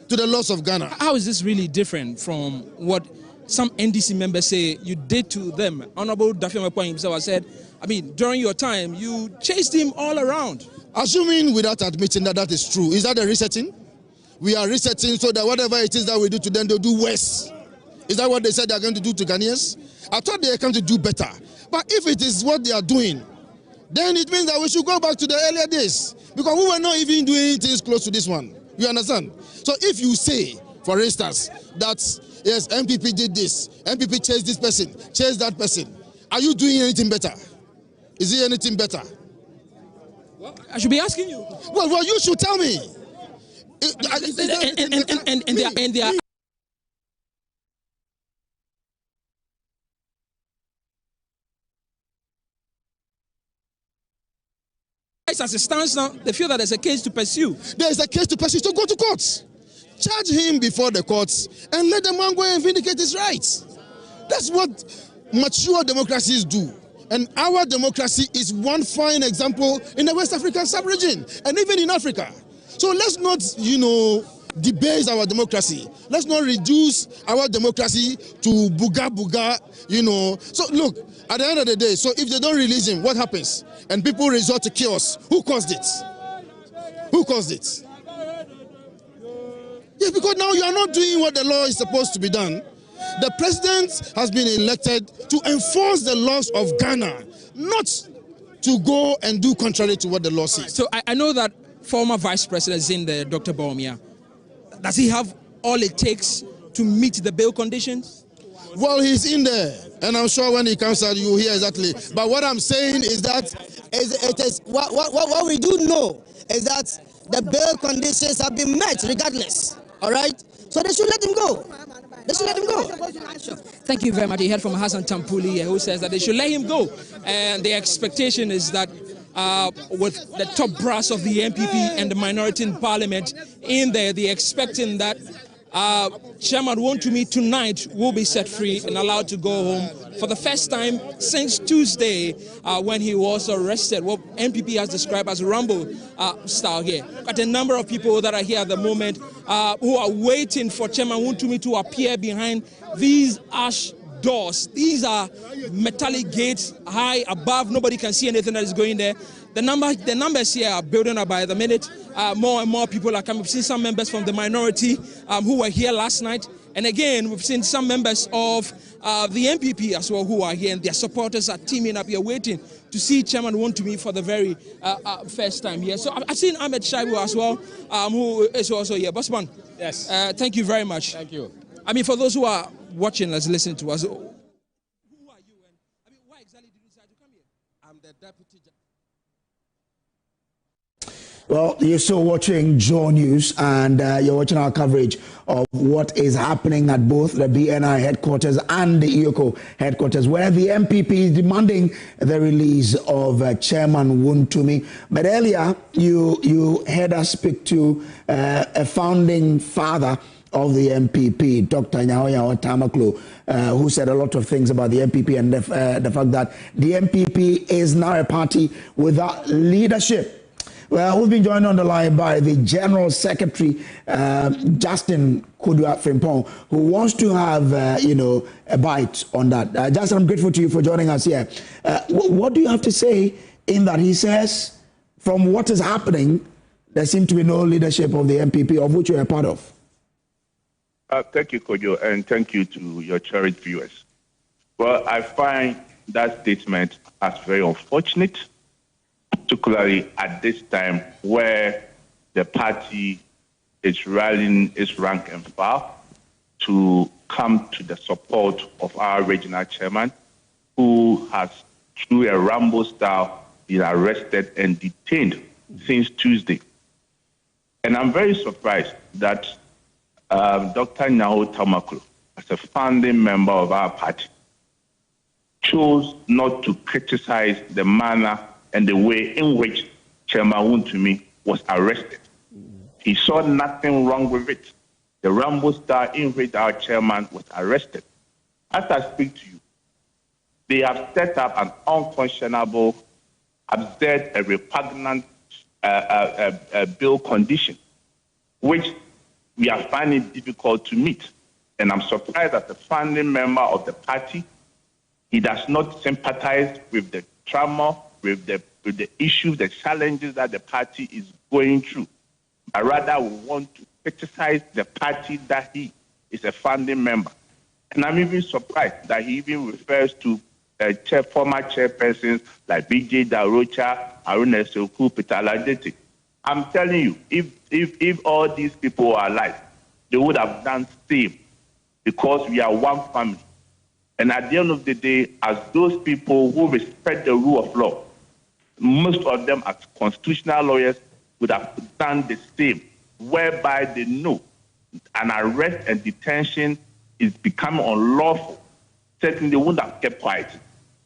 to the laws of Ghana. How is this really different from what some NDC members say you did to them? Honorable Daffy Mekwa himself said, I mean, during your time, you chased him all around. Assuming without admitting that that is true, is that a resetting? We are resetting so that whatever it is that we do to them, they'll do worse. Is that what they said they're going to do to Ghanaians? I thought they were going to do better. But if it is what they are doing, then it means that we should go back to the earlier days. Because we were not even doing things close to this one. You understand? So if you say, for instance, that, yes, MPP did this, MPP chased this person, chased that person, are you doing anything better? Is it anything better? Well, I should be asking you. Well, you should tell me. And they are as it stands now, they feel that there's a case to pursue. There's a case to pursue, so go to courts. Charge him before the courts and let the man go and vindicate his rights. That's what mature democracies do. And our democracy is one fine example in the West African sub-region and even in Africa. So let's not, debase our democracy. Let's not reduce our democracy to buga. So look, at the end of the day, so if they don't release him, what happens? And people resort to chaos. Who caused it? Who caused it? Yes, because now you are not doing what the law is supposed to be done. The president has been elected to enforce the laws of Ghana, not to go and do contrary to what the law says. So I know that former Vice President is in there, Dr. Bawumia. Does he have all it takes to meet the bail conditions? Well, he's in there, and I'm sure when he comes out, you'll hear exactly. But what I'm saying is that what we do know is that the bail conditions have been met regardless. All right? So they should let him go. They should let him go. Sure. Thank you very much. You heard from Hassan Tampuli, who says that they should let him go. And the expectation is that with the top brass of the MPP and the minority in parliament in there, they're expecting that Chairman Wontumi tonight will be set free and allowed to go home for the first time since Tuesday when he was arrested. What MPP has described as Rambo style here. But a number of people that are here at the moment who are waiting for Chairman Wontumi to appear behind these ash doors. These are metallic gates high above. Nobody can see anything that is going there. The numbers here are building up by the minute. More and more people are coming. We've seen some members from the minority who were here last night. And again, we've seen some members of the MPP as well who are here, and their supporters are teaming up here waiting to see Chairman Wontumi for the very first time here. So I've seen Ahmed Shaibu as well, who is also here. Bossman, yes. Thank you very much. Thank you. I mean, for those who are watching us, listening to us, who are you? And I mean, why exactly did you decide to come here? I'm the deputy. Well, you're still watching Joe News, and you're watching our coverage of what is happening at both the BNI headquarters and the EOCO headquarters, where the MPP is demanding the release of Chairman Wontumi. But earlier, you heard us speak to a founding father of the MPP, Dr. Nyahoya Tamaklo, who said a lot of things about the MPP and the fact that the MPP is now a party without leadership. Well, we've been joined on the line by the General Secretary, Justin Kudua Frimpong, who wants to have, a bite on that. Justin, I'm grateful to you for joining us here. What do you have to say in that? He says, from what is happening, there seems to be no leadership of the MPP, of which you're a part of. Thank you, Kojo, and thank you to your cherished viewers. Well, I find that statement as very unfortunate, particularly at this time where the party is rallying its rank and file to come to the support of our regional chairman, who has, through a Rambo style, been arrested and detained since Tuesday. And I'm very surprised that Dr. Nyahoya Tamaklo, as a founding member of our party, chose not to criticize the manner and the way in which Chairman Wontumi was arrested. He saw nothing wrong with it. The Rambo style in which our chairman was arrested. As I speak to you, they have set up an unconscionable, absurd, and repugnant bill condition, which we are finding difficult to meet. And I'm surprised that the founding member of the party, he does not sympathize with the trauma, with the issues, the challenges that the party is going through. But rather, we want to criticize the party that he is a founding member. And I'm even surprised that he even refers to former chairpersons like BJ Darocha, Aruna Soku, Peter Allegation. I'm telling you, if all these people were alive, they would have done the same, because we are one family. And at the end of the day, as those people who respect the rule of law, most of them as constitutional lawyers would have done the same, whereby they know an arrest and detention is becoming unlawful. Certainly, they wouldn't have kept quiet.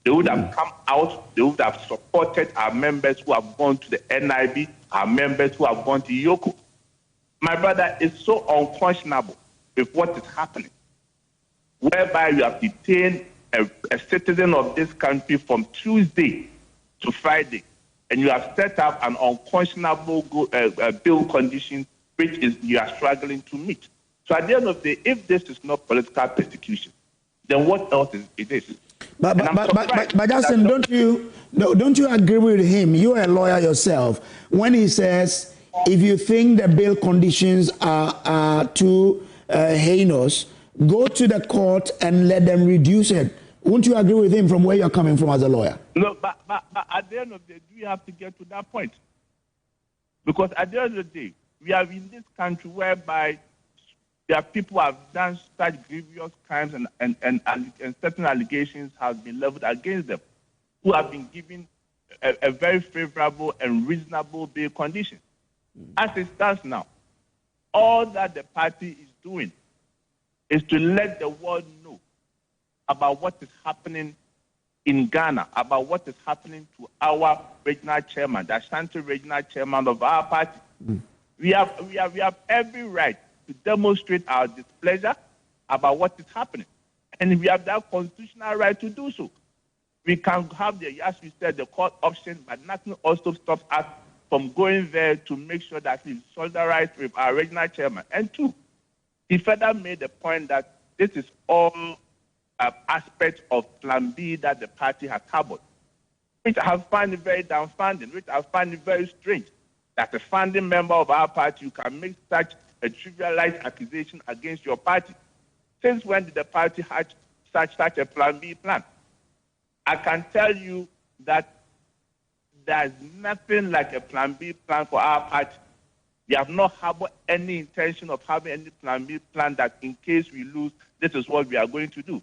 They would have come out, they would have supported our members who have gone to the NIB, our members who have gone to EOCO. My brother, it's so unconscionable with what is happening, whereby you have detained a citizen of this country from Tuesday to Friday, and you have set up an unconscionable bill condition which you are struggling to meet. So at the end of the day, if this is not political persecution, then what else is it? But Justin, don't you agree with him? You're a lawyer yourself. When he says, if you think the bail conditions are too heinous, go to the court and let them reduce it. Won't you agree with him from where you're coming from as a lawyer? No, but at the end of the day, we have to get to that point. Because at the end of the day, we are in this country whereby there are people who have done such grievous crimes and certain allegations have been leveled against them, who have been given a very favorable and reasonable bail condition. As it stands now, all that the party is doing is to let the world know about what is happening in Ghana, about what is happening to our regional chairman, the Ashanti regional chairman of our party. We have every right to demonstrate our displeasure about what is happening. And we have that constitutional right to do so. We can have the, as we said, the court option, but nothing also stops us from going there to make sure that we solidarize with our regional chairman. And two, he further made the point that this is all aspects of Plan B that the party has harbored, which I find it very dumbfounding, which I find it very strange that a founding member of our party, you can make such a trivialized accusation against your party. Since when did the party have such a Plan B plan? I can tell you that there's nothing like a Plan B plan for our party. We have not harbored any intention of having any Plan B plan that in case we lose, this is what we are going to do.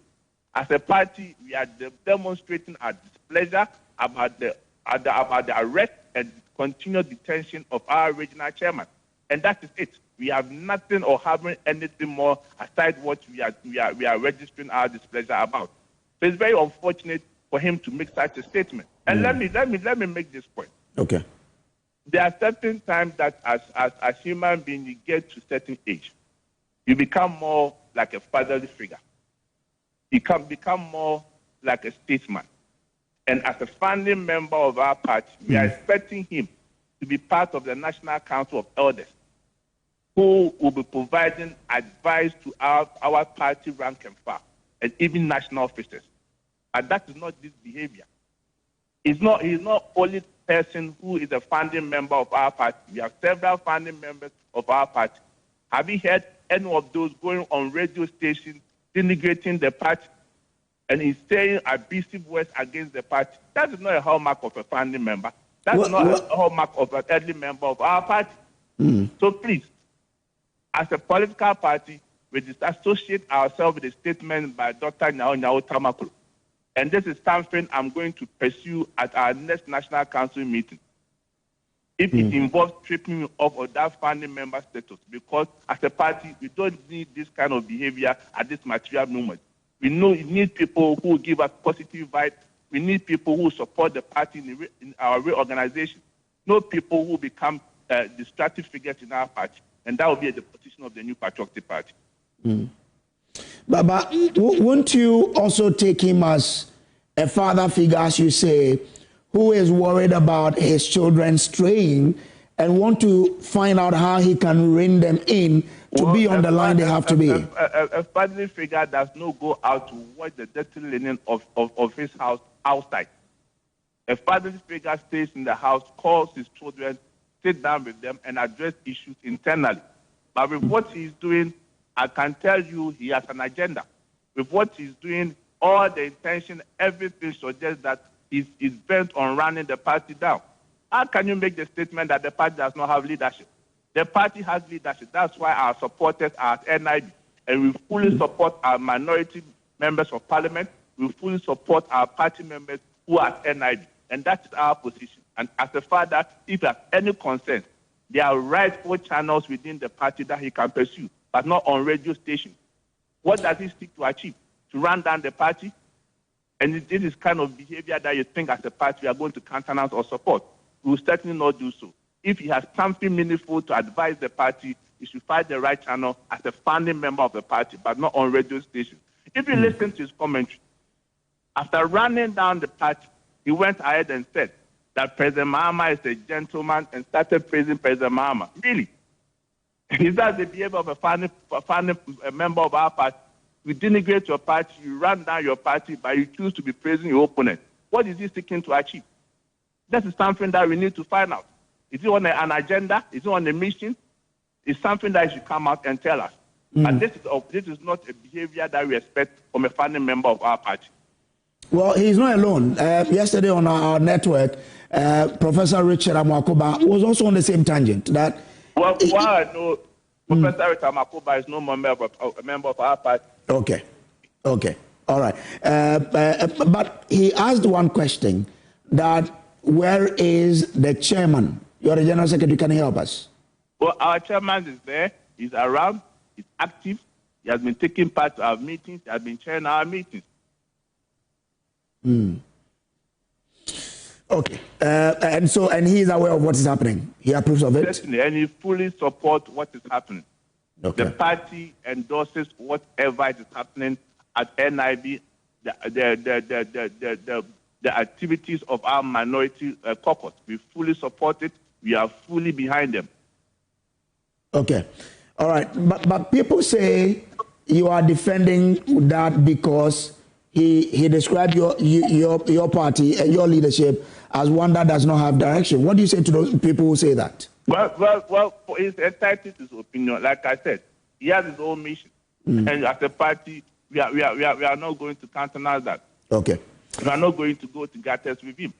As a party, we are demonstrating our displeasure about the arrest and continued detention of our regional chairman. And that is it. We have nothing or having anything more aside what we are registering our displeasure about. So it's very unfortunate for him to make such a statement. And let me make this point. Okay. There are certain times that as human beings, you get to a certain age, you become more like a fatherly figure. You can become more like a statesman. And as a founding member of our party, we are expecting him to be part of the National Council of Elders, who will be providing advice to our party rank and file, and even national officers. And that is not this behavior. He's not only person who is a founding member of our party. We have several founding members of our party. Have you heard any of those going on radio stations denigrating the party and he's saying abusive words against the party? That is not a hallmark of a founding member. That's not a hallmark of an early member of our party. So please, as a political party, we disassociate ourselves with a statement by Dr. Nyao Tamakulu. And this is something I'm going to pursue at our next National Council meeting. If it involves stripping me off of that founding member status, because as a party, we don't need this kind of behavior at this material moment. We need people who give us positive vibes. We need people who support the party in our reorganization. No people who become destructive figures in our party. And that will be the position of the new patriotic party. But won't you also take him as a father figure, as you say, who is worried about his children straying and want to find out how he can rein them in to be on the line they have to be? A father figure does not go out to watch the dirty linen of his house outside. A father figure stays in the house, calls his children, sit down with them and address issues internally. But with what he's doing, I can tell you he has an agenda. With what he's doing, all the intention, everything suggests that he's bent on running the party down. How can you make the statement that the party does not have leadership? The party has leadership. That's why our supporters are at NIB. And we fully support our minority members of parliament. We fully support our party members who are at NIB. And that is our position. And as a father, if he has any concern, there are rightful channels within the party that he can pursue, but not on radio stations. What does he seek to achieve? To run down the party? And this is kind of behavior that you think as a party we are going to countenance or support. We will certainly not do so. If he has something meaningful to advise the party, he should find the right channel as a founding member of the party, but not on radio stations. If you listen to his commentary, after running down the party, he went ahead and said that President Mahama is a gentleman and started praising President Mahama. Really? Is that the behavior of a founding member of our party? You denigrate your party, you run down your party, but you choose to be praising your opponent. What is he seeking to achieve? That is something that we need to find out. Is he on an agenda? Is he on a mission? It's something that he should come out and tell us. But this is not a behavior that we expect from a founding member of our party. Well, he's not alone. Yesterday on our network, Professor Richard Amakoba was also on the same tangent. That while I know Professor Richard Amakoba is no more a member of our party. Okay. All right. But he asked one question, that where is the chairman? You're the General Secretary, can you help us? Well, our chairman is there. He's around. He's active. He has been taking part to our meetings. He has been chairing our meetings. Okay. And he is aware of what is happening. He approves of it? Certainly, and he fully supports what is happening. Okay. The party endorses whatever is happening at NIB, the activities of our minority caucus. We fully support it. We are fully behind them. Okay. All right. But people say you are defending that because he described your party and your leadership as one that does not have direction. What do you say to those people who say that? Well, he's entitled to his opinion. Like I said, he has his own mission. And as a party, we are not going to countenance that. Okay. We are not going to go to gathers with him.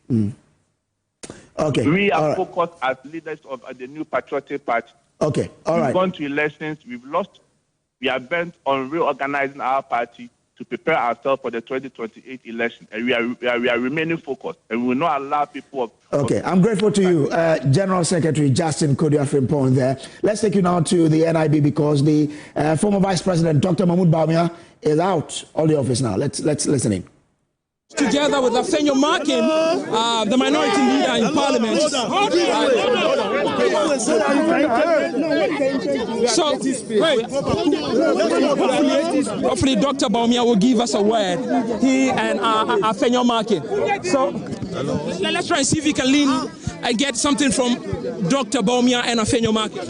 Okay. We are focused as leaders of the new patriotic party. Okay. All right. We've gone to elections. We've lost. We are bent on reorganizing our party to prepare ourselves for the 2028 election. And we are remaining focused. And we will not allow people... Okay. I'm grateful to you, General Secretary Justin Kodia-Frimpong there. Let's take you now to the NIB because the former Vice President, Dr. Mahmoud Bawumia, is out of the office now. Let's listen in. Together with Afenyo Markin, the minority leader in parliament. So, wait. Hopefully Dr. Bawumia will give us a word. He and Afenyo Markin. So, let's try and see if we can lean and get something from Dr. Bawumia and Afenyo Markin.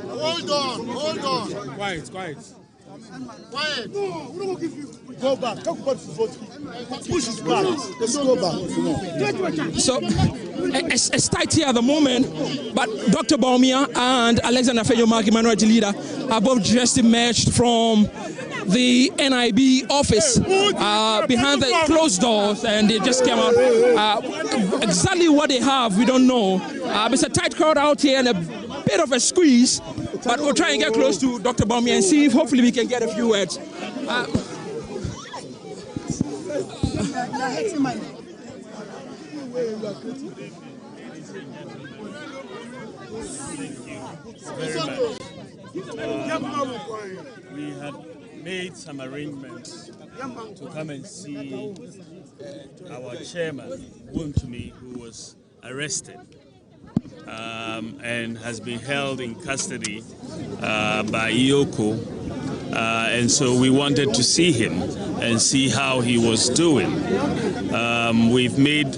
Hold on. Quiet. Quiet. No, we don't give you. Go back. Talk about his vote. Push his back. Let's go back. So, it's tight here at the moment, but Dr. Bawumia and Alexander Afenyo Markin, minority leader, are both just emerged from the NIB office behind the closed doors, and they just came out. Exactly what they have, we don't know. It's a tight crowd out here and a bit of a squeeze, but we'll try and get close to Dr. Bawumia and see if hopefully we can get a few words. Very much. We had made some arrangements to come and see our chairman, Wontumi, who was arrested and has been held in custody by Iyoko. And so we wanted to see him and see how he was doing. We've made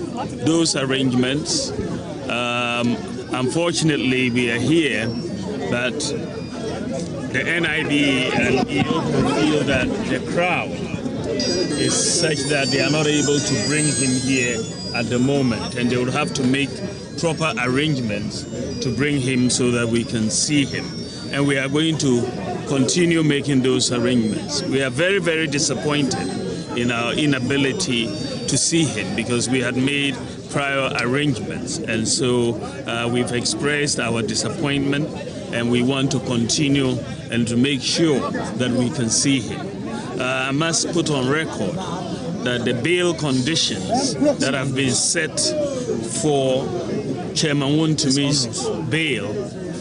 those arrangements. Unfortunately, we are here, but the NIB and Iyoko feel that the crowd is such that they are not able to bring him here at the moment, and they will have to make proper arrangements to bring him so that we can see him. And we are going to continue making those arrangements. We are very, very disappointed in our inability to see him because we had made prior arrangements, and so we've expressed our disappointment, and we want to continue and to make sure that we can see him. I must put on record that the bail conditions that have been set for Chairman Wontumi's bail,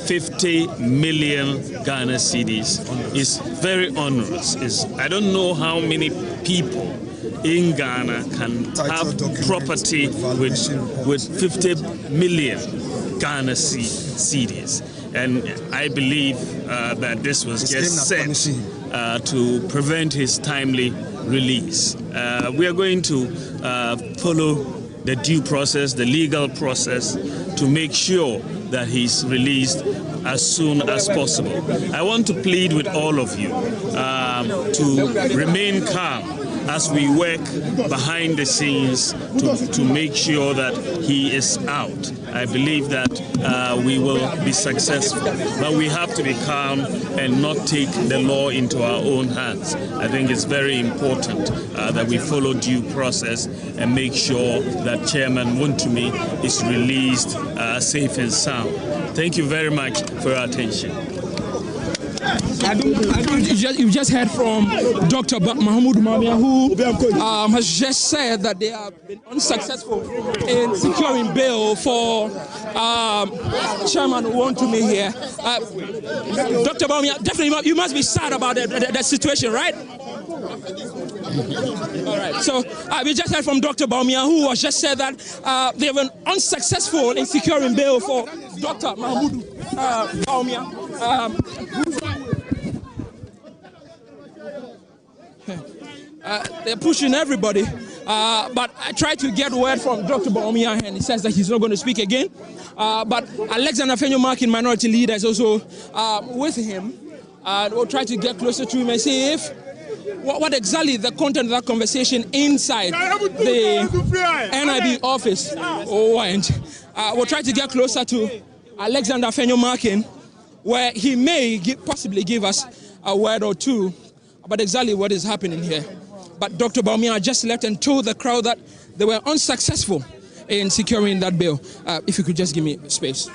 50 million Ghana cedis, is very onerous. I don't know how many people in Ghana can have property with 50 million Ghana cedis. And I believe that this was just set to prevent his timely release. We are going to follow the due process, the legal process, to make sure that he's released as soon as possible. I want to plead with all of you to remain calm as we work behind the scenes to make sure that he is out. I believe that we will be successful, but we have to be calm and not take the law into our own hands. I think it's very important that we follow due process and make sure that Chairman Wontumi is released safe and sound. Thank you very much for your attention. You just heard from Dr. Mahmoud Bawumia, who has just said that they have been unsuccessful in securing bail for Chairman Wontumi here. Dr. Bawumia, definitely you must be sad about that situation, right? All right. So we just heard from Dr. Bawumia, who has just said that they have been unsuccessful in securing bail for Dr. Mahmoud Bawumia. They're pushing everybody, but I tried to get word from Dr. Bawumia, and he says that he's not going to speak again. But Alexander Fenyo-Markin, minority leader, is also with him. We'll try to get closer to him and see if what exactly the content of that conversation inside the NIB office went. We'll try to get closer to Alexander Fenyo-Markin, where he may possibly give us a word or two about exactly what is happening here. But Dr. Bawumia just left and told the crowd that they were unsuccessful in securing that bail. If you could just give me space.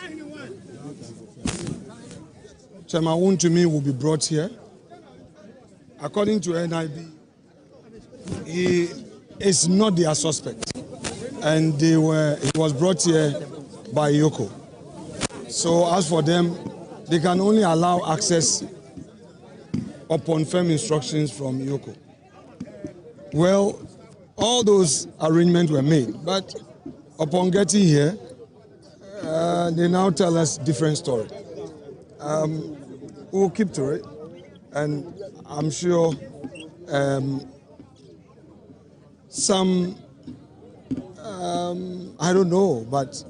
Chairman Wontumi will be brought here. According to NIB, he is not their suspect, and he was brought here by Yoko. So as for them, they can only allow access upon firm instructions from Yoko. Well, all those arrangements were made, but upon getting here, they now tell us different story. We'll keep to it, and I'm sure some, I don't know, but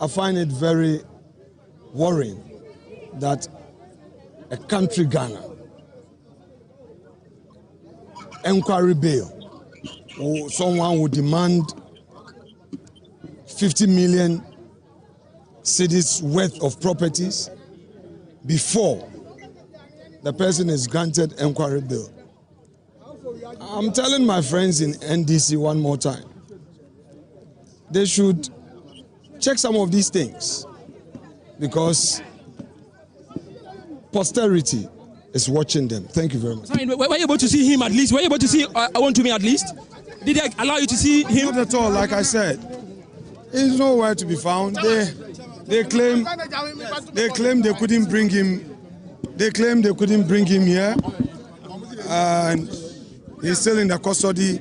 I find it very worrying that a country, Ghana, inquiry bail, or someone would demand 50 million cedis worth of properties before the person is granted inquiry bail. I'm telling my friends in NDC one more time, they should check some of these things, because posterity is watching them. Thank you very much. Were you able to see him at least? Were you able to see Wontumi at least? Did they allow you to see him? Not at all. Like I said, he's nowhere to be found. They claim they couldn't bring him. They claim they couldn't bring him here, and he's still in the custody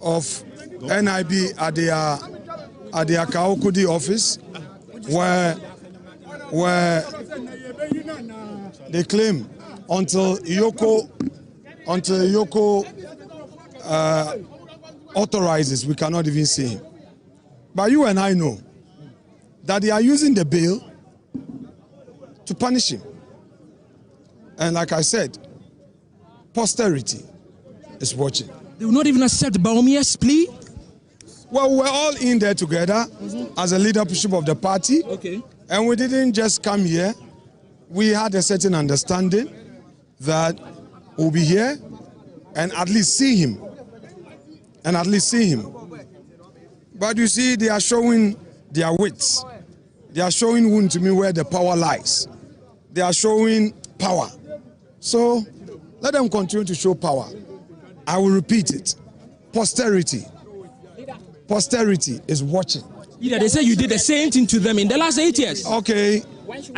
of NIB at their Kaokudi office, where they claim until Yoko authorizes, we cannot even see him. But you and I know that they are using the bail to punish him. And like I said, posterity is watching. They will not even accept Bawumia's plea? Well, we're all in there together as a leadership of the party. Okay. And we didn't just come here. We had a certain understanding that we'll be here and at least see him. But you see, they are showing their wits. They are showing Wontumi where the power lies. They are showing power. So let them continue to show power. I will repeat it. Posterity is watching. Yeah, they say you did the same thing to them in the last 8 years. Okay. Don't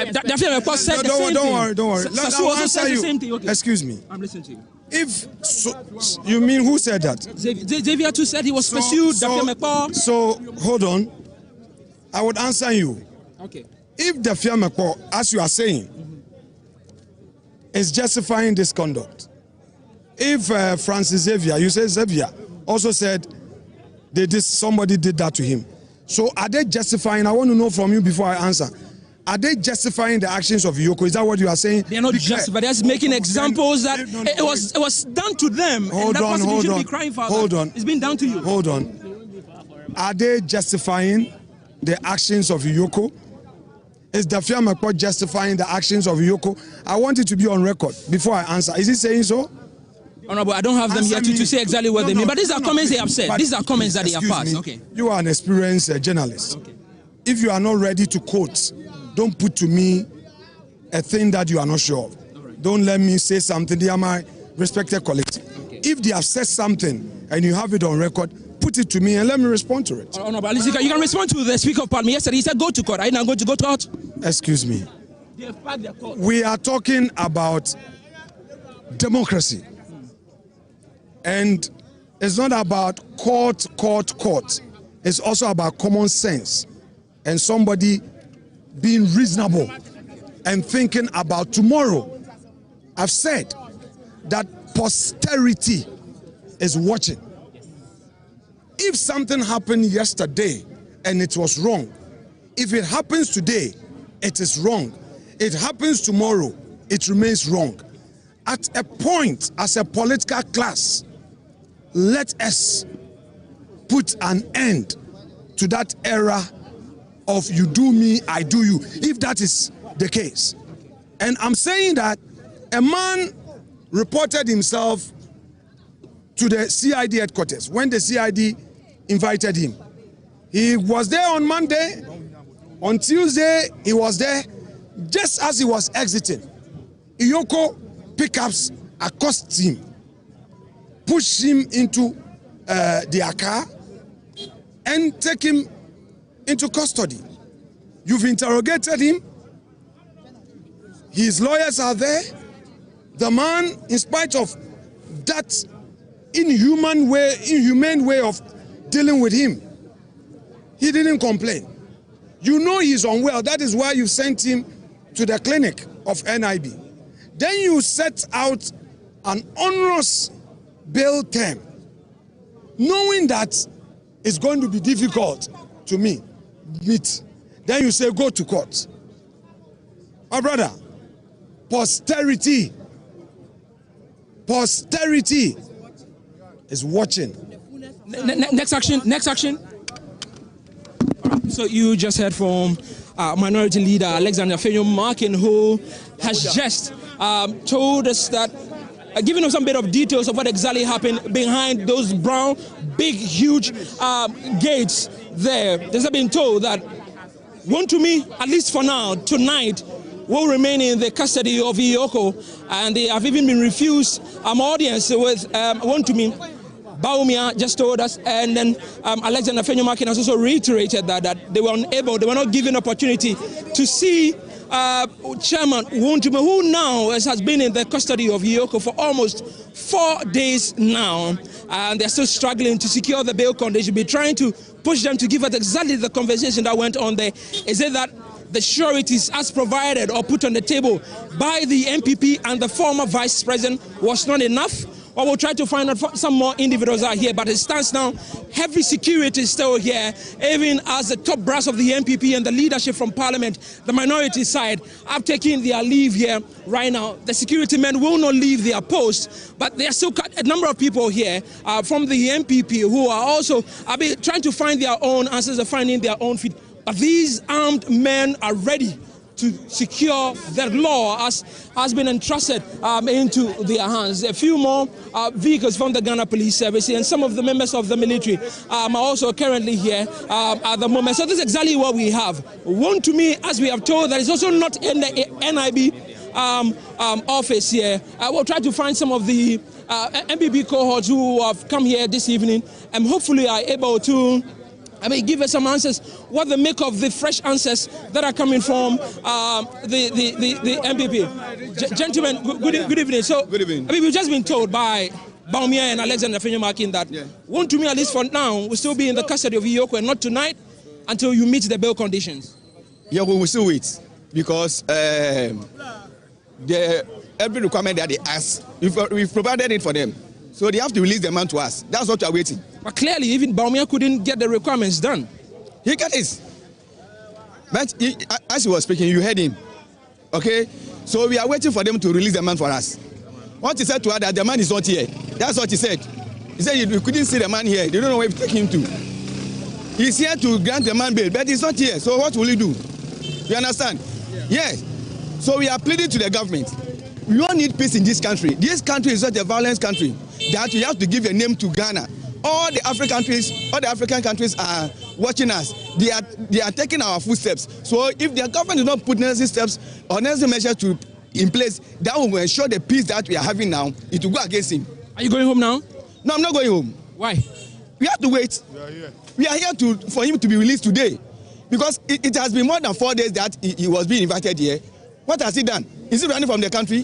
worry. I'll answer you. Okay. Excuse me. I'm listening to you. You mean who said that? Xavier too said he was pursued. So hold on. I would answer you. Okay. If the Fiamepo, as you are saying, is justifying this conduct, if Francis Xavier, you say Xavier, also said somebody did that to him. So are they justifying? I want to know from you before I answer. Are they justifying the actions of Yoko? Is that what you are saying? They are not justifying. They're just making examples that it was done to them. Hold on. It's been done to you. Hold on. Are they justifying the actions of Yoko? Is the Fiamepo justifying the actions of Yoko? I want it to be on record before I answer. Is he saying so? Honorable, I don't have them here to say exactly what they mean, but these are comments they have said. These are comments that they have passed. Okay. You are an experienced journalist. Okay. If you are not ready to quote, don't put to me a thing that you are not sure of. don't let me say something. They are my respected colleagues. Okay. If they have said something and you have it on record, put it to me and let me respond to it. Honorable Alisika, you can respond to the Speaker of Parliament. Yesterday he said go to court. Are you now going to go to court? Excuse me. We are talking about democracy. And it's not about court. It's also about common sense and somebody being reasonable and thinking about tomorrow. I've said that posterity is watching. If something happened yesterday and it was wrong, if it happens today, it is wrong. It happens tomorrow, it remains wrong. At a point, as a political class, let us put an end to that era of you do me, I do you, if that is the case. And I'm saying that a man reported himself to the CID headquarters when the CID invited him. He was there on Monday. On Tuesday, he was there. Just as he was exiting, Iyoko pickups accosted him, pushed him into their car, and take him into custody. You've interrogated him. His lawyers are there. The man, in spite of that inhumane way of dealing with him, he didn't complain. You know he's unwell. That is why you sent him to the clinic of NIB. Then you set out an onerous bail term, knowing that it's going to be difficult to meet. Then you say, go to court. My brother, posterity is watching. Next action. So you just heard from Minority Leader Alexander Fenyo-Markin, who has just told us that, giving us some bit of details of what exactly happened behind those brown, big, huge gates there. There's been told that Wontumi, at least for now, tonight, will remain in the custody of Iyoko, and they have even been refused audience with Wontumi. Bawumia just told us, and then Alexander Fenyo-Markin has also reiterated that they were not given opportunity to see Chairman Wontumi, who now has been in the custody of Iyoko for almost 4 days now, and they're still struggling to secure the bail condition. We're trying to push them to give us exactly the conversation that went on there. Is it that the sureties as provided or put on the table by the MPP and the former vice president was not enough? Or we'll try to find out some more individuals out here, but it stands now, heavy security is still here, even as the top brass of the MPP and the leadership from Parliament, the minority side, have taken their leave here right now. The security men will not leave their post, but there are still a number of people here from the MPP who are also trying to find their own answers and finding their own feet. But these armed men are ready to secure that law has been entrusted into their hands. A few more vehicles from the Ghana Police Service and some of the members of the military are also currently here at the moment. So this is exactly what we have. Wontumi, as we have told, that is also not in the NIB office here. We'll try to find some of the MPP cohorts who have come here this evening and hopefully are able to give us some answers, what they make of the fresh answers that are coming from the MPP. Gentlemen, good evening. So, good evening. We've just been told by Bawumia and Alexander Fenyo-Markin that Wontumi, at least for now, will still be in the custody of Iyoko, and not tonight until you meet the bail conditions. Yeah, we will still wait because every requirement that they ask, we've provided it for them. So they have to release the man to us. That's what we are waiting. But clearly, even Bawumia couldn't get the requirements done. He got this. But as he was speaking, you heard him. Okay? So we are waiting for them to release the man for us. What he said to us, that the man is not here. That's what he said. He said you couldn't see the man here. They don't know where to take him to. He's here to grant the man bail, but he's not here. So what will he do? You understand? Yes. So we are pleading to the government. We don't need peace in this country. This country is not a violent country. That we have to give a name to Ghana. All the African countries are watching us. They are taking our footsteps. So if the government does not put necessary steps or necessary measures to in place that will ensure the peace that we are having now, it will go against him. Are you going home now? No, I'm not going home. Why? We have to wait. We are here for him to be released today. Because it has been more than 4 days that he was being invited here. What has he done? Is he running from the country?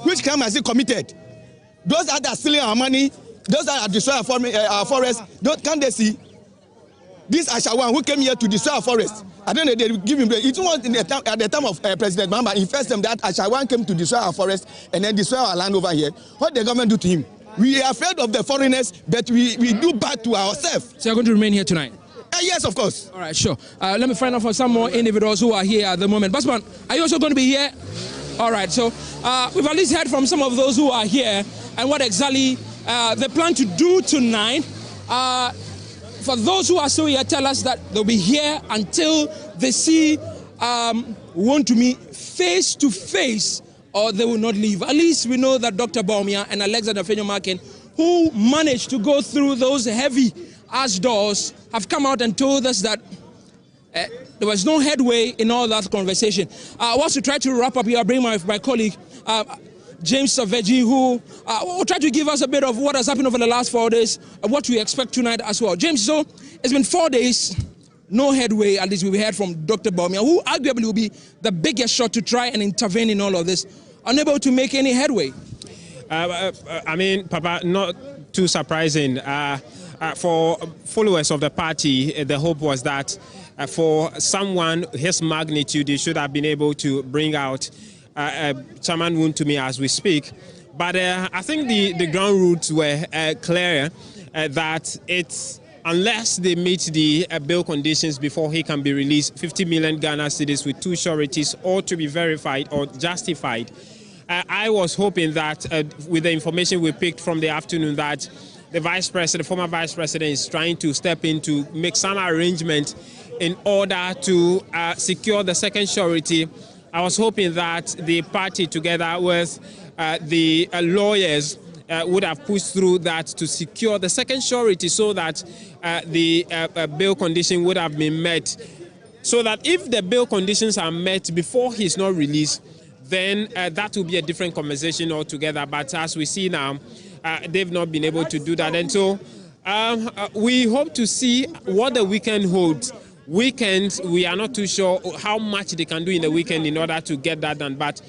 Which crime has he committed? Those that are stealing our money, those that are destroying our forests, can't they see? This Ashawan who came here to destroy our forests, I don't know, they give him it was at the time of President Mahama, he first time that Ashawan came to destroy our forests and then destroy our land over here. What did the government do to him? We are afraid of the foreigners, but we do bad to ourselves. So you're going to remain here tonight? Yes, of course. All right, sure. Let me find out for some more individuals who are here at the moment. Bossman, are you also going to be here? All right, so we've at least heard from some of those who are here and what exactly they plan to do tonight. For those who are still here, tell us that they'll be here until they see Wontumi face to face, or they will not leave. At least we know that Dr. Bawumia and Alexander Fenyomakin, who managed to go through those heavy ass doors, have come out and told us that there was no headway in all that conversation. I want to try to wrap up here. I'll bring my colleague, James Saveji, who will try to give us a bit of what has happened over the last 4 days, and what we expect tonight as well. James, so it's been 4 days, no headway, at least we heard from Dr. Bawumia, who arguably will be the biggest shot to try and intervene in all of this, unable to make any headway. I mean, Papa, not too surprising. For followers of the party, the hope was that for someone his magnitude, he should have been able to bring out Chairman Wontumi as we speak. But I think the ground roots were clear that it's unless they meet the bail conditions before he can be released, 50 million Ghana cedis with 2 sureties, or to be verified or justified. I was hoping that with the information we picked from the afternoon that the former vice president is trying to step in to make some arrangement in order to secure the second surety. I was hoping that the party, together with the lawyers, would have pushed through that to secure the second surety so that the bail condition would have been met. So that if the bail conditions are met before he's not released, then that will be a different conversation altogether. But as we see now, they've not been able to do that. And so we hope to see what the weekend holds. Weekends, we are not too sure how much they can do in the weekend in order to get that done. But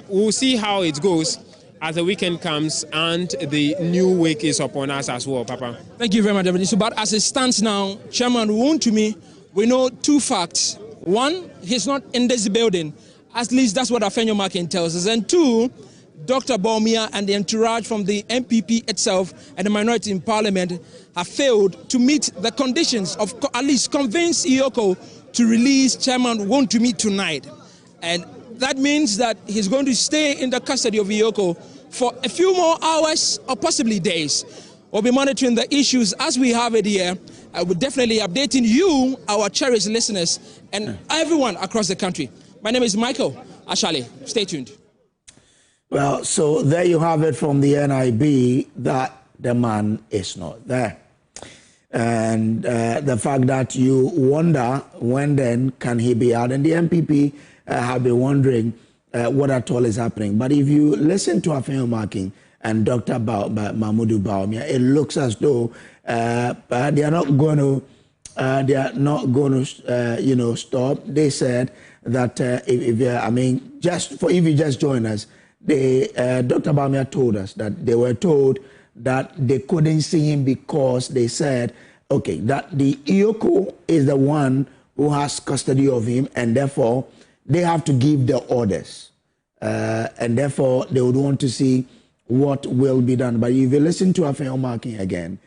we'll see how it goes as the weekend comes and the new week is upon us as well, Papa. Thank you very much, David. So, but as it stands now, Chairman Wontumi, we know 2 facts. 1, he's not in this building. At least that's what Fenyomakin tells us. And 2, Dr. Bawumia and the entourage from the MPP itself and the minority in parliament have failed to meet the conditions of at least convince Iyoko to release Chairman Wontumi tonight. And that means that he's going to stay in the custody of Iyoko for a few more hours or possibly days. We'll be monitoring the issues as we have it here. I will definitely updating you, our cherished listeners, and everyone across the country. My name is Michael Ashale. Stay tuned. Well, so there you have it from the NIB that the man is not there. And the fact that you wonder when then can he be out, and the MPP have been wondering what at all is happening. But if you listen to Fenyomakin and Dr. Mahmoud Bawumia, it looks as though they are not going to stop. They said that if you just join us, Dr. Bawumia told us that they were told that they couldn't see him because they said, okay, that the Iyoko is the one who has custody of him, and therefore they have to give the orders. And therefore they would want to see what will be done. But if you listen to Fenyomakin again,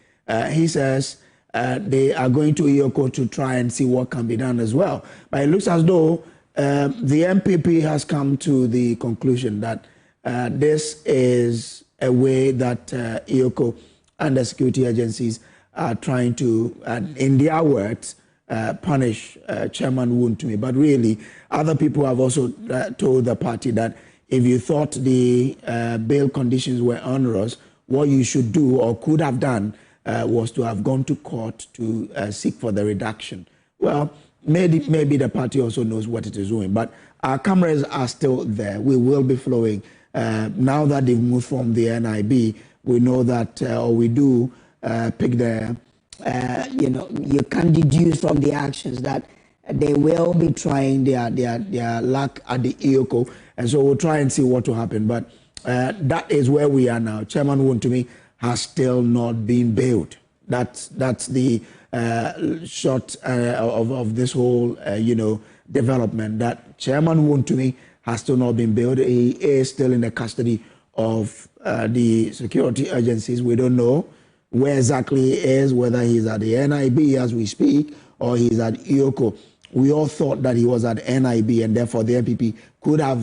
he says they are going to Iyoko to try and see what can be done as well. But it looks as though the MPP has come to the conclusion that this is a way that Iyoko and the security agencies are trying to, in their words, punish Chairman Wontumi. But really, other people have also told the party that if you thought the bail conditions were onerous, what you should do or could have done was to have gone to court to seek for the reduction. Well, maybe the party also knows what it is doing. But our cameras are still there. We will be flowing. Now that they've moved from the NIB, we know that, or we do pick the, you can deduce from the actions that they will be trying their luck at the EOCO, and so we'll try and see what will happen. But that is where we are now. Chairman Wontumi has still not been bailed. That's the short of this whole development. That Chairman Wontumi has still not been bailed. He is still in the custody of the security agencies. We don't know where exactly he is, whether he's at the NIB as we speak or he's at EOCO. We all thought that he was at NIB, and therefore the MPP could have,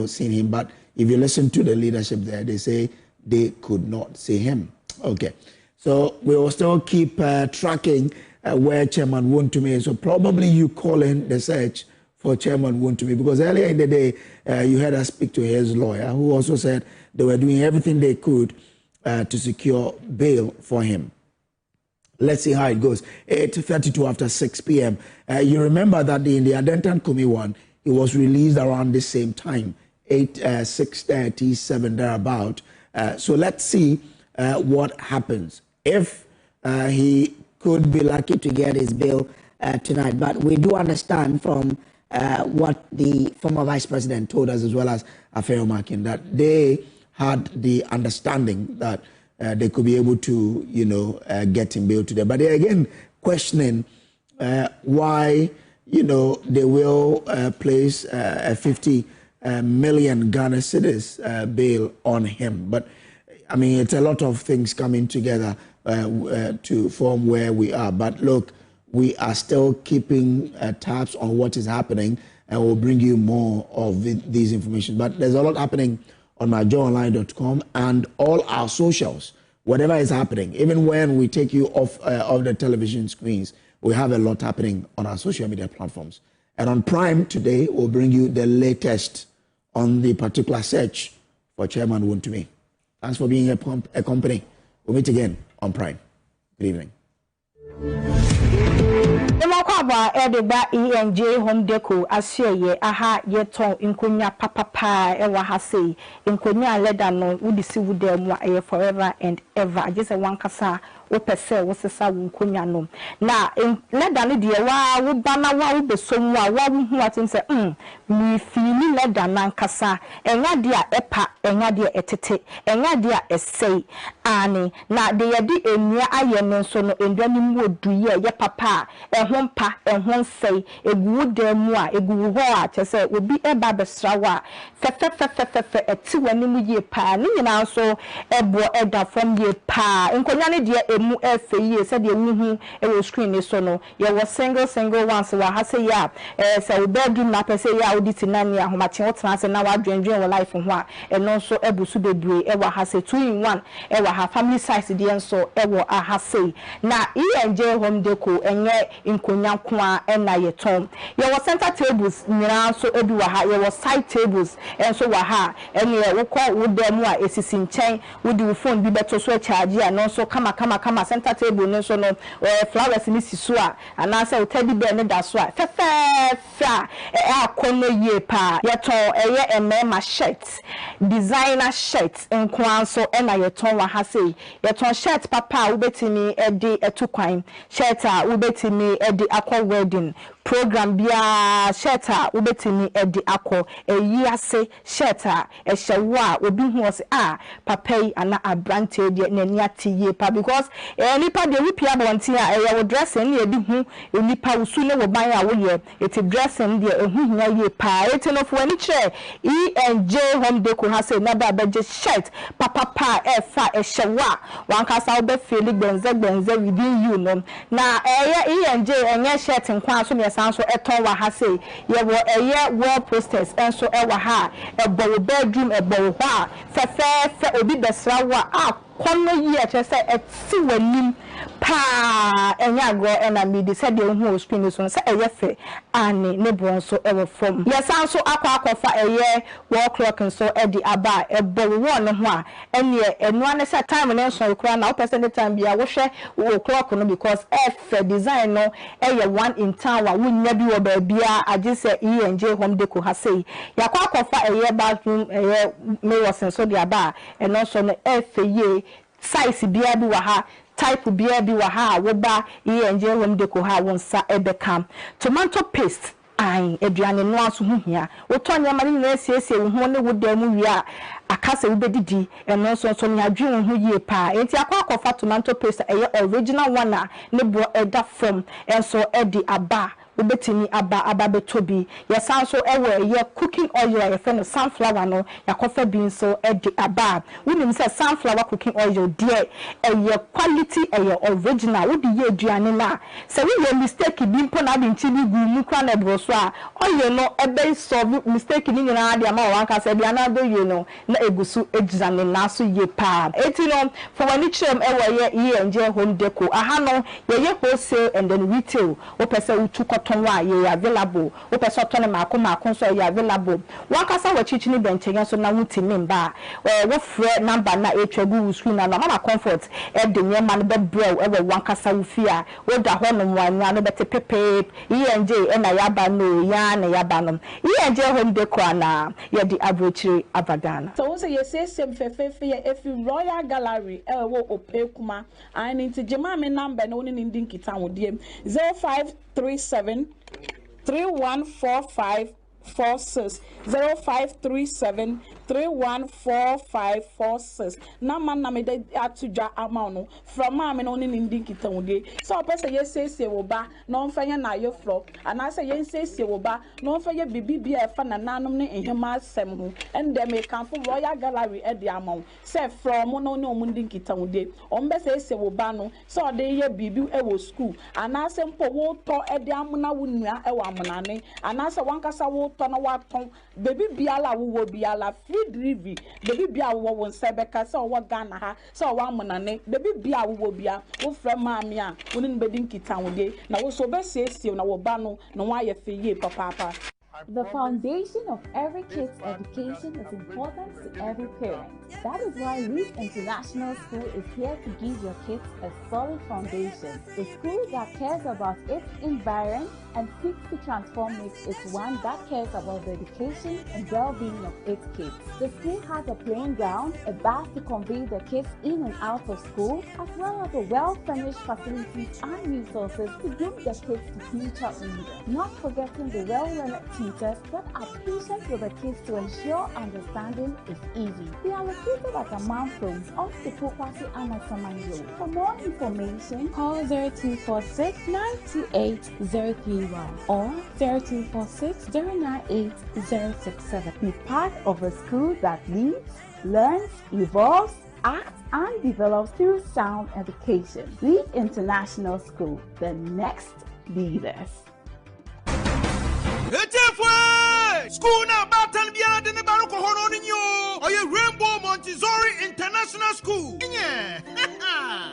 seen him. But if you listen to the leadership there, they say they could not see him. Okay, so we will still keep tracking where Chairman Wontumi is. So probably you call in the search for Chairman Wontumi, because earlier in the day you heard us speak to his lawyer, who also said they were doing everything they could to secure bail for him. Let's see how it goes. 8:32 after 6 p.m. You remember that in the Adentan Kumi one, he was released around the same time, 6:37 thereabout. So let's see what happens. If he could be lucky to get his bail tonight. But we do understand from what the former vice president told us, as well as Afeo Makin, that they had the understanding that they could be able to, get him bail today. But they're again questioning why, they will place a 50 million Ghana cedis bail on him. But I mean, it's a lot of things coming together to form where we are. But look, we are still keeping tabs on what is happening, and we'll bring you more of these information. But there's a lot happening on myjoyonline.com and all our socials. Whatever is happening, even when we take you off the television screens, we have a lot happening on our social media platforms. And on Prime today, we'll bring you the latest on the particular search for Chairman Wontumi. Thanks for being a company. We'll meet again on Prime. Good evening. Emakwa edeba ENJ home deco asye aha yeton inkonya papa ewa hase inkonya leda no wudisi wudemu aye forever and ever just a one kasa wo pese wo sesa inkonya no na leda no de wa wo bana wa wo besom wa hu atin se mi fili leda nan kasa enya de a epa enya de etete enya de a esei ani na de ye di enua aye no so no endwani mu oduye ye papa ehompa ehon sei egu demu a egu ho a chese obi eba besrawa fe eti wani mu ye pa ni nyina so ebo eda from ye pa nkonya ne de emu efe ye se de wuhu e wo screen ni so no ye wo single ones wa ha se ya se wo bedroom na pese ya audit na ni ahomache wotena se na wa dwendwen wo life ho a eno so ebusu bebre e wa ha se 2 in 1 e wa ha family size de enso e wo aha se na ENJ home deco enye inkonya kwa ena yeton ye wo center tables nyina so ebi wa ha ye wo side tables enso wa ha ene wo ko wo demu a esisi nchen wo di wo phone bi beto so charge a no so kama center table no so no flowers ni sisu a ana se wo teddy bear ne da so a fe akono ye pa yeton eye emema shirt designer shirt nkwan so ena yeton wa ha se yeton shirt papa wo betimi edi etukwan shirt a wo betimi edi akọ wedding program bia shirt a wo betimi edi akọ eyi ase shirt a ehyewo a obi hu ose papa yi ana abrante de nani atiye pa because nipa de wipia bonti a eya wo dress en ye bi hu nipa usu ne wo ban a wo ye eti dress en de ehu hia ye pa eti no fo ani kire ENJ home deco ha say na ba beje shirt papa efa ehyewo a wankasa wo be feel gbenze within you no na ENJ enye shirt nkwa so me san so eton wa ha say ye wo eye wall posters enso e wa ha ebo bedroom ebo ho a fe obi besra wa kono yi a chese eti wanim pa enya go ena me de said the who screen so say eyefe ani ne bron so ewe from yes so akwa eye wall clock so e di aba e bo wo ne ho a ene enu ane say time ne so kura na person the time bia wo hwe wo clock no because efe design no eye one in town wa wo nya bi wo ba bia age say enj home deco ha say yakwa eye bathroom eye me was so di aba eno so no efe ye size bia bi wa ha type bia bi wa ha wo ba enj home deco ha wonsa ebekam tomato paste ai eduane no aso hu hia wo to nya mari na esiesie wo ho ne wo da mu wi a akase wo bedidi eno so no adwe wo ho yie pa enti akwa tomato paste eye original one a ne bo eda from enso edi aba ubetini aba betobi yasanso ewe ye cooking oil ye fe sunflower no yakofa bin so edi aba wonim say sunflower cooking oil there eye quality eye original wo di ye aduane na say we ye mistake bi mpo na bi nchi bi gu mu kwa na bro so a oil no ebe solve mistake ni nyina ade ama wanka say bia na do ye no na egusu ejizane na so ye pa eti no for when chrem ewe ye enje home deco aha no ye wholesale and then retail wo pese utu tonwa ye available o person tone mako so ye available wakasa wachichi ni benchen so na wutimi mba wo frɛ number na etwagu screen na mama comfort e de nyema no be brew e we wakasa wo fia wo da ho no wanwa no bete pepe enj e na yaba no ya na yaba no enj home deco na ye di average avagana so wo say ye say sem fefefe ye efi Royal Gallery e wo opekuma and into jema me number no ni ndin kita wo diem 0537 314546 0537 314546 na man na me de atuja ama no from ma me no ni ndin kita wo die so person ye sese wo ba no mfa ye na ye flo ana say ye sese wo ba no mfa ye bibibia e fa na nanom ne ehema asem ho ende me kan fo Royal Gallery e de ama say from no ne omu ndin kita wo die ombe sese wo ba no so de ye bibi e wo school ana say mpo wo to e de amuna wo nua e wo amunane ana say wankasa wo to na wa ton baby biala wo biala Drivi baby bia wo won sebeka se wo Ghana ha se wo amunane baby bia wo bia wo fra maami a woni no bedin kita wo de na wo so be siesie na wo ba no na wa ye feye papa. The foundation of every kid's education is important to every parent. That is why NIB International School is here to give your kids a solid foundation. A school that cares about its environment and seeks to transform it is one that cares about the education and well-being of its kids. The school has a playing ground, a bus to convey the kids in and out of school, as well as a well-furnished facilities and resources to groom the kids to future leaders. Not forgetting the well-learned teachers that are patient with the kids to ensure understanding is easy. They are located at a milestone off the Pokwasi Anasaman Road. For more information, call 0246 928 031 or 0246 098 067. Be part of a school that leads, learns, evolves, acts, and develops through sound education. NIB International School, the next leaders. School now batan biara de ne baroko hono ninyo. Oye Rainbow Montessori International School. Yeah.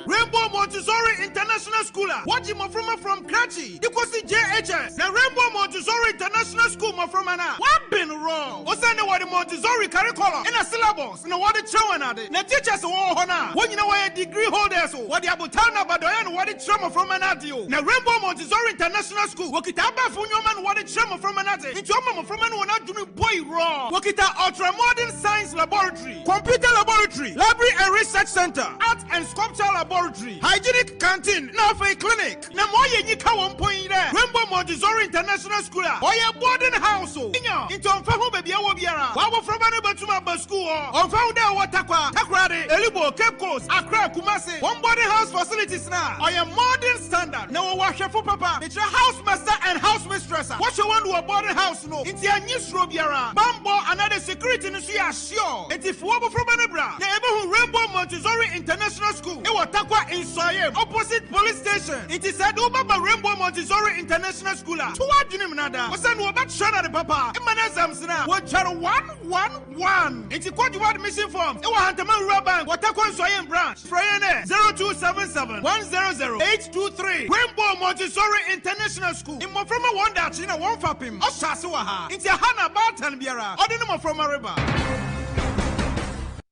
Rainbow Montessori International School. What you from Kratchi? Because the GH50. The Rainbow Montessori International School from ana. What been wrong? What's that what the Montessori curriculum in a syllabus? No what the children are the teachers who hona. When you know why degree holders what the abutana badoyan what the trauma from anadio. The Rainbow Montessori International School. Wakitaba funyoman what the trauma from anati. It's your mama from an not doing boy wrong. Wakita ultra modern science laboratory, computer laboratory, library and research center, art and sculpture laboratory, hygienic canteen, now for a clinic. Na moye nyika 1 point there. Rainbow Montessori International School. Oye boarding house. Inyo. Into onfahu baby awo biara. Wawo from an batuma school. Onfahu there watakwa. Takrade. Elibo, Cape Coast, Accra, Kumasi. One boarding house facilities now. Oye modern standard. Now wash your papa. It's your house master and house mistress. What you want to a boarding house no. It's your new Robiara, Bambo, another security in the sure. And if Wabo from Anabra, the Ever Rainbow Montessori International School, it was Takwa in Soye, opposite police station. It is said Ubaba Rainbow Montessori International. International School. To what you name nada? Was that no about Shana the Papa? Emanazamsina. What channel 111? It's a quad admission form. It was Hantaman Rabank. What a Soyan branch. Frayane 0277 100 823. Rainbow Montessori International School. In Moframa one that in a one fapim. Osasuaha. It's a Hana Bartan Biara. Ordinary from a river.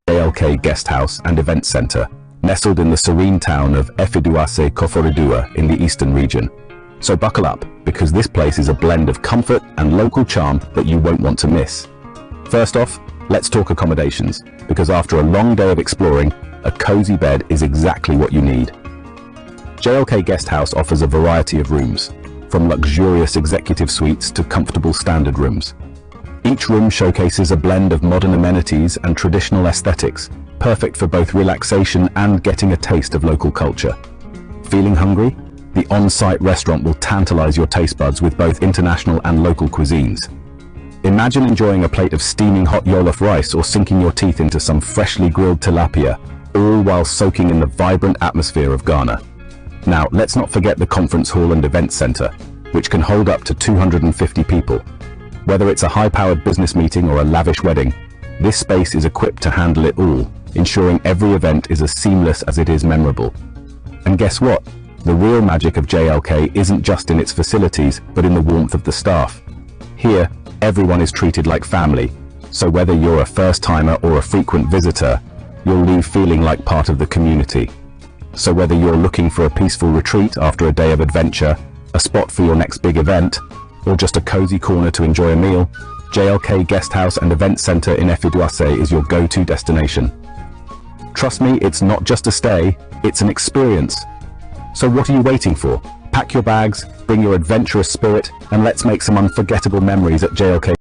JLK Guest House and Event Center, nestled in the serene town of Efiduase Koforidua in the eastern region. So buckle up, because this place is a blend of comfort and local charm that you won't want to miss. First off, let's talk accommodations, because after a long day of exploring, a cozy bed is exactly what you need. JLK Guest House offers a variety of rooms, from luxurious executive suites to comfortable standard rooms. Each room showcases a blend of modern amenities and traditional aesthetics, perfect for both relaxation and getting a taste of local culture. Feeling hungry? The on-site restaurant will tantalize your taste buds with both international and local cuisines. Imagine enjoying a plate of steaming hot jollof rice or sinking your teeth into some freshly grilled tilapia, all while soaking in the vibrant atmosphere of Ghana. Now, let's not forget the conference hall and event center, which can hold up to 250 people. Whether it's a high-powered business meeting or a lavish wedding, this space is equipped to handle it all, ensuring every event is as seamless as it is memorable. And guess what? The real magic of JLK isn't just in its facilities, but in the warmth of the staff. Here, everyone is treated like family, so whether you're a first-timer or a frequent visitor, you'll leave feeling like part of the community. So whether you're looking for a peaceful retreat after a day of adventure, a spot for your next big event, or just a cozy corner to enjoy a meal, JLK Guest House and Event Center in Efiduase is your go-to destination. Trust me, it's not just a stay, it's an experience. So what are you waiting for? Pack your bags, bring your adventurous spirit, and let's make some unforgettable memories at JLK.